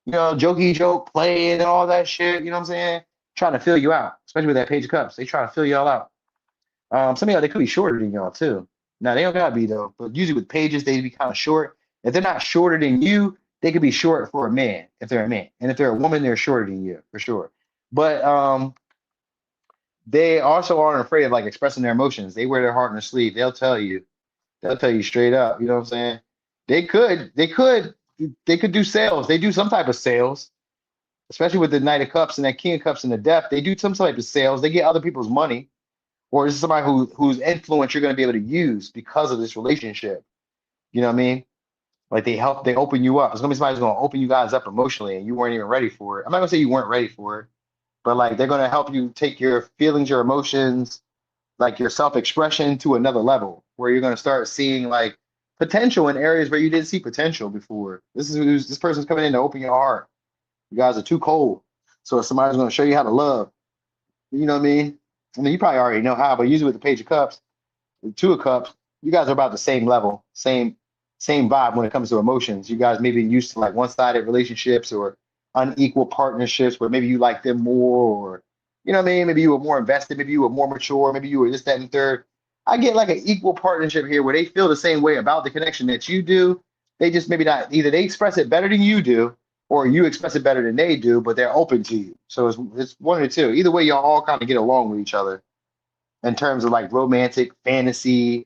jokey joke, playing and all that shit. You know what I'm saying? Trying to fill you out, especially with that Page of Cups. They try to fill y'all out. Some of y'all they could be shorter than y'all too. Now they don't gotta be though, but usually with pages they be kind of short. If they're not shorter than you, they could be short for a man if they're a man, and if they're a woman, they're shorter than you for sure. But they also aren't afraid of like expressing their emotions. They wear their heart on their sleeve. They'll tell you straight up. You know what I'm saying? They could do sales. They do some type of sales, especially with the Knight of Cups and that King of Cups and the Death. They do some type of sales. They get other people's money, or this is somebody whose influence you're going to be able to use because of this relationship. You know what I mean? Like they open you up. It's gonna be somebody who's gonna open you guys up emotionally, and you weren't even ready for it. I'm not gonna say you weren't ready for it, but like they're gonna help you take your feelings, your emotions, like your self-expression to another level, where you're gonna start seeing like potential in areas where you didn't see potential before. This person's coming in to open your heart. You guys are too cold, so somebody's gonna show you how to love. You know what I mean? I mean, you probably already know how, but usually with the Page of Cups, the Two of Cups, you guys are about the same level, same vibe when it comes to emotions. You guys maybe used to like one-sided relationships or unequal partnerships where maybe you like them more, or you know what I mean? Maybe you were more invested, maybe you were more mature, maybe you were this, that, and third. I get like an equal partnership here where they feel the same way about the connection that you do. They just maybe not either they express it better than you do, or you express it better than they do, but they're open to you. So it's one of the two. Either way, y'all all kind of get along with each other in terms of like romantic fantasy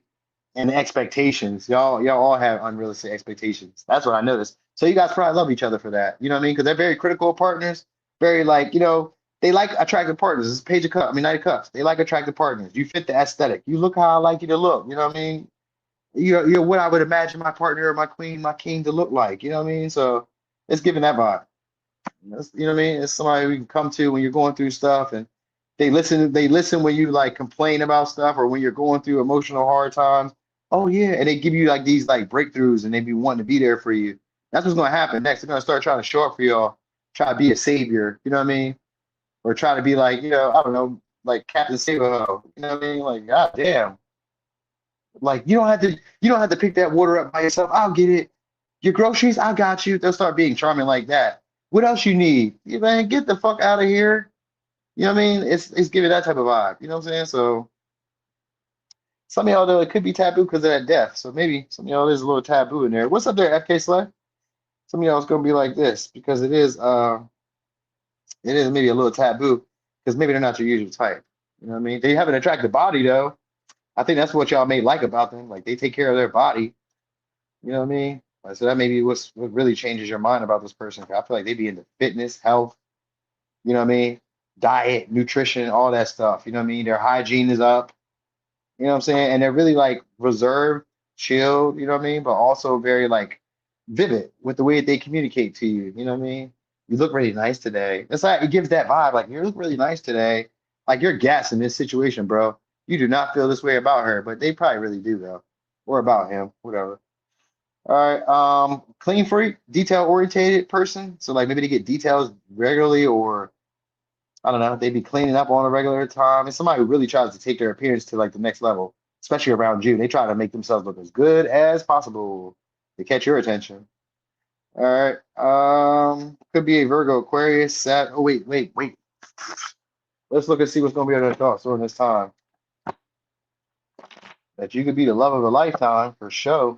and expectations. Y'all all have unrealistic expectations. That's what I noticed. So you guys probably love each other for that. You know what I mean? Because they're very critical of partners. Very like, they like attractive partners. It's Page of Cups. I mean, Knight of Cups. They like attractive partners. You fit the aesthetic. You look how I like you to look. You know what I mean? You're what I would imagine my partner or my queen, my king to look like. You know what I mean? So it's giving that vibe. You know what I mean? It's somebody we can come to when you're going through stuff, and they listen when you like complain about stuff or when you're going through emotional hard times. Oh yeah. And they give you like these like breakthroughs and they be wanting to be there for you. That's what's gonna happen next. They're gonna start trying to show up for y'all, try to be a savior, you know what I mean? Or try to be like, I don't know, like Captain Save. You know what I mean? Like, god damn. Like you don't have to pick that water up by yourself. I'll get it. Your groceries, I got you. They'll start being charming like that. What else you need? You man, get the fuck out of here. You know what I mean? It's giving that type of vibe. You know what I'm saying? So some of y'all though it could be taboo because of that death. So maybe some of y'all there's a little taboo in there. What's up there, FK Slay? Some of y'all is gonna be like this because it is maybe a little taboo because maybe they're not your usual type. You know what I mean? They have an attractive body though. I think that's what y'all may like about them. Like they take care of their body. You know what I mean? Like, so that may be what really changes your mind about this person. I feel like they be into fitness, health, you know what I mean? Diet, nutrition, all that stuff. You know what I mean? Their hygiene is up. You know what I'm saying? And they're really like reserved, chilled, you know what I mean? But also very like vivid with the way that they communicate to you. You know what I mean? You look really nice today. It's like it gives that vibe, like you look really nice today. Like you're gassed in this situation, bro. You do not feel this way about her, but they probably really do though. Or about him, whatever. All right. Clean freak, detail orientated person. So like maybe they get details regularly, or I don't know, they be cleaning up on a regular time. It's somebody who really tries to take their appearance to like the next level, especially around June. They try to make themselves look as good as possible to catch your attention. All right. Could be a Virgo, Aquarius, Sat. Oh wait. Let's look and see what's gonna be on their thoughts during this time. That you could be the love of a lifetime for sure.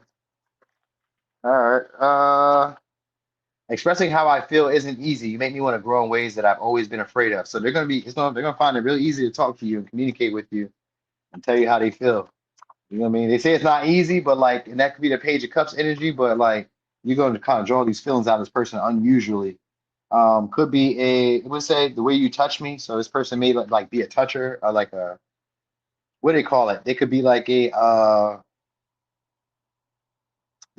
All right. Expressing how I feel isn't easy. You make me want to grow in ways that I've always been afraid of. So they're gonna find it really easy to talk to you and communicate with you and tell you how they feel. You know what I mean? They say it's not easy, but like, and that could be the Page of Cups energy, but like you're going to kind of draw these feelings out of this person unusually. Could be I would say the way you touch me. So this person may like be a toucher or like what do they call it? They could be like this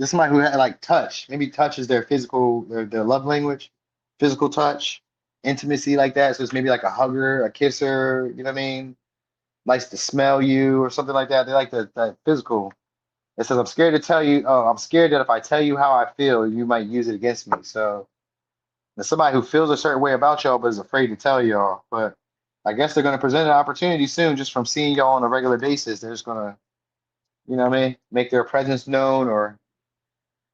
is somebody who had like touch. Maybe touch is their their love language, physical touch, intimacy like that. So it's maybe like a hugger, a kisser, you know what I mean? Likes to smell you or something like that. They like the physical. It says, I'm scared to tell you, oh, I'm scared that if I tell you how I feel, you might use it against me. So there's somebody who feels a certain way about y'all, but is afraid to tell y'all. But I guess they're going to present an opportunity soon just from seeing y'all on a regular basis. They're just going to, you know what I mean, make their presence known or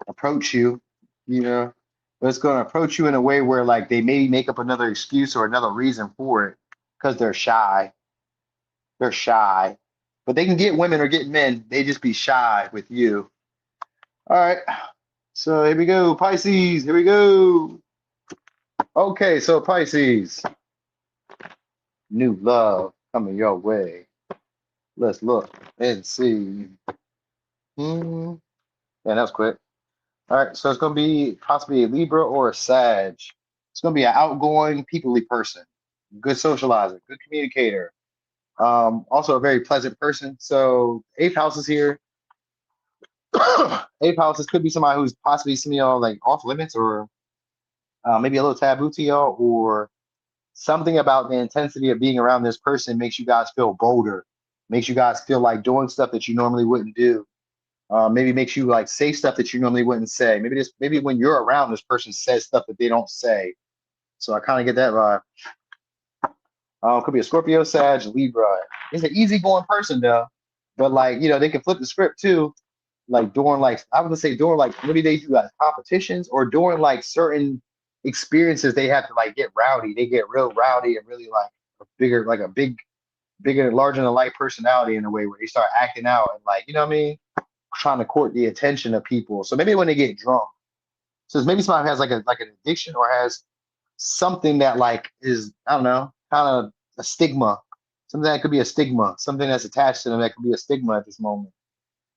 approach you, you know, but it's going to approach you in a way where like they maybe make up another excuse or another reason for it because they're shy. They're shy, but they can get women or get men. They just be shy with you. All right. So here we go, Pisces. Here we go. Okay, so Pisces, new love coming your way. Let's look and see. Hmm. Yeah, that was quick. All right, so it's going to be possibly a Libra or a Sag. It's going to be an outgoing, peoply person, good socializer, good communicator. Also a very pleasant person. So eighth house is here. Eighth house, this could be somebody who's possibly some of y'all like off limits or maybe a little taboo to y'all, or something about the intensity of being around this person makes you guys feel bolder, makes you guys feel like doing stuff that you normally wouldn't do. Maybe makes you like say stuff that you normally wouldn't say. Maybe when you're around this person says stuff that they don't say. So I kind of get that vibe. Could be a Scorpio, Sag, Libra. It's an easygoing person though, but like they can flip the script too. Like during like I would say during like maybe they do like competitions or during like certain experiences they have to like get rowdy. They get real rowdy and really like a bigger like a bigger larger than life personality in a way where they start acting out and like what I mean, trying to court the attention of people. So maybe when they get drunk, so maybe somebody has like an addiction or has something that like is I don't know, kind of a stigma. Something that could be a stigma, something that's attached to them that could be a stigma at this moment.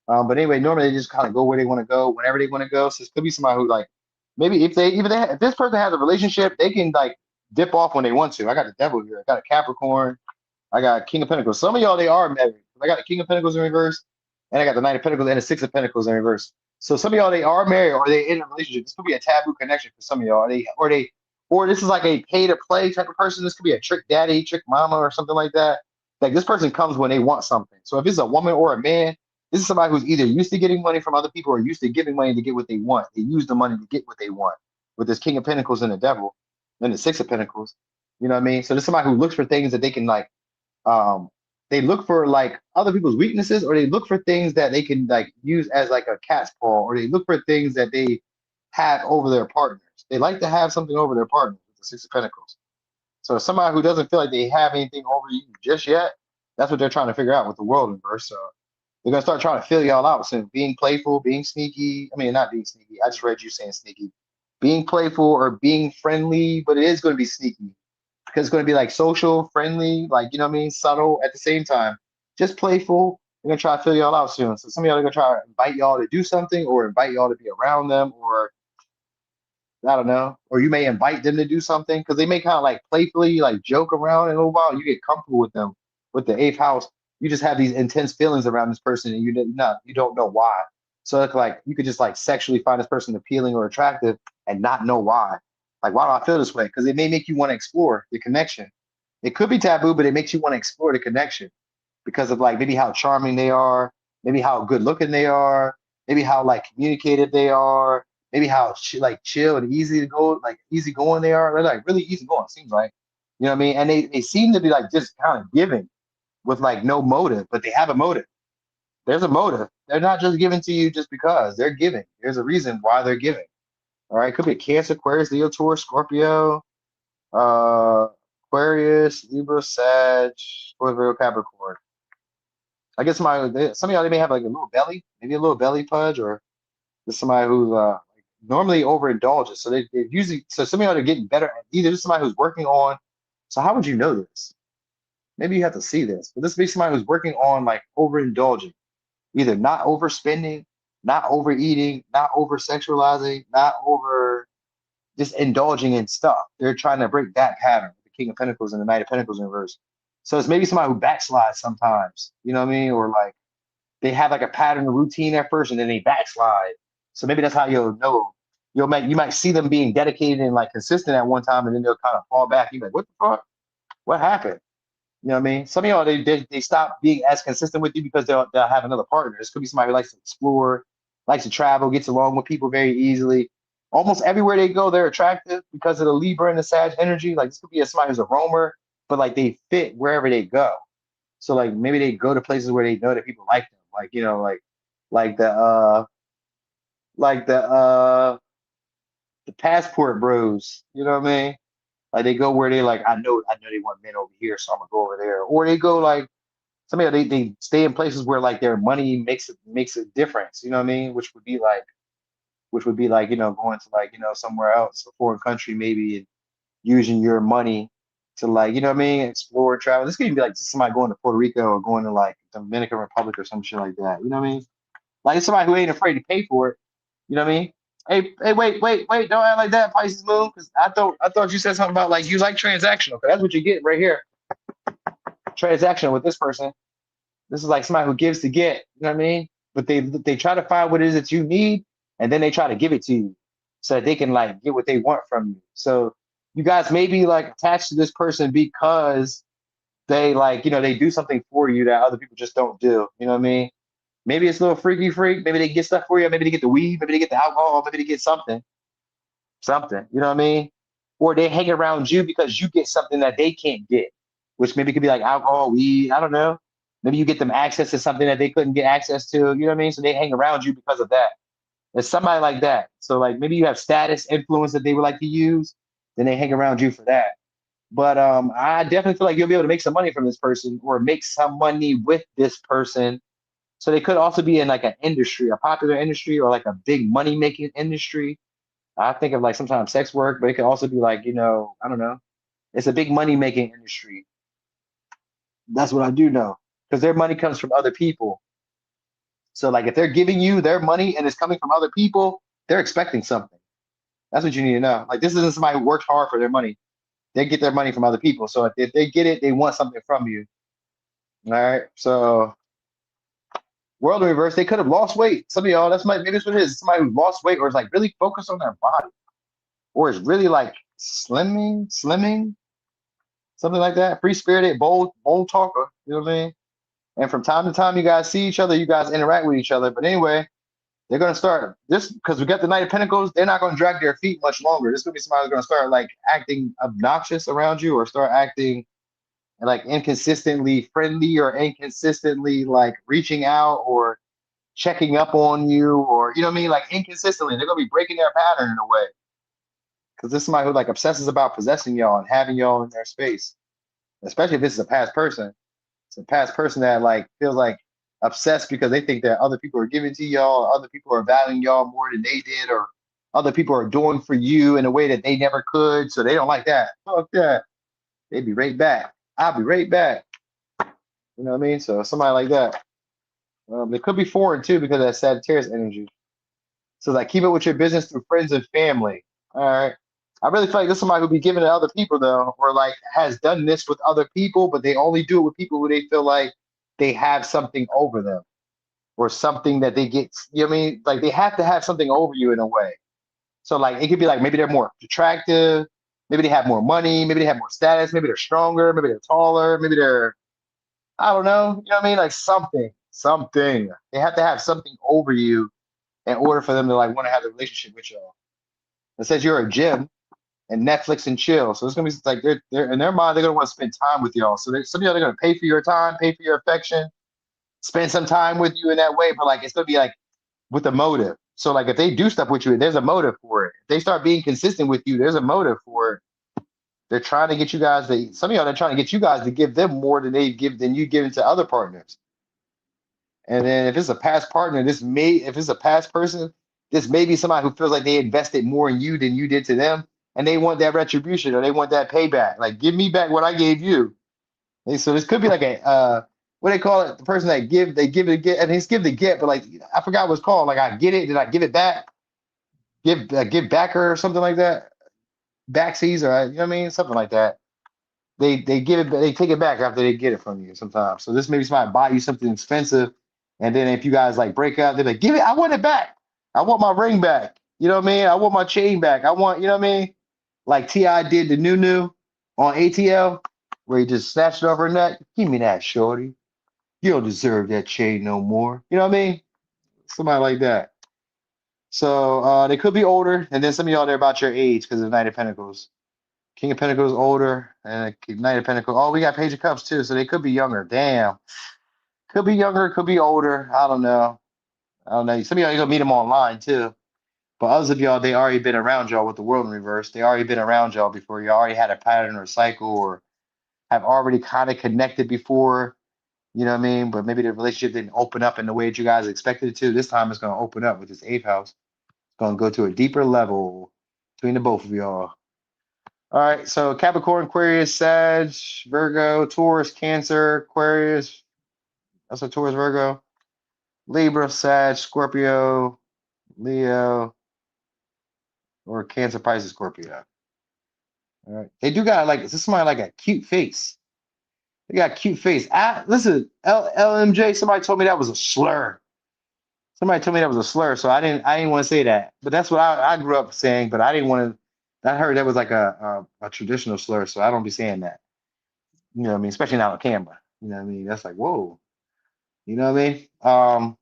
But anyway, normally they just kind of go where they want to go whenever they want to go. So it could be somebody who like maybe if this person has a relationship, they can like dip off when they want to. I got the devil here. I got a Capricorn. I got King of Pentacles. Some of y'all they are married. I got the King of Pentacles in reverse, and I got the Knight of Pentacles and the Six of Pentacles in reverse. So some of y'all they are married or they in a relationship. This could be a taboo connection for some of y'all. Or this is like a pay to play type of person. This could be a trick daddy, trick mama, or something like that. Like this person comes when they want something. So if it's a woman or a man, this is somebody who's either used to getting money from other people or used to giving money to get what they want. They use the money to get what they want. With this King of Pentacles and the Devil, and the Six of Pentacles. You know what I mean? So this is somebody who looks for things that they can like um they look for like other people's weaknesses or they look for things that they can like use as like a cat's paw or they look for things that they have over their partners. They like to have something over their partners with the Six of Pentacles. So somebody who doesn't feel like they have anything over you just yet, that's what they're trying to figure out with the world in verse. So they're gonna start trying to fill y'all out. So being playful, being sneaky. I mean, not being sneaky. I just read you saying sneaky. Being playful or being friendly, but it is going to be sneaky because it's going to be like social, friendly, like what I mean, subtle at the same time. Just playful. They're gonna try to fill y'all out soon. So some of y'all are gonna try to invite y'all to do something or invite y'all to be around them or I don't know. Or you may invite them to do something because they may kind of like playfully like joke around in a little while. You get comfortable with them with the eighth house. You just have these intense feelings around this person and you don't know why. So it's like you could just like sexually find this person appealing or attractive and not know why. Like, why do I feel this way? Because it may make you want to explore the connection. It could be taboo, but it makes you want to explore the connection because of like maybe how charming they are, maybe how good looking they are, maybe how like communicative they are, maybe how like chill and easy to go, like easy going they are. They're like really easy going, seems like. You know what I mean? And they seem to be like just kind of giving with like no motive, but they have a motive. There's a motive. They're not just giving to you just because they're giving. There's a reason why they're giving. All right. Could be Cancer, Aquarius, Leo, Taurus, Scorpio, uh, Aquarius, Libra, Sag, Scorpio, Capricorn. I guess some of y'all they may have like a little belly, maybe a little belly pudge, or there's somebody who's normally overindulges. So they usually so some of y'all are getting better at either this is somebody who's working on. So how would you know this? Maybe you have to see this, but this be somebody who's working on like overindulging, either not overspending, not overeating, not over sexualizing, not over just indulging in stuff. They're trying to break that pattern, the King of Pentacles and the Knight of Pentacles in reverse. So it's maybe somebody who backslides sometimes, you know what I mean? Or like they have like a pattern, a routine at first, and then they backslide. So maybe that's how you'll know. You might see them being dedicated and like consistent at one time, and then they'll kind of fall back. You're like, what the fuck? What happened? You know what I mean? Some of y'all they stop being as consistent with you because they'll have another partner. This could be somebody who likes to explore, likes to travel, gets along with people very easily. Almost everywhere they go, they're attractive because of the Libra and the Sag energy. Like this could be somebody who's a roamer, but like they fit wherever they go. So like maybe they go to places where they know that people like them. Like like the like the passport bros. You know what I mean? Like they go where they like I know they want men over here, so I'm gonna go over there. Or they go like some of they stay in places where like their money makes a difference. You know what I mean? Which would be like going to like somewhere else, a foreign country maybe, and using your money to like what I mean, explore, travel. This could even be like somebody going to Puerto Rico or going to like Dominican Republic or some shit like that. You know what I mean? Like it's somebody who ain't afraid to pay for it. You know what I mean? Hey, wait! Don't act like that, Pisces Moon, because I thought you said something about like you like transactional. That's what you get right here. Transactional with this person. This is like somebody who gives to get. You know what I mean? But they try to find what it is that you need, and then they try to give it to you, so that they can like get what they want from you. So you guys may be like attached to this person because they like they do something for you that other people just don't do. You know what I mean? Maybe it's a little freaky freak. Maybe they get stuff for you. Maybe they get the weed. Maybe they get the alcohol. Maybe they get something. You know what I mean? Or they hang around you because you get something that they can't get. which maybe could be like alcohol, weed. I don't know. Maybe you get them access to something that they couldn't get access to. You know what I mean? So they hang around you because of that. It's somebody like that. So like maybe you have status, influence that they would like to use, then they hang around you for that. But I definitely feel like you'll be able to make some money from this person or make some money with this person. So they could also be in like an industry, a popular industry, or like a big money making industry. I think of like sometimes sex work, but it could also be like, I don't know. It's a big money making industry. That's what I do know. Because their money comes from other people. So like if they're giving you their money and it's coming from other people, they're expecting something. That's what you need to know. Like this isn't somebody who worked hard for their money. They get their money from other people. So if they get it, they want something from you. All right. So world in reverse, they could have lost weight. Some of y'all, maybe that's what it is. Somebody who lost weight or is like really focused on their body, or is really like slimming, something like that. Free spirited, bold talker. You know what I mean? And from time to time, you guys see each other, you guys interact with each other. But anyway, they're gonna start this because we got the Knight of Pentacles. They're not gonna drag their feet much longer. This is gonna be somebody who's gonna start like acting obnoxious around you, or start acting like inconsistently friendly, or inconsistently like reaching out or checking up on you, or you know what I mean, like inconsistently. They're gonna be breaking their pattern in a way because this is somebody who like obsesses about possessing y'all and having y'all in their space, especially if this is a past person. It's a past person that like feels like obsessed because they think that other people are giving to y'all, or other people are valuing y'all more than they did, or other people are doing for you in a way that they never could. So they don't like that. Fuck that. They'd be right back. I'll be right back. You know what I mean? So somebody like that. They could be foreign too because of that Sagittarius energy. So like keep it with your business through friends and family. All right. I really feel like this is somebody who'll be giving to other people though, or like has done this with other people, but they only do it with people who they feel like they have something over them, or something that they get, you know what I mean? Like they have to have something over you in a way. So like it could be like maybe they're more attractive, maybe they have more money, maybe they have more status, maybe they're stronger, maybe they're taller, maybe they're, I don't know, you know what I mean? Like something. They have to have something over you in order for them to like want to have a relationship with y'all. It says you're a gym and Netflix and chill. So it's gonna be like they're in their mind, they're gonna want to spend time with y'all. So some of y'all, they're gonna pay for your time, pay for your affection, spend some time with you in that way, but like it's gonna be like with a motive. So like if they do stuff with you, there's a motive for it. If they start being consistent with you, there's a motive for it. They're trying to get you guys to, some of y'all, they're trying to get you guys to give them more than you give to other partners. And then if it's a past partner, if it's a past person, this may be somebody who feels like they invested more in you than you did to them, and they want that retribution or they want that payback. Like, give me back what I gave you. And so this could be like a what they call it, the person that they give it get, and it's give the get, but like I forgot what's called. Like I get it, did I give it back? Give backer or something like that. Backsies or you know what I mean, something like that. They give it, they take it back after they get it from you sometimes. So this maybe somebody buy you something expensive, and then if you guys like break up, they're like, give it, I want it back. I want my ring back. You know what I mean? I want my chain back. I want, you know what I mean? Like T.I. did to Noonie on ATL, where he just snatched it off her neck. Give me that, shorty. You don't deserve that chain no more. You know what I mean? Somebody like that. So they could be older, and then some of y'all they're about your age because of the Knight of Pentacles. King of Pentacles older, and Knight of Pentacles. Oh, we got Page of Cups too, so they could be younger. Damn, could be younger, could be older. I don't know. I don't know. Some of y'all you gonna meet them online too. But others of y'all, they already been around y'all with the world in reverse. They already been around y'all before. You already had a pattern or cycle, or have already kind of connected before. You know what I mean? But maybe the relationship didn't open up in the way that you guys expected it to. This time it's gonna open up with this eighth house. It's gonna go to a deeper level between the both of y'all. All right, so Capricorn, Aquarius, Sag, Virgo, Taurus, Cancer, Aquarius. That's a Taurus, Virgo, Libra, Sag, Scorpio, Leo, or Cancer, Pisces, Scorpio. All right, they do got like this is somebody like a cute face. They got a cute face. Listen, LMJ. Somebody told me that was a slur. Somebody told me that was a slur, so I didn't want to say that. But that's what I grew up saying. But I didn't want to. I heard that was like a traditional slur, so I don't be saying that. You know what I mean? Especially not on camera. You know what I mean? That's like, whoa. You know what I mean?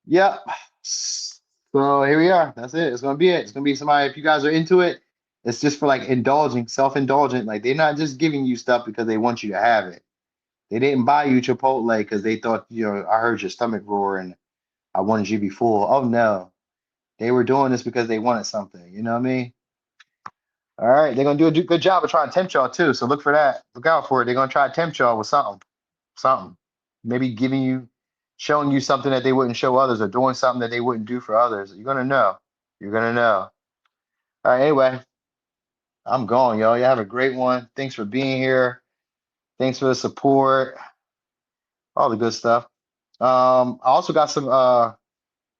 Yep. So here we are. That's it. It's gonna be it. It's gonna be somebody. If you guys are into it, It's just for like indulging, self-indulgent. Like they're not just giving you stuff because they want you to have it. They didn't buy you Chipotle because they thought, I heard your stomach roar and I wanted you to be full. Oh no. They were doing this because they wanted something. You know what I mean? All right, they're gonna do a good job of trying to tempt y'all too. So look for that. Look out for it. They're gonna try to tempt y'all with something, something. Maybe giving you, showing you something that they wouldn't show others, or doing something that they wouldn't do for others. You're gonna know. You're gonna know. All right. Anyway, I'm going, y'all. You have a great one. Thanks for being here. Thanks for the support. All the good stuff. I also got some. I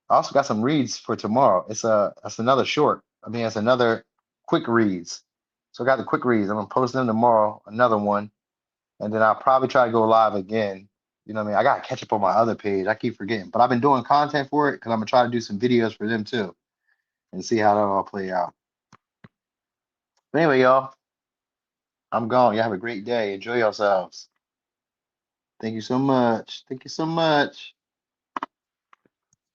also got some reads for tomorrow. That's another short. I mean, it's another quick reads. So I got the quick reads. I'm gonna post them tomorrow, another one, and then I'll probably try to go live again. You know what I mean? I gotta catch up on my other page. I keep forgetting, but I've been doing content for it because I'm gonna try to do some videos for them too and see how that all play out. But anyway, y'all, I'm gone. Y'all have a great day. Enjoy yourselves. Thank you so much. Thank you so much.